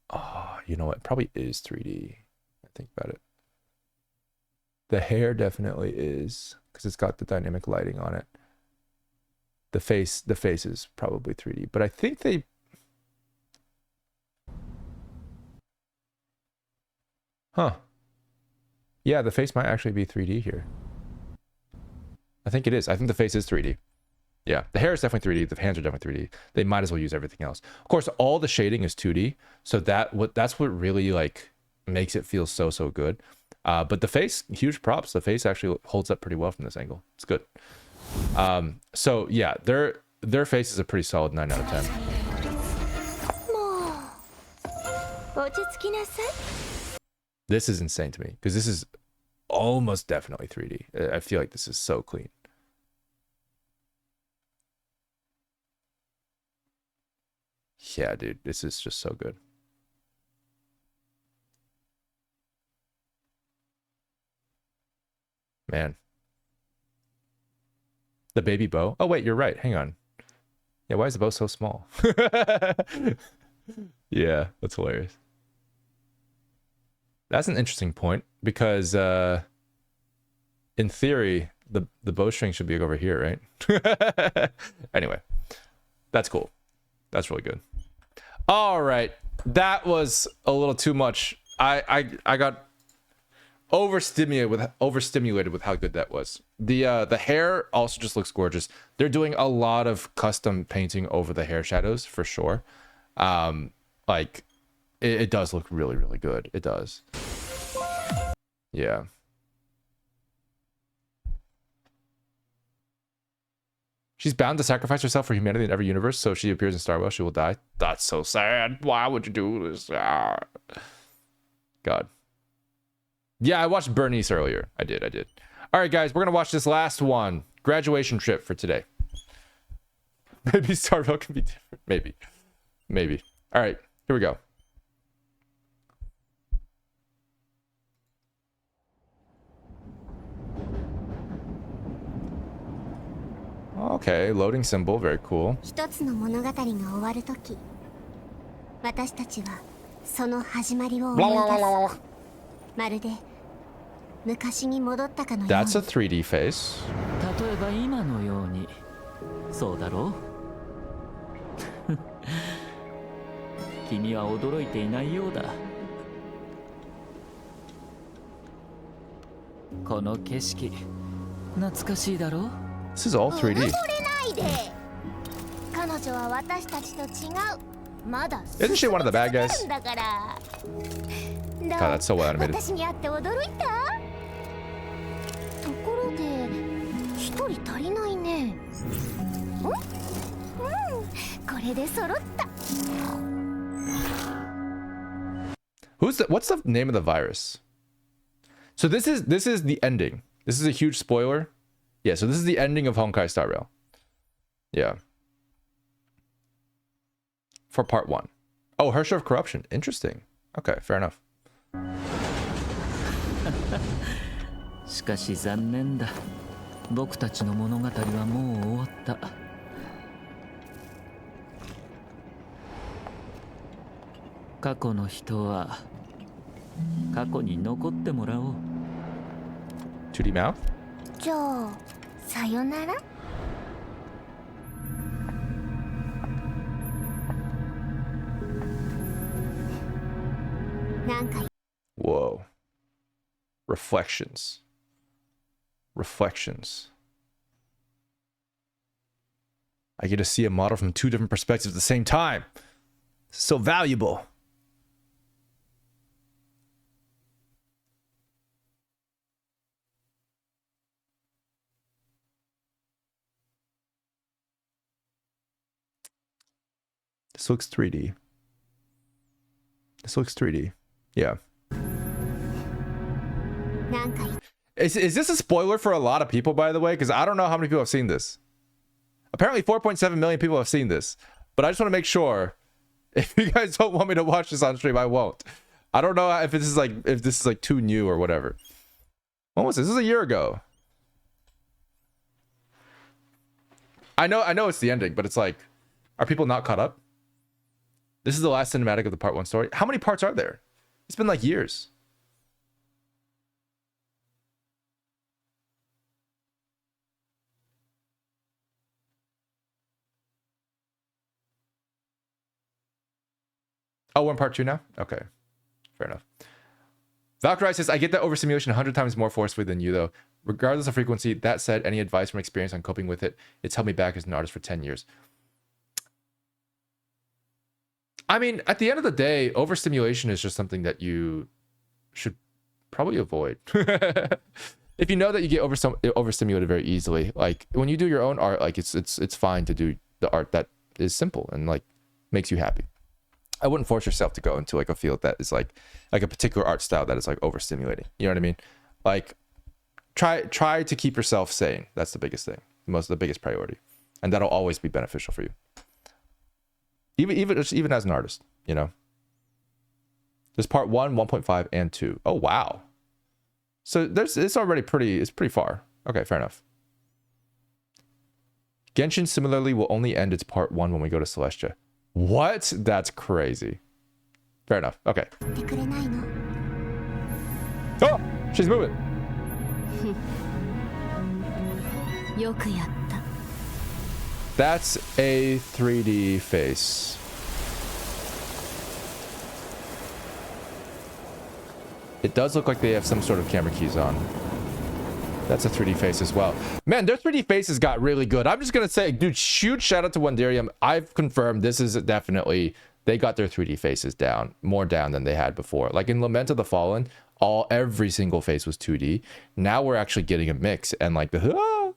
Oh, You know what? It probably is 3D. I think about it. The hair definitely is, because it's got the dynamic lighting on it. The face is probably 3D, but I think they... Huh. Yeah, the face might actually be 3D here. I think it is. I think the face is 3D. Yeah, the hair is definitely 3D. The hands are definitely 3D. They might as well use everything else. Of course, all the shading is 2D, so that's what really like makes it feel so good. But the face, huge props. The face actually holds up pretty well from this angle. It's good. So yeah, their face is a pretty solid 9 out of 10. This is insane to me because this is almost definitely 3D. I feel like this is so clean. Yeah, dude, this is just so good. Man. The baby bow. Oh, wait, you're right. Hang on. Yeah, why is the bow so small? Yeah, that's hilarious. That's an interesting point because in theory, the bowstring should be over here, right? Anyway, that's cool. That's really good. All right, that was a little too much. I got overstimulated with how good that was. The hair also just looks gorgeous. They're doing a lot of custom painting over the hair shadows for sure. Like it does look really good. It does. Yeah. She's bound to sacrifice herself for humanity in every universe, so if she appears in Star Wars, she will die. That's so sad. Why would you do this? Ah. God. Yeah, I watched Bernice earlier. I did. All right, guys, we're going to watch this last one. Graduation trip for today. Maybe Starville can be different. Maybe. All right, here we go. Okay, loading symbol, very cool. 一つの物語が終わるとき、私たちはその始まりを思い出す。まるで昔に戻ったかのように。That's a 3D face. 例えば今のように、そうだろう？君は驚いていないようだ。この景色、懐かしいだろう？ This is all 3D. 彼女は私たちと違う。まだ Isn't she one of the bad guys? だから。God, that's so well animated. 私に会って驚いた。ところで、一人足りないね。これで揃った。What's the name of the virus? So this is the ending. This is a huge spoiler. Yeah, so this is the ending of Honkai Star Rail. Yeah. For part 1. Oh, Hersher of Corruption. Interesting. Okay, fair enough. しかし残念だ。僕たちの物語はもう終わった。過去の人は過去に残ってもらおう。 2D mouth? じゃあ、さよなら。なんか。 Whoa. Reflections. I get to see a model from 2 different perspectives at the same time. This is so valuable. This looks 3D. Yeah. Is this a spoiler for a lot of people, by the way? Because I don't know how many people have seen this. Apparently 4.7 million people have seen this. But I just want to make sure. If you guys don't want me to watch this on stream, I won't. I don't know if this is like too new or whatever. When was this? This is a year ago. I know it's the ending, but it's like, are people not caught up? This is the last cinematic of the part 1 story. How many parts are there? It's been like years. Oh, we're in part 2 now? Okay. Fair enough. Valkyrie says, I get that overstimulation 100 times more forcefully than you, though. Regardless of frequency, that said, any advice from experience on coping with it? It's held me back as an artist for 10 years. I mean, at the end of the day, overstimulation is just something that you should probably avoid. If you know that you get overstimulated very easily, like when you do your own art, like it's fine to do the art that is simple and like makes you happy. I wouldn't force yourself to go into like a field that is like a particular art style that is like overstimulating. You know what I mean? Like try to keep yourself sane. That's the biggest thing, the biggest priority, and that'll always be beneficial for you. Even as an artist, you know. There's part 1, 1.5, and 2. Oh wow. So it's already pretty far. Okay, fair enough. Genshin similarly will only end its part 1 when we go to Celestia. What? That's crazy. Fair enough. Okay. Oh, she's moving. That's a 3D face. It does look like they have some sort of camera keys on. That's a 3D face as well. Man, their 3D faces got really good. I'm just going to say, dude, huge shout out to Wonderium. I've confirmed this is definitely, they got their 3D faces down, more down than they had before. Like in Lament of the Fallen, every single face was 2D. Now we're actually getting a mix and like the,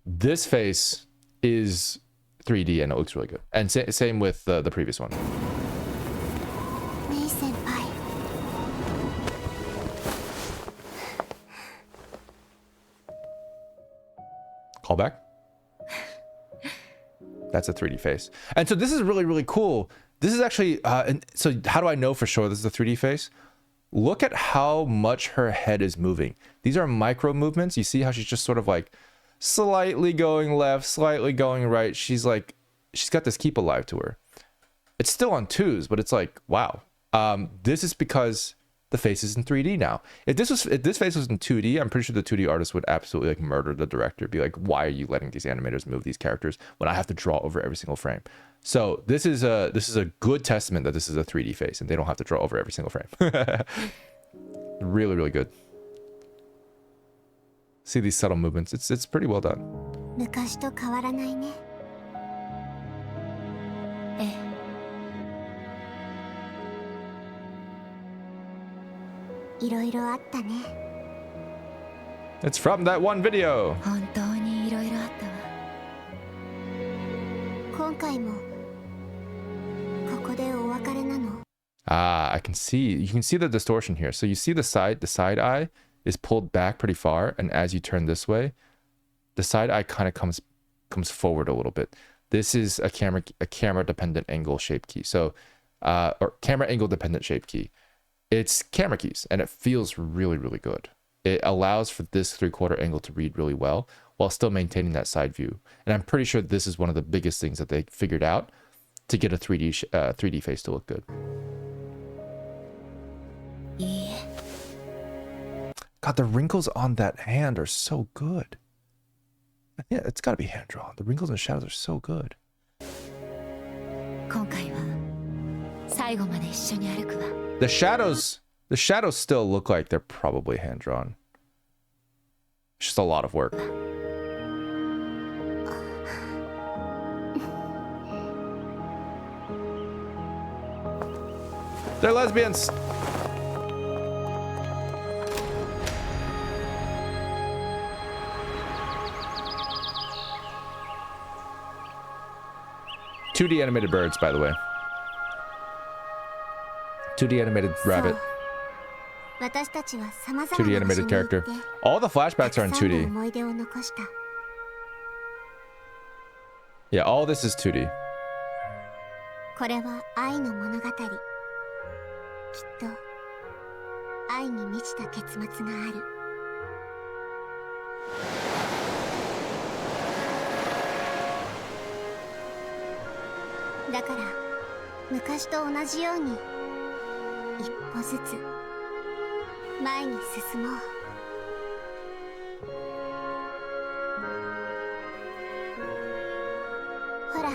This face is 3D and it looks really good. And same with the previous one. Call back. That's a 3D face. And so this is really, really cool. This is actually, and so how do I know for sure this is a 3D face? Look at how much her head is moving. These are micro movements. You see how she's just sort of like slightly going left, slightly going right. She's got this keep alive to her. It's still on 2s, but it's like, wow. This is because the face is in 3D now. If this face was in 2D, I'm pretty sure the 2D artist would absolutely like murder the director. Be like, why are you letting these animators move these characters when I have to draw over every single frame? So this is a good testament that this is a 3D face and they don't have to draw over every single frame. Really, really good. See these subtle movements. It's pretty well done. It's from that one video. Ah, I can see. You can see the distortion here. So you see the side eye is pulled back pretty far, and as you turn this way, the side eye kind of comes forward a little bit. This is a camera dependent angle shape key. So or camera angle dependent shape key. It's camera keys and it feels really, really good. It allows for this 3/4 angle to read really well while still maintaining that side view. And I'm pretty sure this is one of the biggest things that they figured out to get a 3D face to look good. God, the wrinkles on that hand are so good. Yeah, it's got to be hand drawn. The wrinkles and shadows are so good. The shadows still look like they're probably hand drawn. It's just a lot of work. They're lesbians. (2D animated birds, by the way. 2D animated rabbit. 2D animated character. All the flashbacks are in 2D. Yeah, all this is 2D. だから昔と同じように一歩ずつ前に進もう。ほら、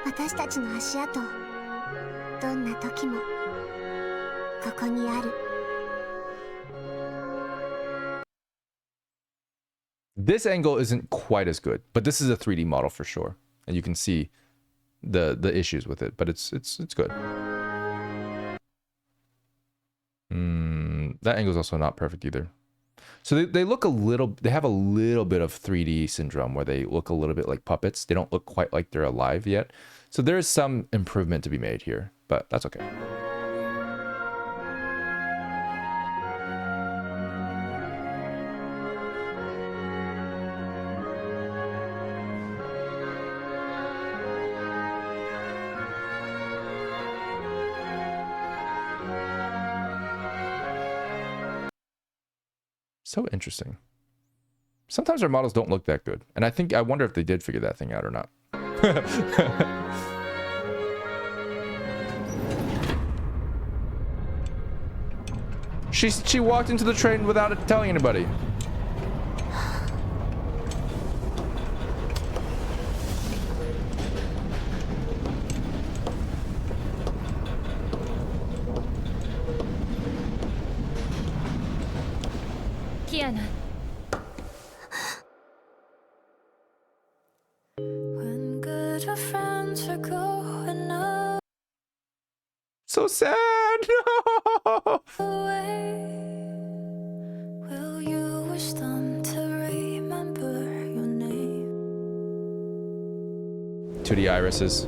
私たちの足跡、どんな時もここにある。This angle isn't quite as good, but this is a 3D model for sure, and you can see the issues with it, but it's good. That angle is also not perfect either. So they look a little, they have a little bit of 3D syndrome where they look a little bit like puppets. They don't look quite like they're alive yet. So there is some improvement to be made here, but that's okay. So interesting. Sometimes our models don't look that good. And I wonder if they did figure that thing out or not. She walked into the train without telling anybody. When good friends are going So sad. No. away, will you wish them to remember your name? 2D irises.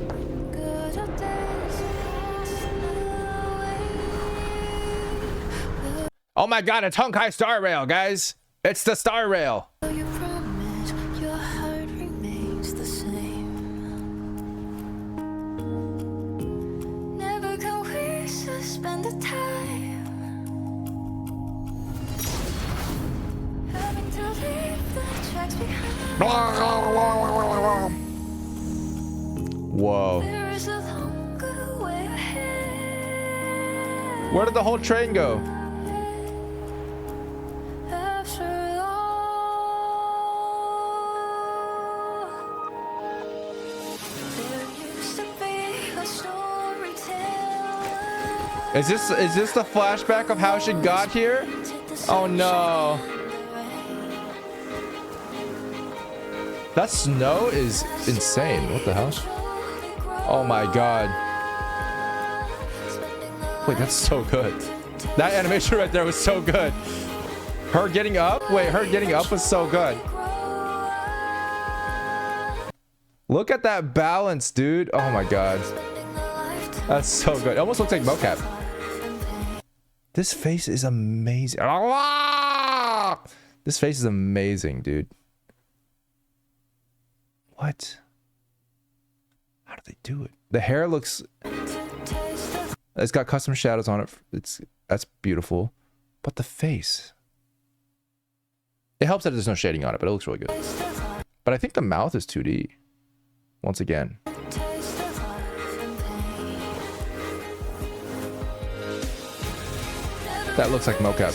Good old days are passing away. Oh my god, it's Honkai Star Rail, guys. It's the Star Rail. Will you promise your heart remains the same? Never can we suspend the time, having to leave the tracks behind. Whoa. There is a longer way ahead. Where did the whole train go? After all, there used to be a storyteller. Is this the flashback of how she got here? Oh no. That snow is insane. What the hell? Oh my god. Wait, that's so good. That animation right there was so good. Her getting up? Wait, her getting up was so good. Look at that balance, dude. Oh my god. That's so good. It almost looks like mocap. This face is amazing. Ah! This face is amazing, dude. What? How do they do it? The hair looks... It's got custom shadows on it. That's beautiful. But the face... It helps that there's no shading on it, but it looks really good. But I think the mouth is 2D. Once again. That looks like mocap.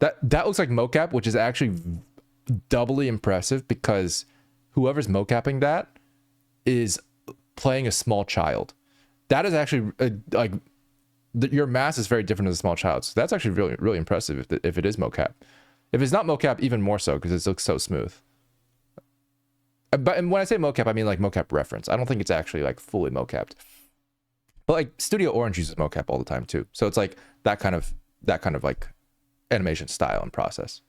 That looks like mocap, which is actually doubly impressive because whoever's mocapping that is playing a small child. That is actually like your mass is very different as a small child. So that's actually really, really impressive if it is mocap. If it's not mocap, even more so because it looks so smooth. But and when I say mocap, I mean like mocap reference. I don't think it's actually like fully mocapped. But like Studio Orange uses mocap all the time too. So it's like that kind of like animation style and process.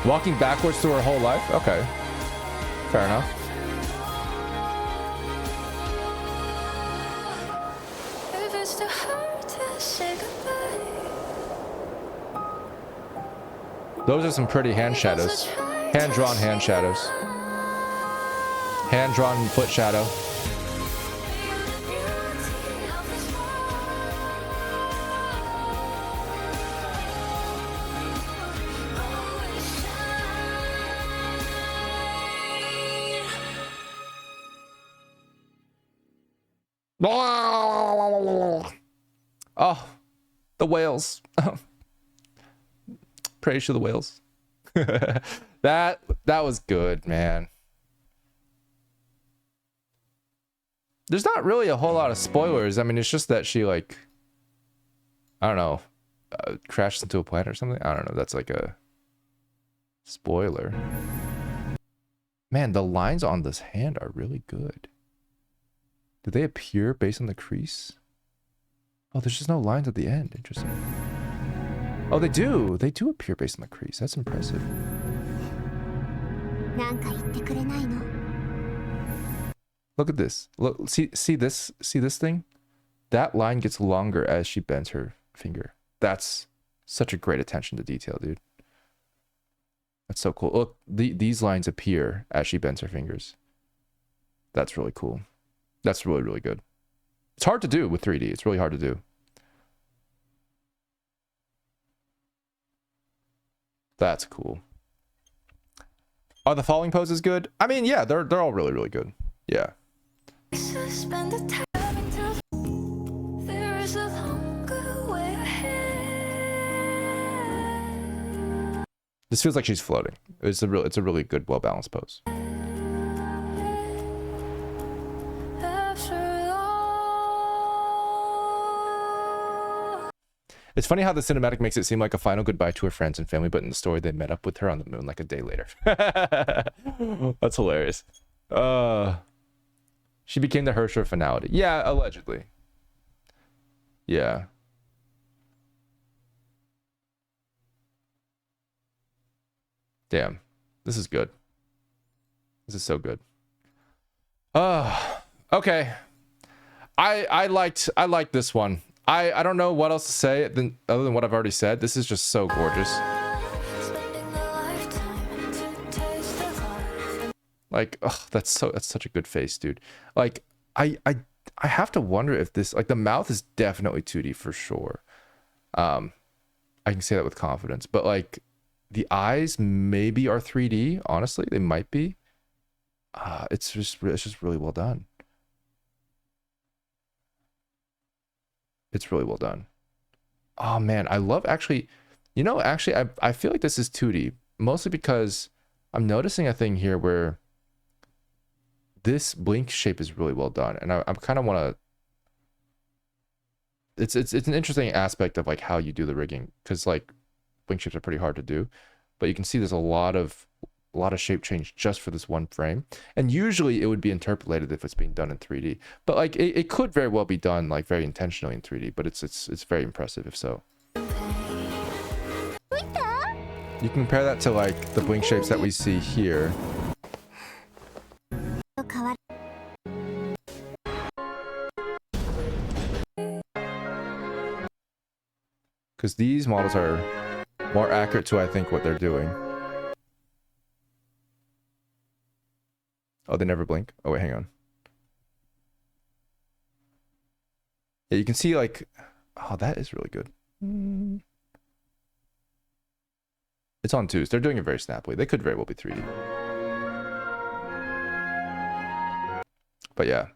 Walking backwards through her whole life? Okay. Fair enough. Those are some pretty hand shadows. Hand-drawn hand shadows. Hand-drawn foot shadow. Oh, the whales. Praise to the whales. That was good, man. There's not really a whole lot of spoilers. I mean, it's just that she, like, I don't know, crashes into a planet or something. I don't know. That's like a spoiler. Man, the lines on this hand are really good. Do they appear based on the crease? Oh, there's just no lines at the end. Interesting. Oh, they do. They do appear based on the crease. That's impressive. なんか言ってくれないの? Look at this. Look, see this thing? That line gets longer as she bends her finger. That's such a great attention to detail, dude. That's so cool. Look, these lines appear as she bends her fingers. That's really cool. That's really, really good. It's hard to do with 3D. It's really hard to do. That's cool. Are the falling poses good? I mean, yeah, they're all really, really good. Yeah. Suspend the time till there is a longer way ahead. This feels like she's floating. It's a really good, well-balanced pose. After all. It's funny how the cinematic makes it seem like a final goodbye to her friends and family, but in the story they met up with her on the moon like a day later. That's hilarious. She became the Hersher of finality. Yeah, allegedly. Yeah. Damn. This is good. This is so good. Okay. I liked this one. I don't know what else to say other than what I've already said. This is just so gorgeous. Spending a lifetime to taste of life. Like, oh, that's such a good face, dude. Like, I have to wonder if this, like, the mouth is definitely 2D for sure. I can say that with confidence, but like the eyes maybe are 3D. Honestly, they might be. It's just really well done. It's really well done. Oh man, I love actually, I feel like this is 2D mostly because I'm noticing a thing here where this blink shape is really well done, and I kind of want to. It's an interesting aspect of like how you do the rigging, because like blink shapes are pretty hard to do, but you can see there's a lot of shape change just for this one frame, and usually it would be interpolated if it's being done in 3D, but like it could very well be done like very intentionally in 3D, but it's very impressive if so. You can compare that to like the blink shapes that we see here. Because these models are more accurate to, I think, what they're doing. Oh, they never blink? Oh, wait, hang on. Yeah, you can see, like... Oh, that is really good. It's on 2s. They're doing it very snappily. They could very well be 3D. But yeah.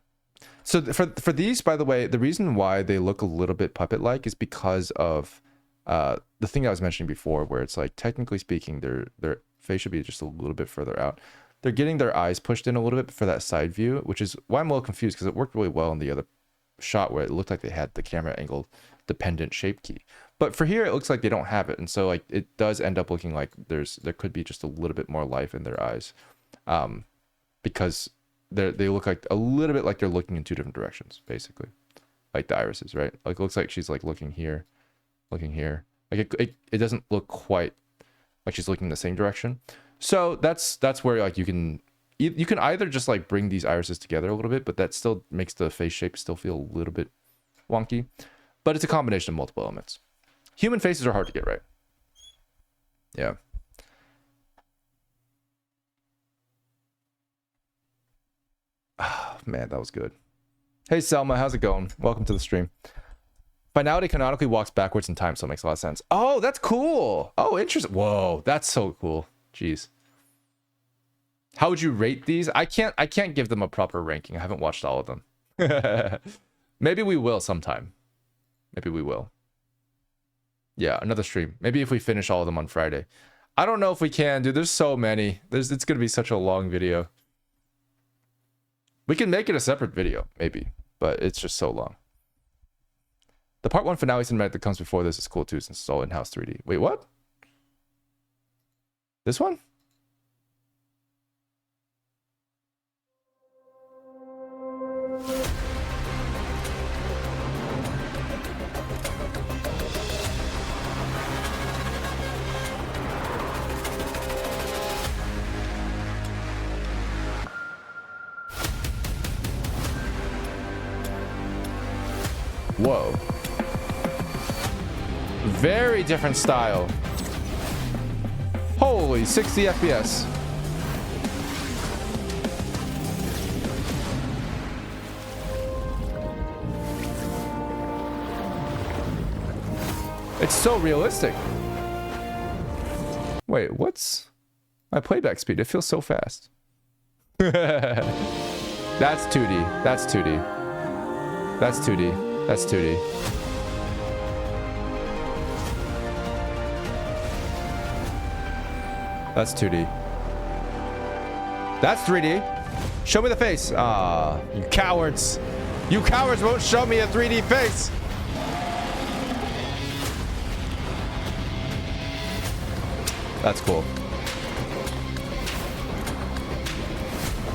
So for these, by the way, the reason why they look a little bit puppet-like is because of... the thing I was mentioning before, where it's like, technically speaking, their face should be just a little bit further out. They're getting their eyes pushed in a little bit for that side view, which is why I'm a little confused, because it worked really well in the other shot where it looked like they had the camera angle dependent shape key. But for here, it looks like they don't have it, and so like it does end up looking like there could be just a little bit more life in their eyes, because they look like a little bit like they're looking in 2 different directions, basically, like the irises, right? Like it looks like she's like looking here. Looking here, like it doesn't look quite like she's looking in the same direction. So that's where like you can either just like bring these irises together a little bit, but that still makes the face shape still feel a little bit wonky. But it's a combination of multiple elements. Human faces are hard to get right. Yeah. Oh, man, that was good. Hey Selma, how's it going? Welcome to the stream. Finality canonically walks backwards in time, so it makes a lot of sense. Oh, that's cool. Oh, interesting. Whoa, that's so cool. Jeez. How would you rate these? I can't give them a proper ranking. I haven't watched all of them. Maybe we will sometime. Maybe we will. Yeah, another stream. Maybe if we finish all of them on Friday. I don't know if we can, dude. There's so many. It's gonna be such a long video. We can make it a separate video, maybe, but it's just so long. The part 1 finale cinematic that comes before this is cool too, since it's all in-house 3D. Wait, what? This one? Whoa. Very different style. Holy, 60 FPS. It's so realistic. Wait, what's my playback speed? It feels so fast. That's 2D. That's 2D. That's 2D. That's 2D. That's 2D. That's 3D. Show me the face. Ah, you cowards. You cowards won't show me a 3D face. That's cool.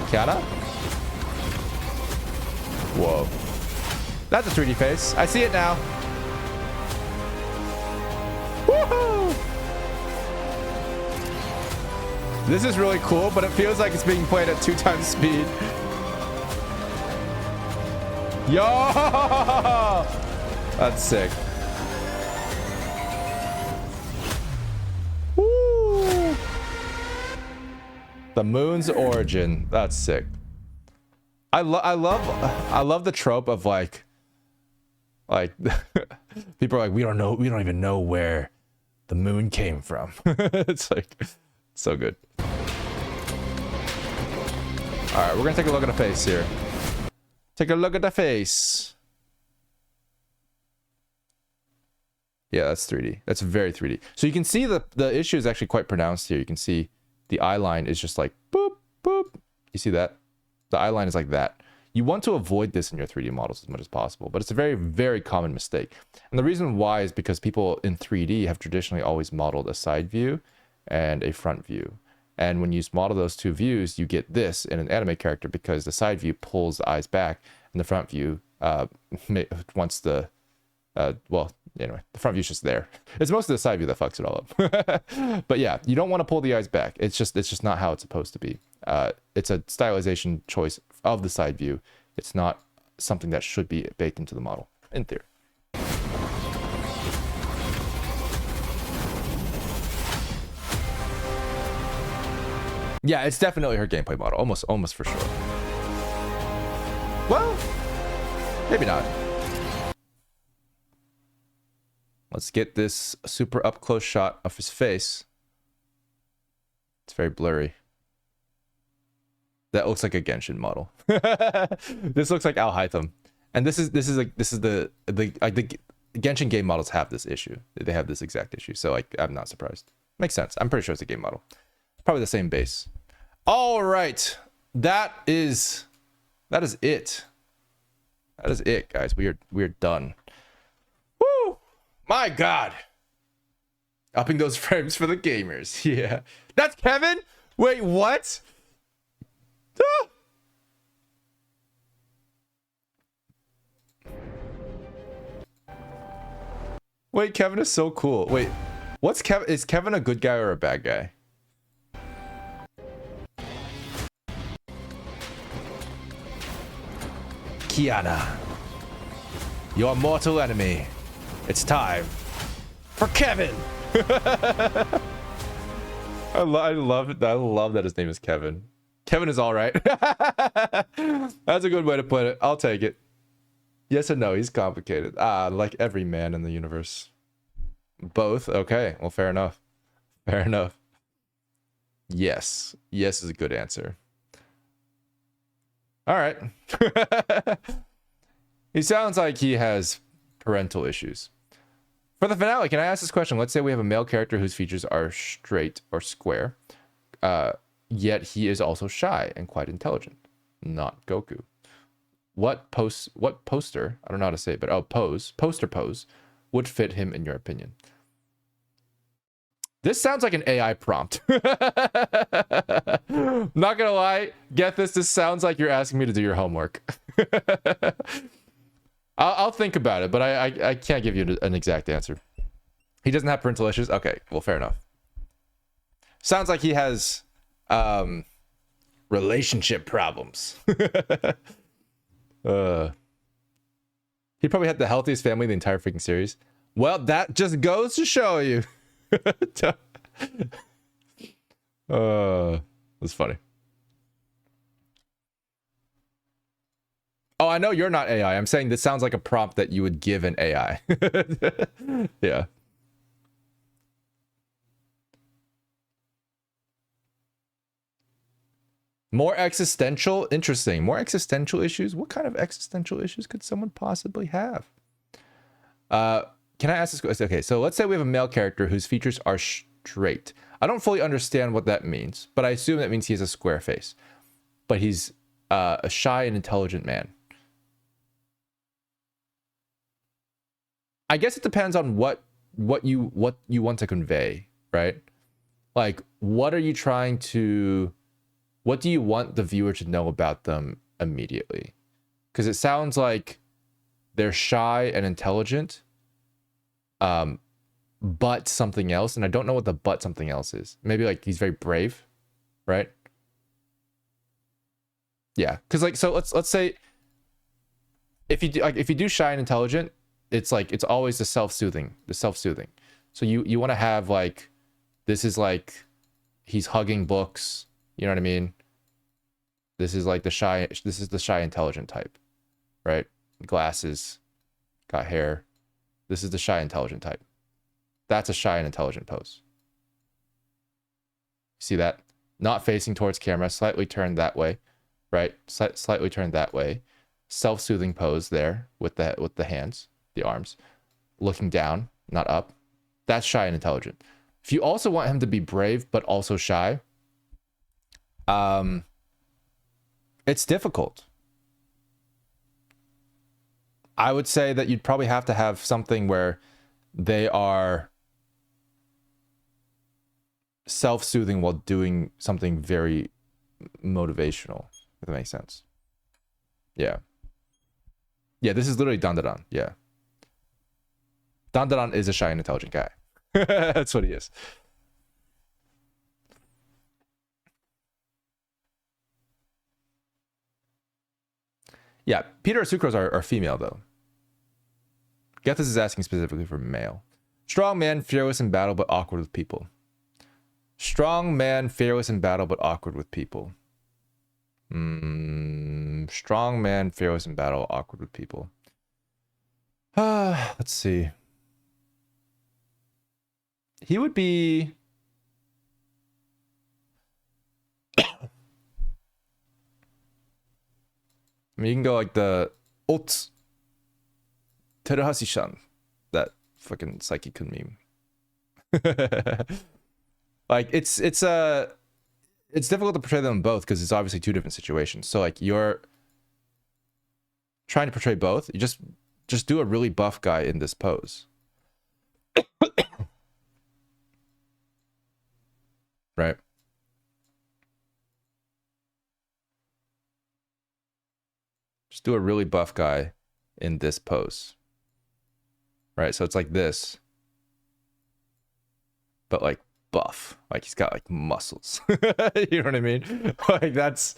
Kiana? Whoa. That's a 3D face. I see it now. Woohoo! This is really cool, but it feels like it's being played at 2 times speed. Yo! That's sick. Woo! The moon's origin. That's sick. I love the trope of like people are like, we don't even know where the moon came from. It's like so good. All right, we're gonna take a look at the face here. Take a look at the face. Yeah, that's 3D. That's very 3D. So you can see the issue is actually quite pronounced here. You can see the eye line is just like boop boop. You see that? The eye line is like that. You want to avoid this in your 3D models as much as possible, but it's a very, very common mistake. And the reason why is because people in 3D have traditionally always modeled a side view and a front view. And when you model those two views, you get this in an anime character because the side view pulls the eyes back and the front view wants the, well, anyway, the front view's just there. It's mostly the side view that fucks it all up. But yeah, you don't want to pull the eyes back. It's just not how it's supposed to be. It's a stylization choice of the side view. It's not something that should be baked into the model, in theory. Yeah, it's definitely her gameplay model, almost for sure. Well, maybe not. Let's get this super up close shot of his face. It's very blurry. That looks like a Genshin model. This looks like Al Hytham, and this is the Genshin game models have this issue. They have this exact issue. So like, I'm not surprised. Makes sense. I'm pretty sure it's a game model. Probably the same base. All right, that is it. That is it, guys. We're done. Woo! My God. Upping those frames for the gamers. Yeah, that's Kevin. Wait, what? Ah! Wait, Kevin is so cool. Wait, what's Kevin? Is Kevin a good guy or a bad guy? Kiana, your mortal enemy. It's time for Kevin. I love it. I love that his name is Kevin. Kevin is all right. That's a good way to put it. I'll take it. Yes and no. He's complicated. Like every man in the universe. Both. Okay. Well, fair enough. Fair enough. Yes. Yes is a good answer. All right. He sounds like he has parental issues. For the finale, can I ask this question? Let's say we have a male character whose features are straight or square, yet he is also shy and quite intelligent. Not Goku. What poster, I don't know how to say it, but poster pose would fit him in your opinion? This sounds like an AI prompt. Not gonna lie, get this. This sounds like you're asking me to do your homework. I'll think about it, but I can't give you an exact answer. He doesn't have parental issues? Okay, well, fair enough. Sounds like he has relationship problems. He probably had the healthiest family in the entire freaking series. Well, that just goes to show you. That's funny. Oh, I know you're not AI. I'm saying this sounds like a prompt that you would give an AI. Yeah. More existential? Interesting. More existential issues? What kind of existential issues could someone possibly have? Can I ask this question? Okay, so let's say we have a male character whose features are straight. I don't fully understand what that means, but I assume that means he has a square face. But he's a shy and intelligent man. I guess it depends on what you want to convey, right? Like, what do you want the viewer to know about them immediately? Because it sounds like they're shy and intelligent, but something else, and I don't know what the but something else is. Maybe like he's very brave, right? Yeah, because like, so let's say if you do shy and intelligent, it's like it's always the self-soothing. So you want to have like, this is like he's hugging books, you know what I mean? This is like the shy intelligent type, right? Glasses, got hair. This is the shy intelligent type. That's a shy and intelligent pose. See that? Not facing towards camera, slightly turned that way, right? Slightly turned that way. Self-soothing pose there with the hands, the arms, looking down, not up. That's shy and intelligent. If you also want him to be brave but also shy, it's difficult. I would say that you'd probably have to have something where they are self-soothing while doing something very motivational, if that makes sense. Yeah. Yeah, this is literally Dandadan. Yeah. Dandadan is a shy and intelligent guy. That's what he is. Yeah, Peter or Sucrose are female, though. Gethys is asking specifically for male. Strong man, fearless in battle, but awkward with people. Strong man, fearless in battle, but awkward with people. Strong man, fearless in battle, awkward with people. Let's see. He would be... I mean, you can go like the Ots Terahashi-shan, that fucking Psyche-kun meme. Like it's difficult to portray them both because it's obviously two different situations. So like you're trying to portray both, you just do a really buff guy in this pose. Right. Just do a really buff guy in this pose. Right, so it's like this. But like buff. Like he's got like muscles. You know what I mean? Like that's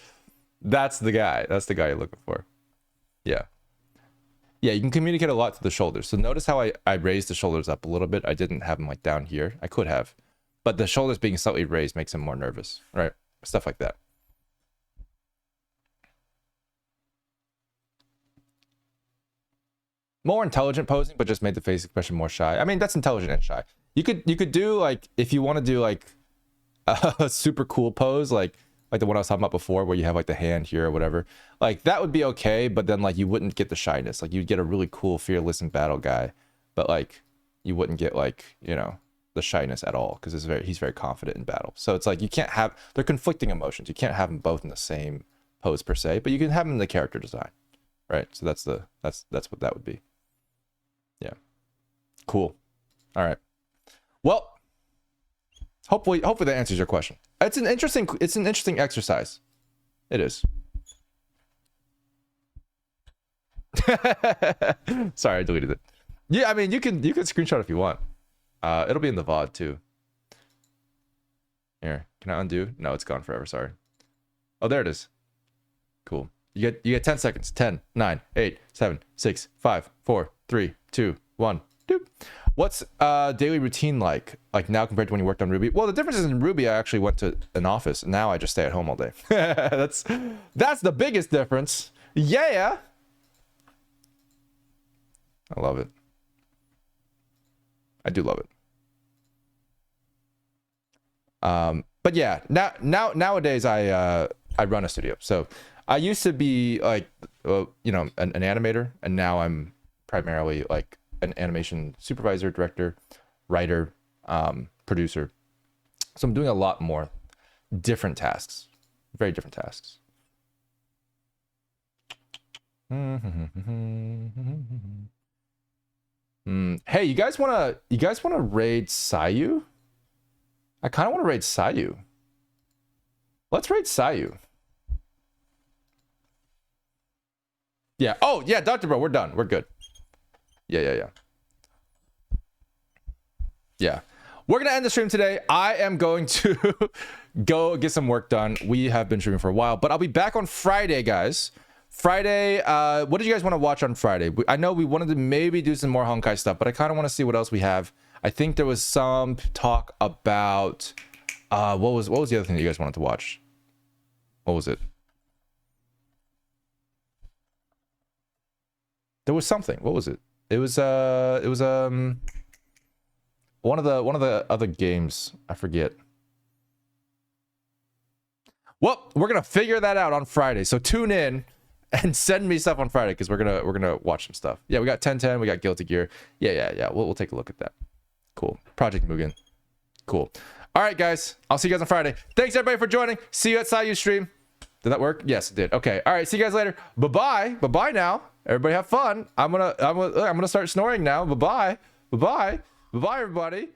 the guy. That's the guy you're looking for. Yeah. Yeah, you can communicate a lot to the shoulders. So notice how I raised the shoulders up a little bit. I didn't have them like down here. I could have. But the shoulders being slightly raised makes him more nervous. Right? Stuff like that. More intelligent posing, but just made the face expression more shy. I mean, that's intelligent and shy. You could do like, if you want to do like a super cool pose, like like the one I was talking about before, where you have like the hand here or whatever. Like that would be okay, but then like you wouldn't get the shyness. Like you'd get a really cool, fearless in battle guy, but like you wouldn't get like, you know, the shyness at all because he's very confident in battle. So it's like you can't have, they're conflicting emotions. You can't have them both in the same pose per se, but you can have them in the character design, right? So that's what that would be. Yeah, cool. All right. Well, hopefully that answers your question. It's an interesting exercise. It is. Sorry, I deleted it. Yeah, I mean you can screenshot if you want. It'll be in the VOD too. Here, can I undo? No, it's gone forever. Sorry. Oh, there it is. Cool. You get 10 seconds. 10, 9, 8, 7, 6, 5, 4, 3, 2, 1. Doop. What's daily routine like now compared to when you worked on Ruby? Well, the difference is in Ruby I actually went to an office. Now I just stay at home all day. That's the biggest difference. Yeah. I love it. I do love it. But yeah, nowadays I run a studio. So I used to be like you know, an animator, and now I'm primarily like an animation supervisor, director, writer, producer. So I'm doing a lot more different tasks, very different tasks. Hey, you guys wanna raid Sayu? I kind of want to raid Sayu. Let's raid Sayu. Yeah. Oh yeah, Dr. Bro, we're done. We're good. Yeah. We're gonna end the stream today. I am going to go get some work done. We have been streaming for a while, but I'll be back on Friday, guys. Friday, what did you guys want to watch on Friday? I know we wanted to maybe do some more Honkai stuff, but I kind of want to see what else we have. I think there was some talk about what was the other thing that you guys wanted to watch? What was it? There was something. What was it? It was one of the other games. I forget. Well, we're gonna figure that out on Friday. So tune in and send me stuff on Friday because we're gonna watch some stuff. Yeah, we got 1010, we got Guilty Gear. Yeah. We'll take a look at that. Cool. Project Mugen. Cool. All right, guys. I'll see you guys on Friday. Thanks everybody for joining. See you at Sayu stream. Did that work? Yes, it did. Okay. All right. See you guys later. Bye bye now. Everybody have fun. I'm gonna start snoring now. Bye bye everybody.